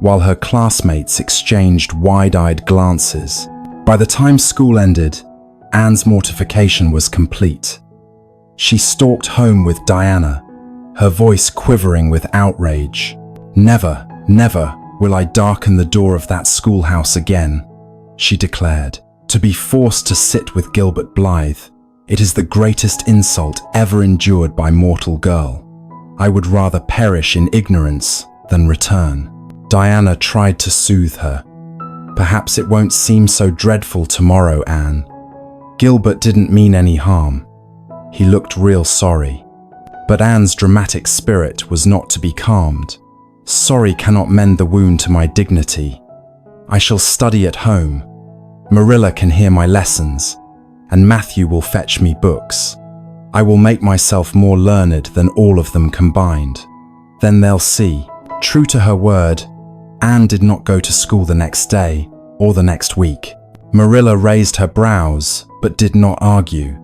while her classmates exchanged wide-eyed glances. By the time school ended, Anne's mortification was complete. She stalked home with Diana, her voice quivering with outrage. Never, never will I darken the door of that schoolhouse again, she declared. To be forced to sit with Gilbert Blythe, it is the greatest insult ever endured by mortal girl. I would rather perish in ignorance than return. Diana tried to soothe her. Perhaps it won't seem so dreadful tomorrow, Anne. Gilbert didn't mean any harm. He looked real sorry. But Anne's dramatic spirit was not to be calmed. Sorry cannot mend the wound to my dignity. I shall study at home. Marilla can hear my lessons, and Matthew will fetch me books. I will make myself more learned than all of them combined. Then they'll see. True to her word, Anne did not go to school the next day or the next week. Marilla raised her brows but did not argue.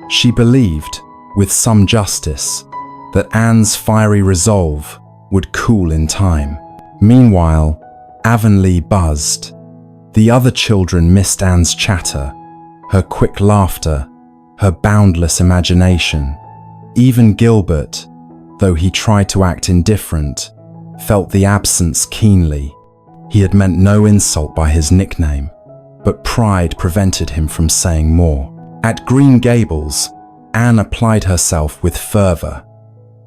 She believed, with some justice, that Anne's fiery resolve would cool in time. Meanwhile, Avonlea buzzed. The other children missed Anne's chatter, her quick laughter, her boundless imagination. Even Gilbert, though he tried to act indifferent, felt the absence keenly. He had meant no insult by his nickname, but pride prevented him from saying more. At Green Gables, Anne applied herself with fervor.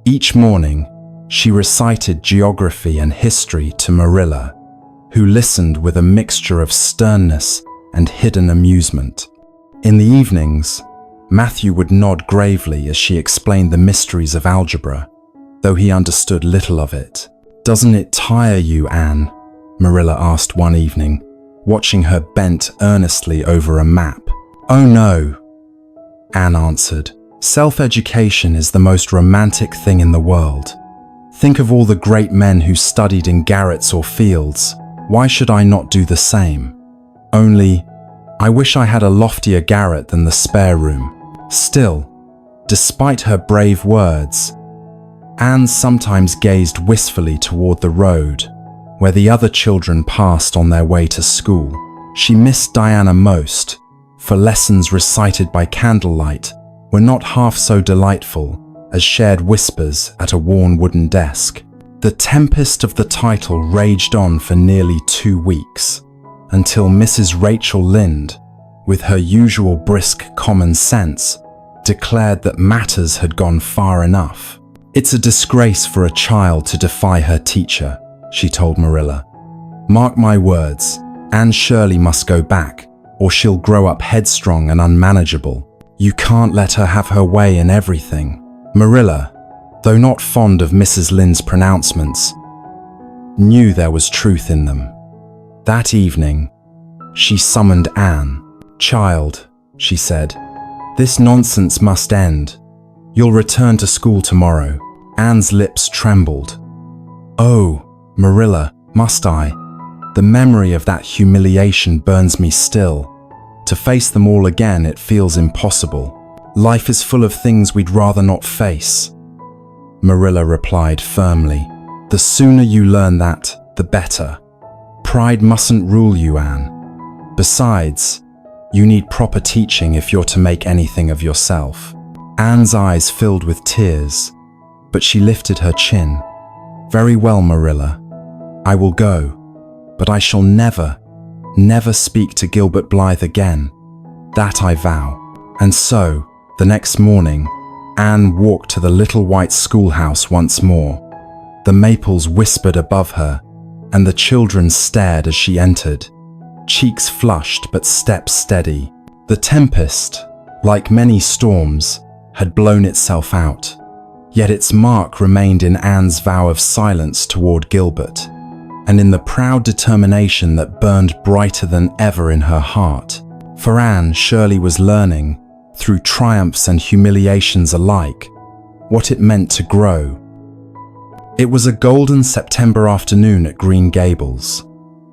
Each morning, she recited geography and history to Marilla, who listened with a mixture of sternness and hidden amusement. In the evenings, Matthew would nod gravely as she explained the mysteries of algebra, though he understood little of it. "Doesn't it tire you, Anne?" Marilla asked one evening, watching her bent earnestly over a map. "Oh no," Anne answered. "Self-education is the most romantic thing in the world. Think of all the great men who studied in garrets or fields. Why should I not do the same? Only, I wish I had a loftier garret than the spare room." Still, despite her brave words, Anne sometimes gazed wistfully toward the road, where the other children passed on their way to school. She missed Diana most, for lessons recited by candlelight were not half so delightful as shared whispers at a worn wooden desk. The tempest of the title raged on for nearly 2 weeks, until Mrs. Rachel Lynde, with her usual brisk common sense, declared that matters had gone far enough. "It's a disgrace for a child to defy her teacher," she told Marilla. "Mark my words, Anne Shirley must go back, or she'll grow up headstrong and unmanageable. You can't let her have her way in everything." Marilla, though not fond of Mrs. Lynde's pronouncements, knew there was truth in them. That evening, she summoned Anne. "Child," she said, "this nonsense must end. You'll return to school tomorrow." Anne's lips trembled. "Oh, Marilla, must I? The memory of that humiliation burns me still. To face them all again, it feels impossible. Life is full of things we'd rather not face." Marilla replied firmly. "The sooner you learn that, the better. Pride mustn't rule you, Anne. Besides, you need proper teaching if you're to make anything of yourself." Anne's eyes filled with tears, but she lifted her chin. "Very well, Marilla. I will go, but I shall never, never speak to Gilbert Blythe again. That I vow." And so, the next morning, Anne walked to the little white schoolhouse once more. The maples whispered above her, and the children stared as she entered, cheeks flushed but steps steady. The tempest, like many storms, had blown itself out, yet its mark remained in Anne's vow of silence toward Gilbert, and in the proud determination that burned brighter than ever in her heart. For Anne Shirley was learning, through triumphs and humiliations alike, what it meant to grow. It was a golden September afternoon at Green Gables,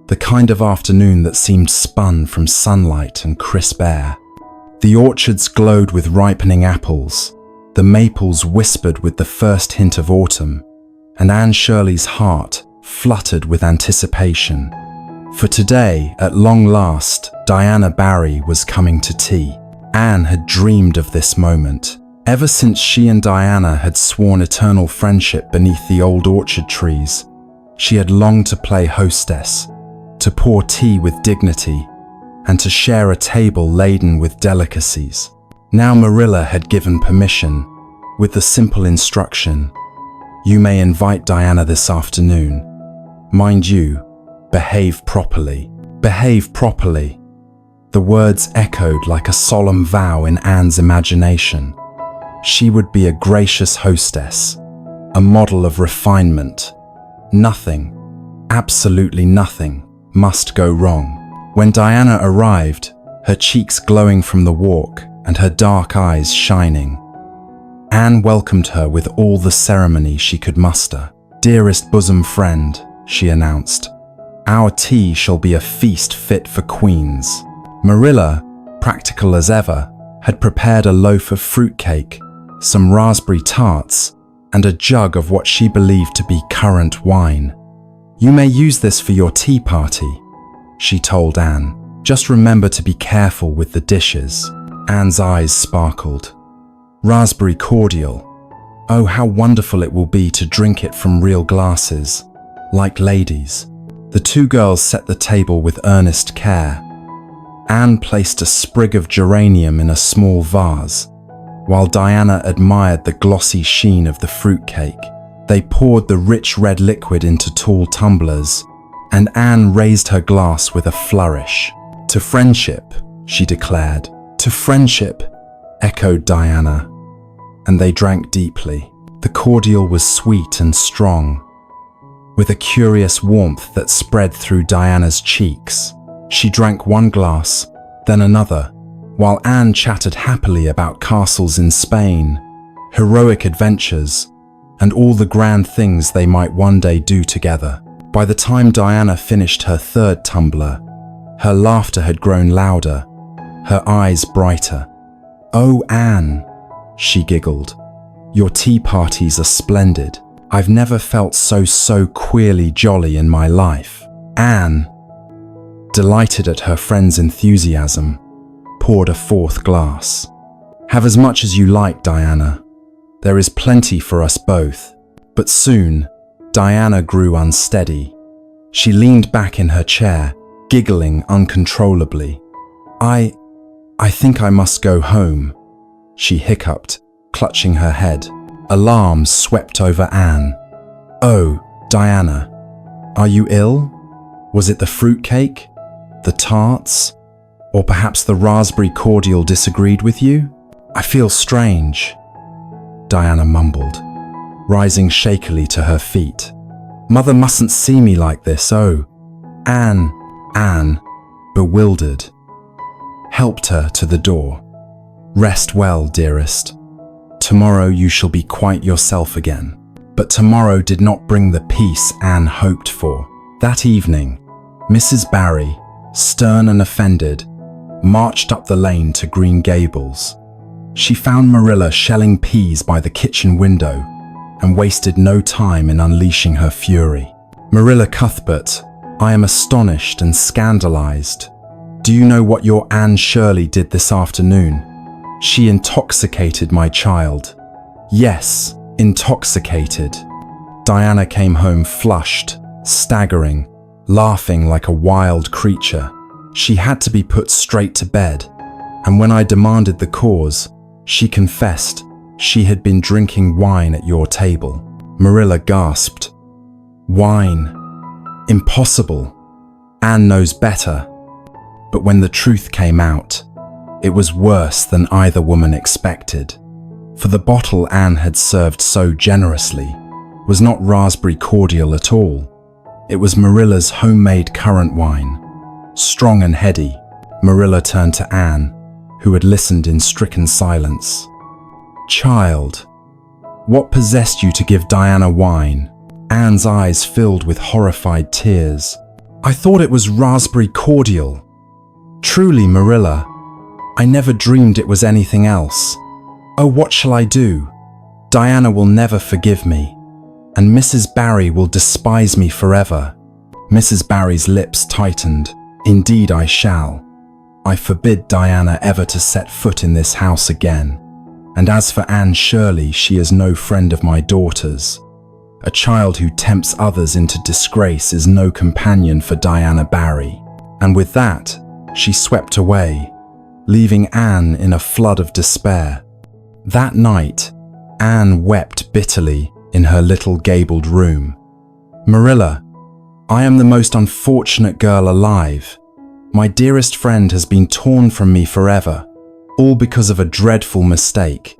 the kind of afternoon that seemed spun from sunlight and crisp air. The orchards glowed with ripening apples, the maples whispered with the first hint of autumn, and Anne Shirley's heart fluttered with anticipation. For today, at long last, Diana Barry was coming to tea. Anne had dreamed of this moment. Ever since she and Diana had sworn eternal friendship beneath the old orchard trees, she had longed to play hostess, to pour tea with dignity, and to share a table laden with delicacies. Now Marilla had given permission, with the simple instruction, "You may invite Diana this afternoon." Mind you, behave properly. Behave properly. The words echoed like a solemn vow in Anne's imagination. She would be a gracious hostess, a model of refinement. Nothing, absolutely nothing, must go wrong. When Diana arrived, her cheeks glowing from the walk and her dark eyes shining, Anne welcomed her with all the ceremony she could muster. "Dearest bosom friend," she announced, "our tea shall be a feast fit for queens." Marilla, practical as ever, had prepared a loaf of fruitcake, some raspberry tarts, and a jug of what she believed to be currant wine. "You may use this for your tea party," she told Anne. "Just remember to be careful with the dishes." Anne's eyes sparkled. Raspberry cordial. Oh, how wonderful it will be to drink it from real glasses, like ladies. The two girls set the table with earnest care. Anne placed a sprig of geranium in a small vase, while Diana admired the glossy sheen of the fruitcake. They poured the rich red liquid into tall tumblers, and Anne raised her glass with a flourish. "To friendship," she declared. "To friendship," echoed Diana, and they drank deeply. The cordial was sweet and strong, with a curious warmth that spread through Diana's cheeks. She drank one glass, then another, while Anne chatted happily about castles in Spain, heroic adventures, and all the grand things they might one day do together. By the time Diana finished her third tumbler, her laughter had grown louder, her eyes brighter. "Oh, Anne," she giggled, "your tea parties are splendid. I've never felt so queerly jolly in my life." Anne, delighted at her friend's enthusiasm, poured a fourth glass. "Have as much as you like, Diana. There is plenty for us both." But soon, Diana grew unsteady. She leaned back in her chair, giggling uncontrollably. I think I must go home," she hiccuped, clutching her head. Alarm swept over Anne. "Oh, Diana, are you ill? Was it the fruitcake? The tarts? Or perhaps the raspberry cordial disagreed with you?" "I feel strange," Diana mumbled, rising shakily to her feet. "Mother mustn't see me like this, oh." Anne, bewildered, helped her to the door. "Rest well, dearest. Tomorrow you shall be quite yourself again." But tomorrow did not bring the peace Anne hoped for. That evening, Mrs. Barry, stern and offended, marched up the lane to Green Gables. She found Marilla shelling peas by the kitchen window and wasted no time in unleashing her fury. "Marilla Cuthbert, I am astonished and scandalized. Do you know what your Anne Shirley did this afternoon? She intoxicated my child. Yes, intoxicated." Diana came home flushed, staggering, laughing like a wild creature. "She had to be put straight to bed, and when I demanded the cause, she confessed she had been drinking wine at your table." Marilla gasped. "Wine? Impossible. Anne knows better." But when the truth came out, it was worse than either woman expected. For the bottle Anne had served so generously was not raspberry cordial at all. It was Marilla's homemade currant wine. Strong and heady, Marilla turned to Anne, who had listened in stricken silence. "Child, what possessed you to give Diana wine?" Anne's eyes filled with horrified tears. "I thought it was raspberry cordial. Truly, Marilla, I never dreamed it was anything else. Oh, what shall I do? Diana will never forgive me, and Mrs. Barry will despise me forever." Mrs. Barry's lips tightened. "Indeed I shall. I forbid Diana ever to set foot in this house again. And as for Anne Shirley, she is no friend of my daughter's. A child who tempts others into disgrace is no companion for Diana Barry." And with that, she swept away, leaving Anne in a flood of despair. That night, Anne wept bitterly in her little gabled room. "Marilla, I am the most unfortunate girl alive. My dearest friend has been torn from me forever, all because of a dreadful mistake.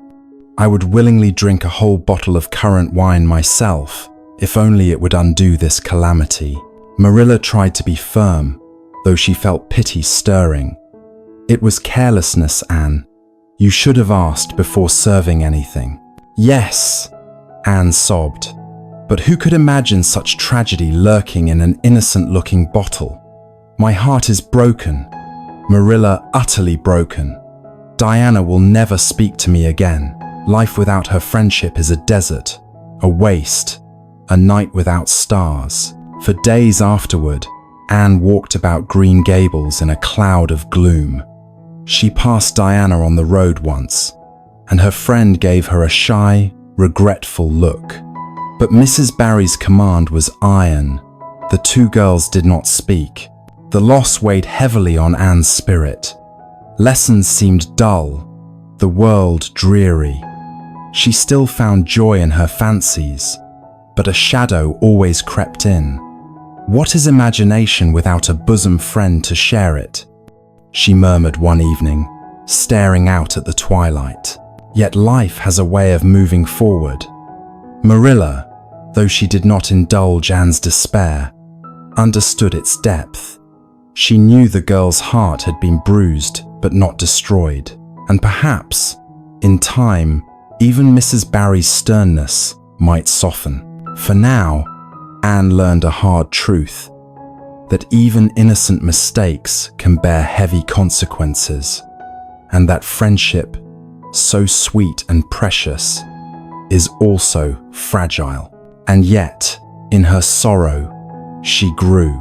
I would willingly drink a whole bottle of currant wine myself, if only it would undo this calamity." Marilla tried to be firm, though she felt pity stirring. "It was carelessness, Anne. You should have asked before serving anything." "Yes," Anne sobbed. "But who could imagine such tragedy lurking in an innocent-looking bottle? My heart is broken, Marilla utterly broken. Diana will never speak to me again. Life without her friendship is a desert, a waste, a night without stars." For days afterward, Anne walked about Green Gables in a cloud of gloom. She passed Diana on the road once, and her friend gave her a shy, regretful look. But Mrs. Barry's command was iron. The two girls did not speak. The loss weighed heavily on Anne's spirit. Lessons seemed dull, the world dreary. She still found joy in her fancies, but a shadow always crept in. What is imagination without a bosom friend to share it? She murmured one evening, staring out at the twilight. Yet life has a way of moving forward. Marilla, though she did not indulge Anne's despair, understood its depth. She knew the girl's heart had been bruised but not destroyed, and perhaps, in time, even Mrs. Barry's sternness might soften. For now, Anne learned a hard truth, that even innocent mistakes can bear heavy consequences, and that friendship, so sweet and precious, is also fragile. And yet, in her sorrow, she grew.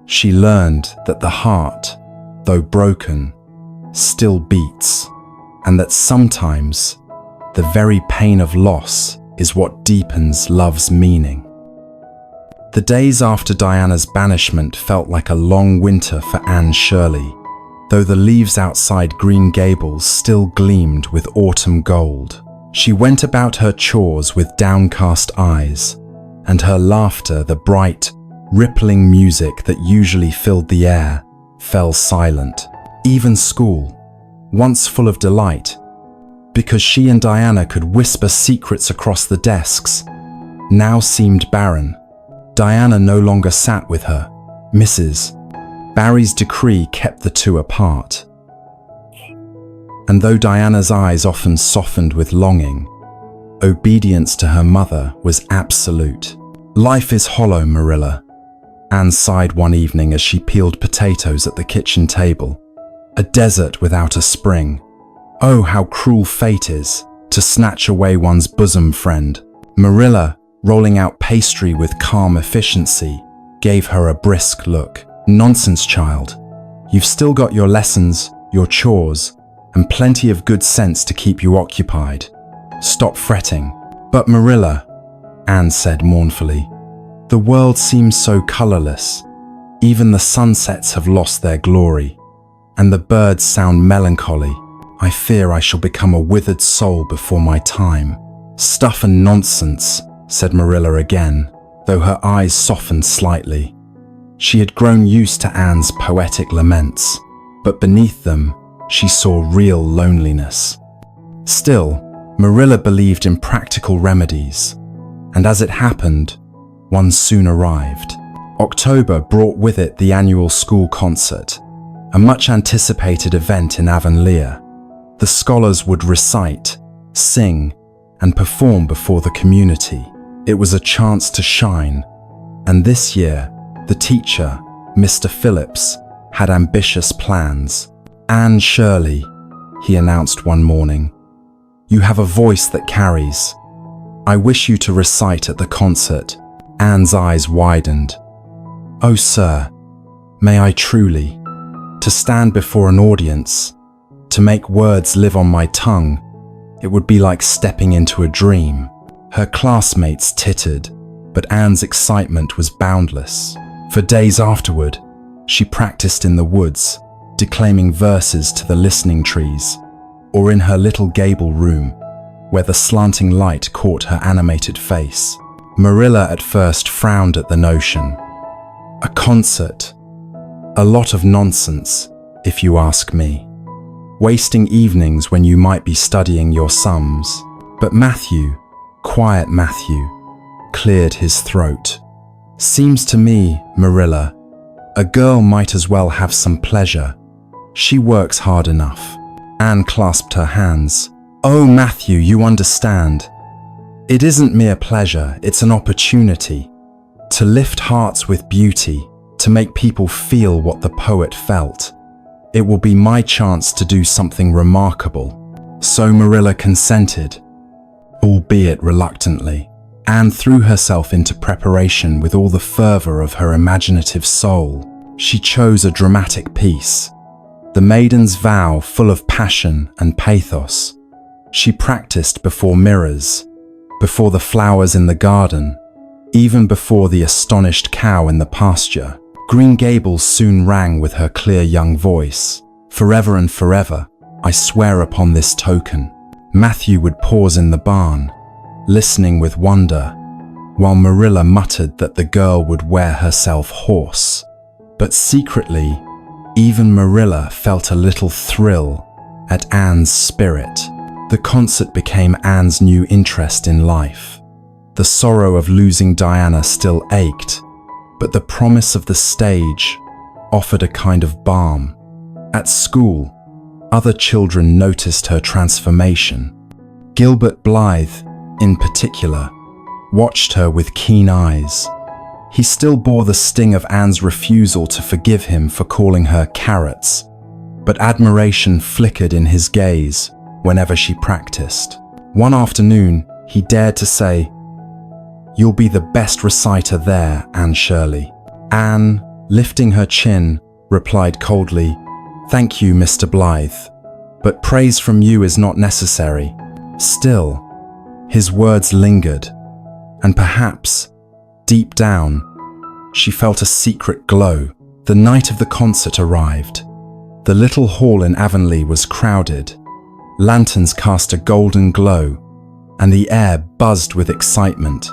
She learned that the heart, though broken, still beats, and that sometimes the very pain of loss is what deepens love's meaning. The days after Diana's banishment felt like a long winter for Anne Shirley, though the leaves outside Green Gables still gleamed with autumn gold. She went about her chores with downcast eyes, and her laughter, the bright, rippling music that usually filled the air, fell silent. Even school, once full of delight, because she and Diana could whisper secrets across the desks, now seemed barren. Diana no longer sat with her. Mrs. Barry's decree kept the two apart. And though Diana's eyes often softened with longing, obedience to her mother was absolute. "Life is hollow, Marilla," Anne sighed one evening as she peeled potatoes at the kitchen table. "A desert without a spring. Oh, how cruel fate is, to snatch away one's bosom friend." Marilla, rolling out pastry with calm efficiency, gave her a brisk look. "Nonsense, child. You've still got your lessons, your chores, and plenty of good sense to keep you occupied. Stop fretting." "But Marilla," Anne said mournfully, "the world seems so colorless. Even the sunsets have lost their glory, and the birds sound melancholy. I fear I shall become a withered soul before my time." "Stuff and nonsense," said Marilla again, though her eyes softened slightly. She had grown used to Anne's poetic laments, but beneath them, she saw real loneliness. Still, Marilla believed in practical remedies, and as it happened, one soon arrived. October brought with it the annual school concert, a much-anticipated event in Avonlea. The scholars would recite, sing, and perform before the community. It was a chance to shine, and this year, the teacher, Mr. Phillips, had ambitious plans. "Anne Shirley," he announced one morning, "you have a voice that carries. I wish you to recite at the concert." Anne's eyes widened. "Oh, sir, may I truly? To stand before an audience, to make words live on my tongue, it would be like stepping into a dream." Her classmates tittered, but Anne's excitement was boundless. For days afterward, she practiced in the woods, declaiming verses to the listening trees, or in her little gable room, where the slanting light caught her animated face. Marilla at first frowned at the notion. A concert. A lot of nonsense, if you ask me. Wasting evenings when you might be studying your sums. But Matthew, quiet Matthew, cleared his throat. Seems to me, Marilla, a girl might as well have some pleasure. She works hard enough. Anne clasped her hands. Oh, Matthew, you understand. It isn't mere pleasure, it's an opportunity. To lift hearts with beauty, to make people feel what the poet felt. It will be my chance to do something remarkable. So Marilla consented, albeit reluctantly. Anne threw herself into preparation with all the fervor of her imaginative soul. She chose a dramatic piece, The Maiden's Vow, full of passion and pathos. She practiced before mirrors, before the flowers in the garden, even before the astonished cow in the pasture. Green Gables soon rang with her clear young voice. Forever and forever, I swear upon this token. Matthew would pause in the barn, listening with wonder, while Marilla muttered that the girl would wear herself hoarse. But secretly, even Marilla felt a little thrill at Anne's spirit. The concert became Anne's new interest in life. The sorrow of losing Diana still ached, but the promise of the stage offered a kind of balm. At school, other children noticed her transformation. Gilbert Blythe, in particular, watched her with keen eyes. He still bore the sting of Anne's refusal to forgive him for calling her carrots, but admiration flickered in his gaze whenever she practiced. One afternoon, he dared to say, "You'll be the best reciter there, Anne Shirley." Anne, lifting her chin, replied coldly, "Thank you, Mr. Blythe, but praise from you is not necessary." Still, his words lingered, and perhaps, deep down, she felt a secret glow. The night of the concert arrived. The little hall in Avonlea was crowded. Lanterns cast a golden glow, and the air buzzed with excitement.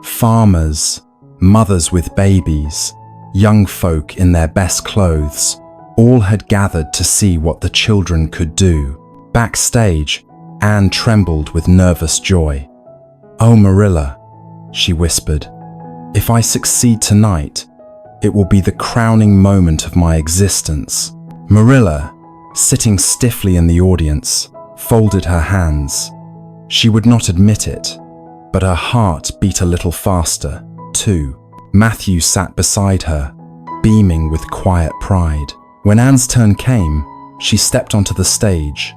Farmers, mothers with babies, young folk in their best clothes, all had gathered to see what the children could do. Backstage, Anne trembled with nervous joy. "Oh, Marilla," she whispered, "if I succeed tonight, it will be the crowning moment of my existence." Marilla, sitting stiffly in the audience, folded her hands. She would not admit it, but her heart beat a little faster, too. Matthew sat beside her, beaming with quiet pride. When Anne's turn came, she stepped onto the stage.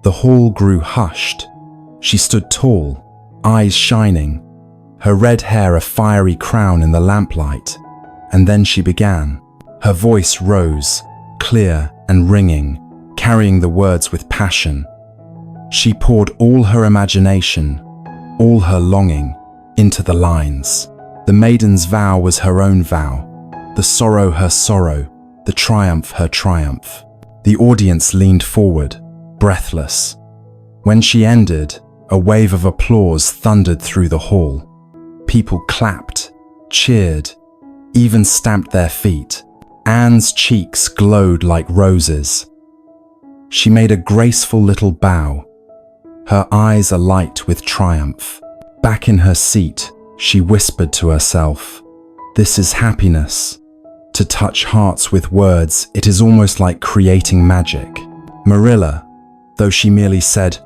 The hall grew hushed. She stood tall, eyes shining, her red hair a fiery crown in the lamplight, and then she began. Her voice rose, clear and ringing, carrying the words with passion. She poured all her imagination, all her longing, into the lines. The maiden's vow was her own vow, the sorrow her sorrow, the triumph her triumph. The audience leaned forward, breathless. When she ended, a wave of applause thundered through the hall. People clapped, cheered, even stamped their feet. Anne's cheeks glowed like roses. She made a graceful little bow, her eyes alight with triumph. Back in her seat, she whispered to herself, "This is happiness. To touch hearts with words, it is almost like creating magic." Marilla, though she merely said,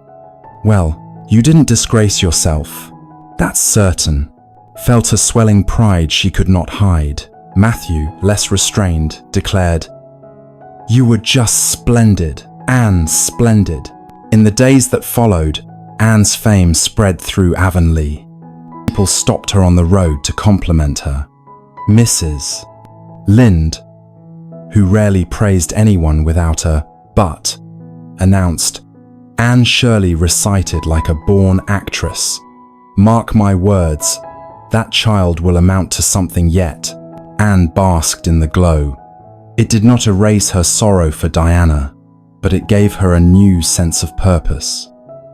"Well, you didn't disgrace yourself, that's certain," felt a swelling pride she could not hide. Matthew, less restrained, declared, "You were just splendid, Anne, splendid." In the days that followed, Anne's fame spread through Avonlea. People stopped her on the road to compliment her. Mrs. Lind, who rarely praised anyone without a "but," announced, "Anne Shirley recited like a born actress. Mark my words, that child will amount to something yet." Anne basked in the glow. It did not erase her sorrow for Diana, but it gave her a new sense of purpose.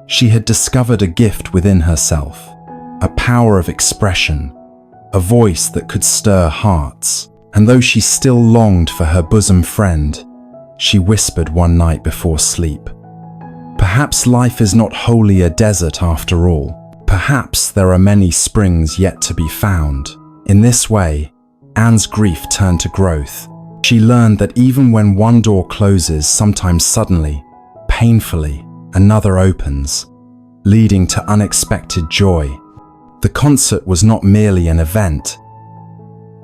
She had discovered a gift within herself, a power of expression, a voice that could stir hearts. and though she still longed for her bosom friend, she whispered one night before sleep, "Perhaps life is not wholly a desert after all. Perhaps there are many springs yet to be found." In this way, Anne's grief turned to growth. She learned that even when one door closes, sometimes suddenly, painfully, another opens, leading to unexpected joy. The concert was not merely an event.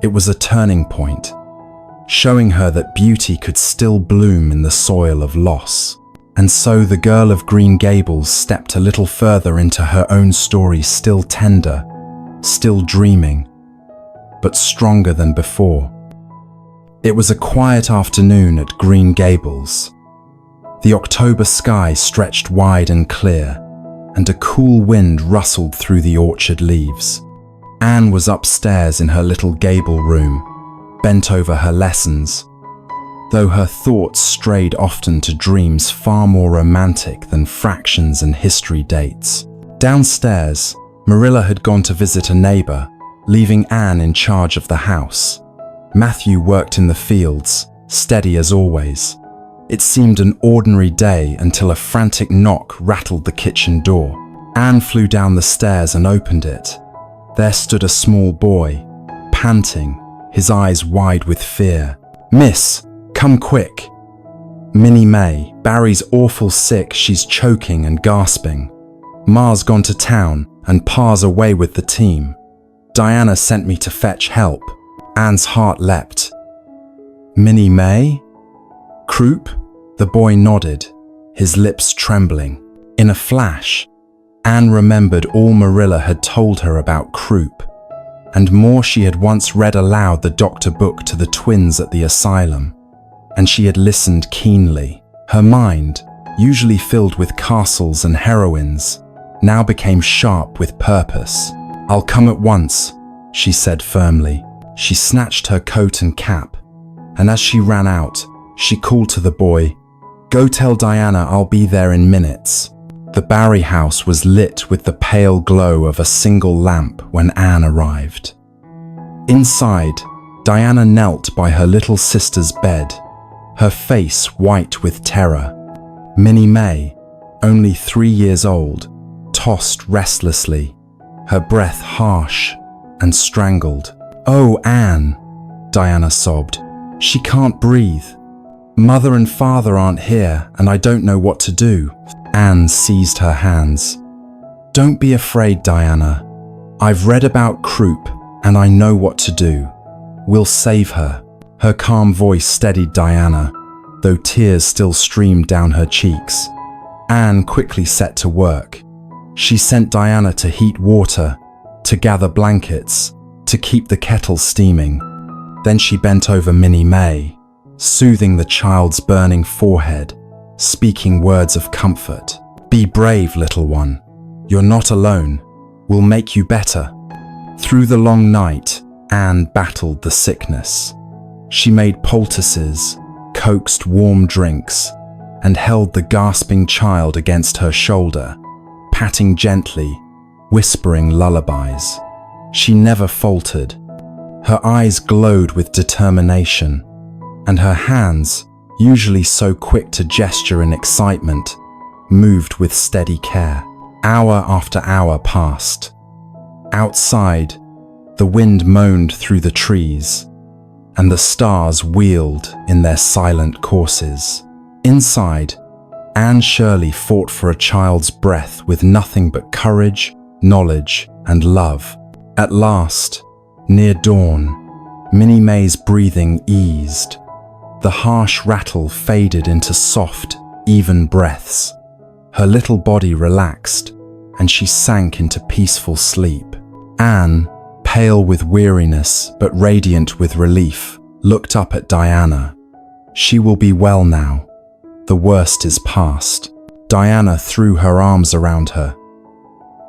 It was a turning point, showing her that beauty could still bloom in the soil of loss. And so the girl of Green Gables stepped a little further into her own story, still tender, still dreaming, but stronger than before. It was a quiet afternoon at Green Gables. The October sky stretched wide and clear, and a cool wind rustled through the orchard leaves. Anne was upstairs in her little gable room, bent over her lessons, though her thoughts strayed often to dreams far more romantic than fractions and history dates. Downstairs, Marilla had gone to visit a neighbor, leaving Anne in charge of the house. Matthew worked in the fields, steady as always. It seemed an ordinary day until a frantic knock rattled the kitchen door. Anne flew down the stairs and opened it. There stood a small boy, panting, his eyes wide with fear. "Miss, come quick." "Minnie May, Barry's awful sick, she's choking and gasping. Ma's gone to town and Pa's away with the team. Diana sent me to fetch help." Anne's heart leapt. "Minnie May? Croup?" The boy nodded, his lips trembling. In a flash, Anne remembered all Marilla had told her about croup, and more she had once read aloud the doctor book to the twins at the asylum, and she had listened keenly. Her mind, usually filled with castles and heroines, now became sharp with purpose. "I'll come at once," she said firmly. She snatched her coat and cap, and as she ran out, she called to the boy, "Go tell Diana I'll be there in minutes." The Barry house was lit with the pale glow of a single lamp when Anne arrived. Inside, Diana knelt by her little sister's bed, her face white with terror. Minnie May, only 3 years old, tossed restlessly, her breath harsh and strangled. "Oh, Anne," Diana sobbed. "She can't breathe. Mother and father aren't here, and I don't know what to do." Anne seized her hands. "Don't be afraid, Diana. I've read about croup, and I know what to do. We'll save her." Her calm voice steadied Diana, though tears still streamed down her cheeks. Anne quickly set to work. She sent Diana to heat water, to gather blankets, to keep the kettle steaming. Then she bent over Minnie May, soothing the child's burning forehead, speaking words of comfort. "Be brave, little one. You're not alone. We'll make you better." Through the long night, Anne battled the sickness. She made poultices, coaxed warm drinks, and held the gasping child against her shoulder, patting gently, whispering lullabies. She never faltered. Her eyes glowed with determination, and her hands, usually so quick to gesture in excitement, moved with steady care. Hour after hour passed. Outside, the wind moaned through the trees, and the stars wheeled in their silent courses. Inside, Anne Shirley fought for a child's breath with nothing but courage, knowledge, and love. At last, near dawn, Minnie May's breathing eased. The harsh rattle faded into soft, even breaths. Her little body relaxed, and she sank into peaceful sleep. Anne, pale with weariness but radiant with relief, looked up at Diana. "She will be well now. The worst is past." Diana threw her arms around her.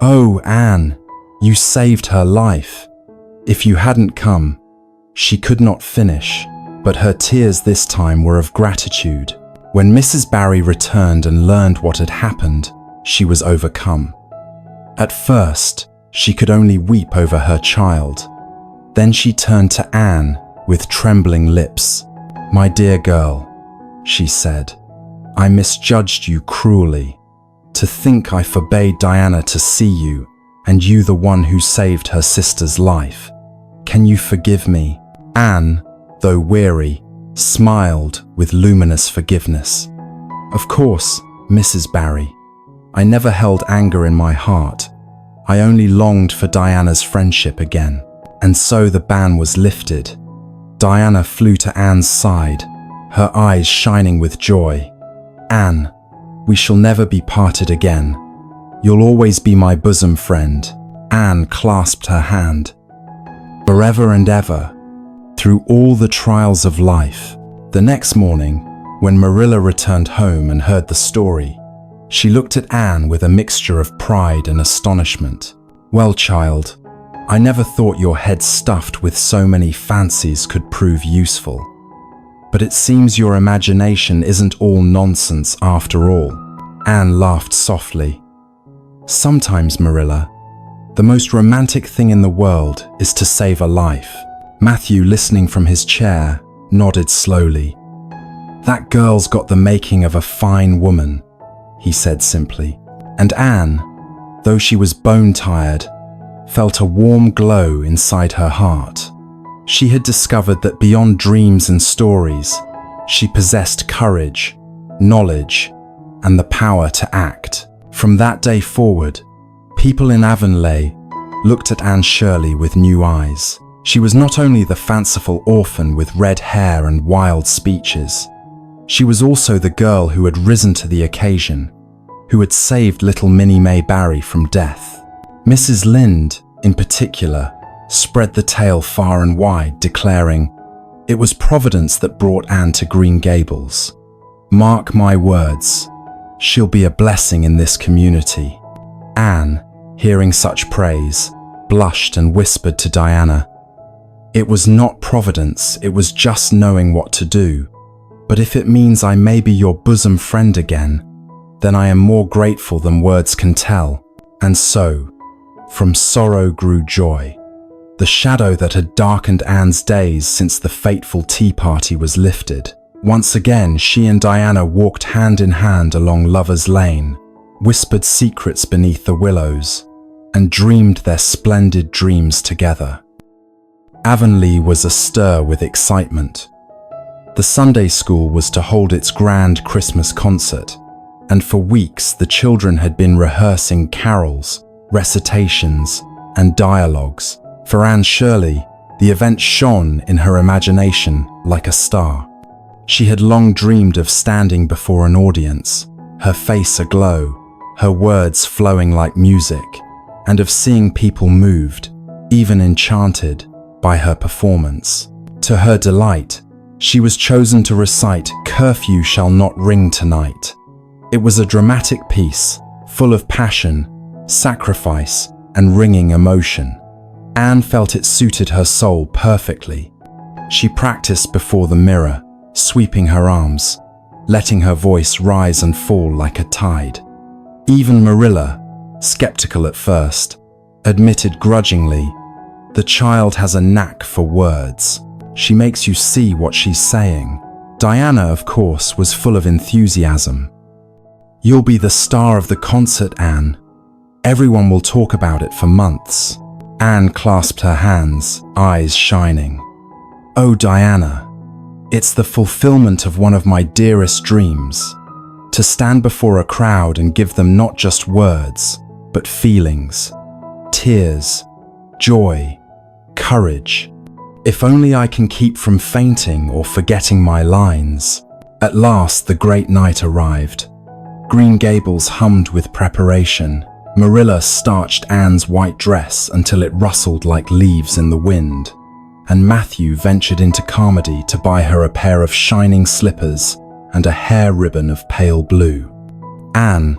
"Oh, Anne, you saved her life. If you hadn't come..." She could not finish, but her tears this time were of gratitude. When Mrs. Barry returned and learned what had happened, she was overcome. At first, she could only weep over her child. Then she turned to Anne with trembling lips. "My dear girl," she said, "I misjudged you cruelly. To think I forbade Diana to see you, and you the one who saved her sister's life. Can you forgive me?" Anne, though weary, smiled with luminous forgiveness. "Of course, Mrs. Barry. I never held anger in my heart. I only longed for Diana's friendship again." And so the ban was lifted. Diana flew to Anne's side, her eyes shining with joy. "Anne, we shall never be parted again. You'll always be my bosom friend." Anne clasped her hand. "Forever and ever, through all the trials of life." The next morning, when Marilla returned home and heard the story, she looked at Anne with a mixture of pride and astonishment. "Well, child, I never thought your head stuffed with so many fancies could prove useful. But it seems your imagination isn't all nonsense after all." Anne laughed softly. "Sometimes, Marilla, the most romantic thing in the world is to save a life." Matthew, listening from his chair, nodded slowly. "That girl's got the making of a fine woman," he said simply. And Anne, though she was bone-tired, felt a warm glow inside her heart. She had discovered that beyond dreams and stories, she possessed courage, knowledge, and the power to act. From that day forward, people in Avonlea looked at Anne Shirley with new eyes. She was not only the fanciful orphan with red hair and wild speeches, she was also the girl who had risen to the occasion, who had saved little Minnie May Barry from death. Mrs. Lynde, in particular, spread the tale far and wide, declaring, "It was Providence that brought Anne to Green Gables. Mark my words, she'll be a blessing in this community." Anne, hearing such praise, blushed and whispered to Diana, "It was not Providence, it was just knowing what to do. But if it means I may be your bosom friend again, then I am more grateful than words can tell." And so, from sorrow grew joy. The shadow that had darkened Anne's days since the fateful tea party was lifted. Once again, she and Diana walked hand in hand along Lover's Lane, whispered secrets beneath the willows, and dreamed their splendid dreams together. Avonlea was astir with excitement. The Sunday school was to hold its grand Christmas concert, and for weeks the children had been rehearsing carols, recitations, and dialogues. For Anne Shirley, the event shone in her imagination like a star. She had long dreamed of standing before an audience, her face aglow, her words flowing like music, and of seeing people moved, even enchanted, by her performance. To her delight, she was chosen to recite "Curfew Shall Not Ring Tonight." It was a dramatic piece, full of passion, sacrifice, and ringing emotion. Anne felt it suited her soul perfectly. She practiced before the mirror, sweeping her arms, letting her voice rise and fall like a tide. Even Marilla, skeptical at first, admitted grudgingly, "The child has a knack for words. She makes you see what she's saying." Diana, of course, was full of enthusiasm. "You'll be the star of the concert, Anne. Everyone will talk about it for months." Anne clasped her hands, eyes shining. "Oh, Diana, it's the fulfillment of one of my dearest dreams. To stand before a crowd and give them not just words, but feelings, tears, joy, courage. If only I can keep from fainting or forgetting my lines." At last, the great night arrived. Green Gables hummed with preparation. Marilla starched Anne's white dress until it rustled like leaves in the wind, and Matthew ventured into Carmody to buy her a pair of shining slippers and a hair ribbon of pale blue. Anne,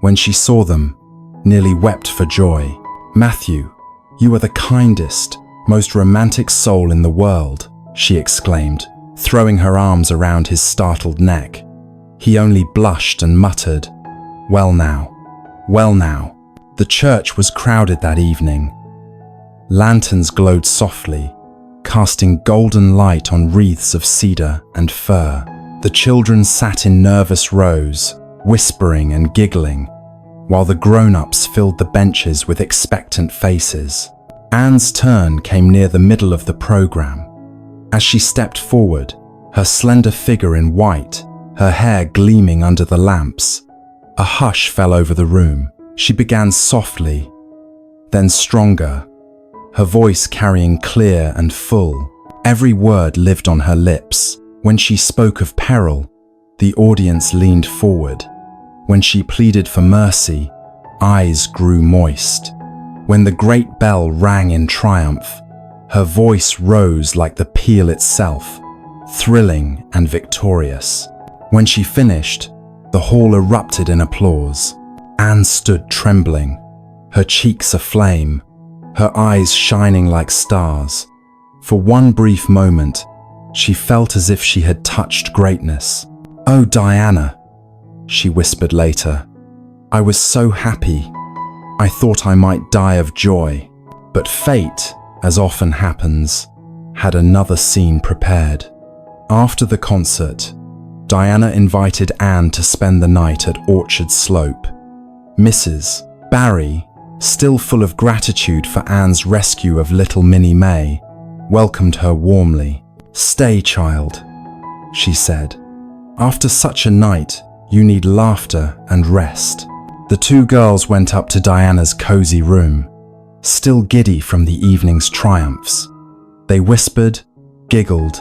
when she saw them, nearly wept for joy. "Matthew, you are the kindest, most romantic soul in the world," she exclaimed, throwing her arms around his startled neck. He only blushed and muttered, "Well now, well now." The church was crowded that evening. Lanterns glowed softly, casting golden light on wreaths of cedar and fir. The children sat in nervous rows, whispering and giggling, while the grown-ups filled the benches with expectant faces. Anne's turn came near the middle of the program. As she stepped forward, her slender figure in white, her hair gleaming under the lamps, a hush fell over the room. She began softly, then stronger, her voice carrying clear and full. Every word lived on her lips. When she spoke of peril, the audience leaned forward. When she pleaded for mercy, eyes grew moist. When the great bell rang in triumph, her voice rose like the peal itself, thrilling and victorious. When she finished, the hall erupted in applause. Anne stood trembling, her cheeks aflame, her eyes shining like stars. For one brief moment, she felt as if she had touched greatness. "Oh, Diana," she whispered later, "I was so happy. I thought I might die of joy." But fate, as often happens, had another scene prepared. After the concert, Diana invited Anne to spend the night at Orchard Slope. Mrs. Barry, still full of gratitude for Anne's rescue of little Minnie May, welcomed her warmly. "Stay, child," she said. "After such a night, you need laughter and rest." The two girls went up to Diana's cozy room, still giddy from the evening's triumphs. They whispered, giggled,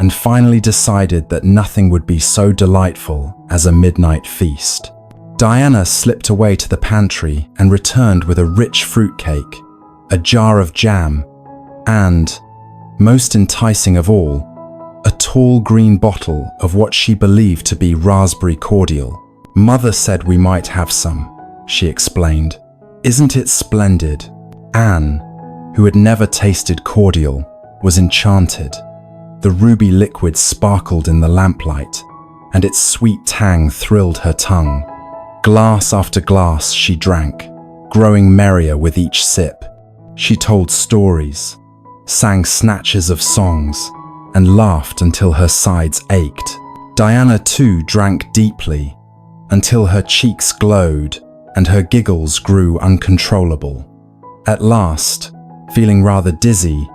and finally decided that nothing would be so delightful as a midnight feast. Diana slipped away to the pantry and returned with a rich fruitcake, a jar of jam, and, most enticing of all, a tall green bottle of what she believed to be raspberry cordial. "Mother said we might have some," she explained. "Isn't it splendid?" Anne, who had never tasted cordial, was enchanted. The ruby liquid sparkled in the lamplight, and its sweet tang thrilled her tongue. Glass after glass she drank, growing merrier with each sip. She told stories, sang snatches of songs, and laughed until her sides ached. Diana too drank deeply, until her cheeks glowed and her giggles grew uncontrollable. At last, feeling rather dizzy,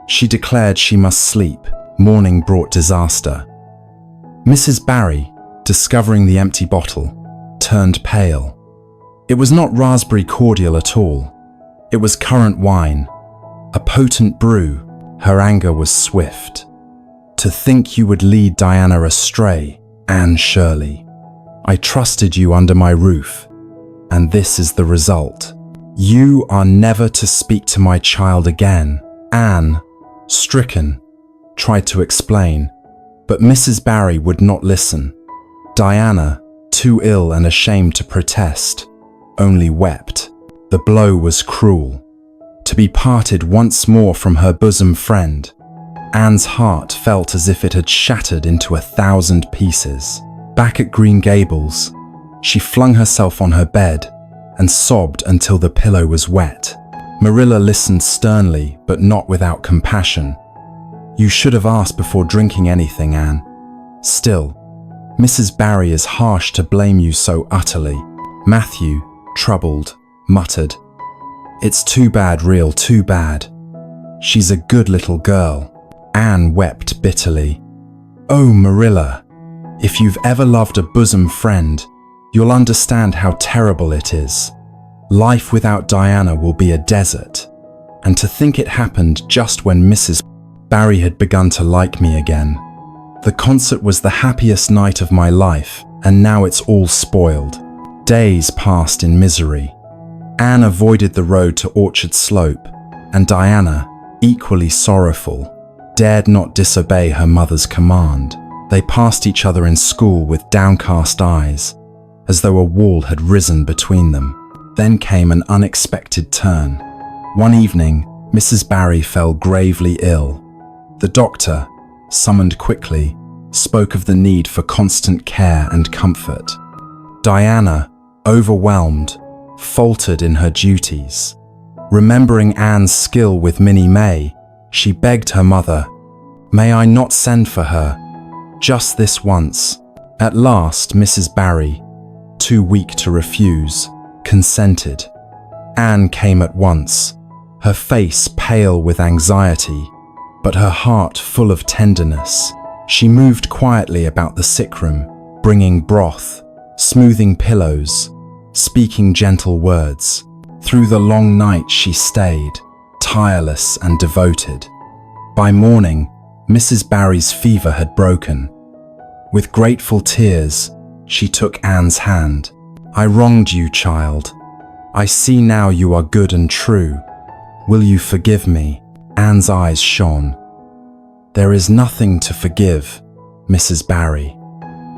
she declared she must sleep. Morning brought disaster. Mrs. Barry, discovering the empty bottle, turned pale. It was not raspberry cordial at all. It was currant wine, a potent brew. Her anger was swift. "To think you would lead Diana astray, Anne Shirley. I trusted you under my roof, and this is the result. You are never to speak to my child again." Anne, stricken, tried to explain, but Mrs. Barry would not listen. Diana, too ill and ashamed to protest, only wept. The blow was cruel. To be parted once more from her bosom friend, Anne's heart felt as if it had shattered into 1,000 pieces. Back at Green Gables, she flung herself on her bed and sobbed until the pillow was wet. Marilla listened sternly, but not without compassion. "You should have asked before drinking anything, Anne. Still, Mrs. Barry is harsh to blame you so utterly." Matthew, troubled, muttered, "It's too bad, real too bad. She's a good little girl." Anne wept bitterly. "Oh, Marilla, if you've ever loved a bosom friend, you'll understand how terrible it is. Life without Diana will be a desert. And to think it happened just when Mrs. Barry had begun to like me again. The concert was the happiest night of my life, and now it's all spoiled." Days passed in misery. Anne avoided the road to Orchard Slope, and Diana, equally sorrowful, dared not disobey her mother's command. They passed each other in school with downcast eyes, as though a wall had risen between them. Then came an unexpected turn. One evening, Mrs. Barry fell gravely ill. The doctor, summoned quickly, spoke of the need for constant care and comfort. Diana, overwhelmed, faltered in her duties. Remembering Anne's skill with Minnie May, She begged her mother, "May I not send for her? Just this once." At last, Mrs. Barry, too weak to refuse, consented. Anne came at once, her face pale with anxiety, but her heart full of tenderness. She moved quietly about the sick room, bringing broth, smoothing pillows, speaking gentle words. Through the long night she stayed, tireless and devoted. By morning, Mrs. Barry's fever had broken. With grateful tears, she took Anne's hand. "I wronged you, child. I see now you are good and true. Will you forgive me?" Anne's eyes shone. "There is nothing to forgive, Mrs. Barry.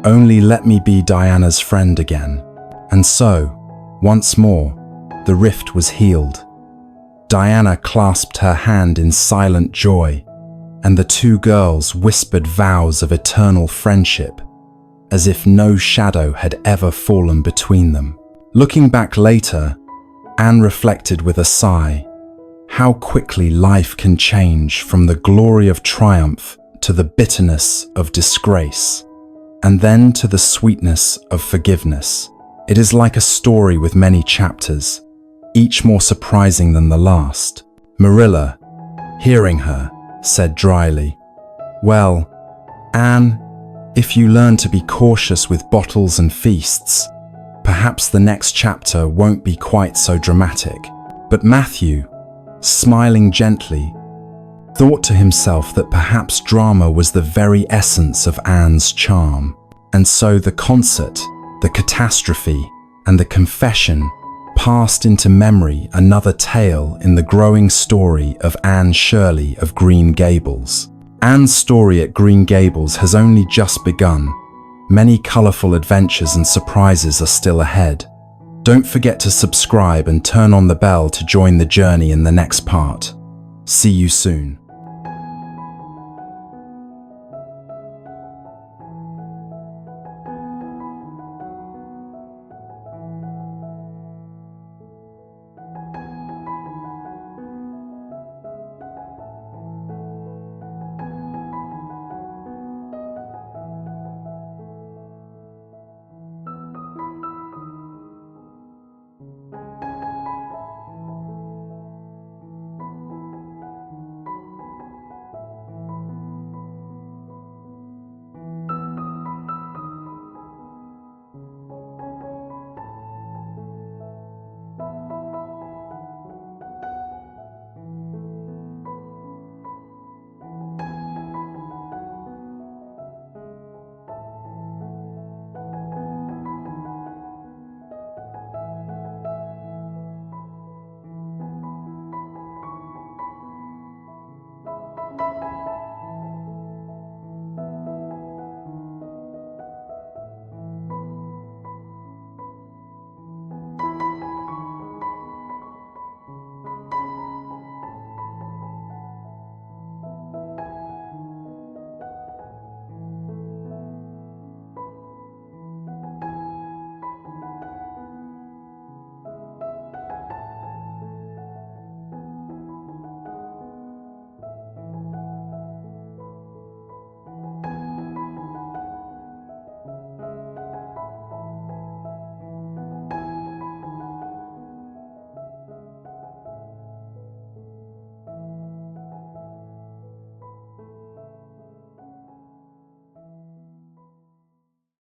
Only let me be Diana's friend again." And so, once more, the rift was healed. Diana clasped her hand in silent joy, and the two girls whispered vows of eternal friendship, as if no shadow had ever fallen between them. Looking back later, Anne reflected with a sigh, how quickly life can change from the glory of triumph to the bitterness of disgrace, and then to the sweetness of forgiveness. It is like a story with many chapters, each more surprising than the last. Marilla, hearing her, said dryly, "Well, Anne, if you learn to be cautious with bottles and feasts, perhaps the next chapter won't be quite so dramatic." But Matthew, smiling gently, thought to himself that perhaps drama was the very essence of Anne's charm. And so the concert, the catastrophe, and the confession passed into memory, another tale in the growing story of Anne Shirley of Green Gables. Anne's story at Green Gables has only just begun. Many colourful adventures and surprises are still ahead. Don't forget to subscribe and turn on the bell to join the journey in the next part. See you soon.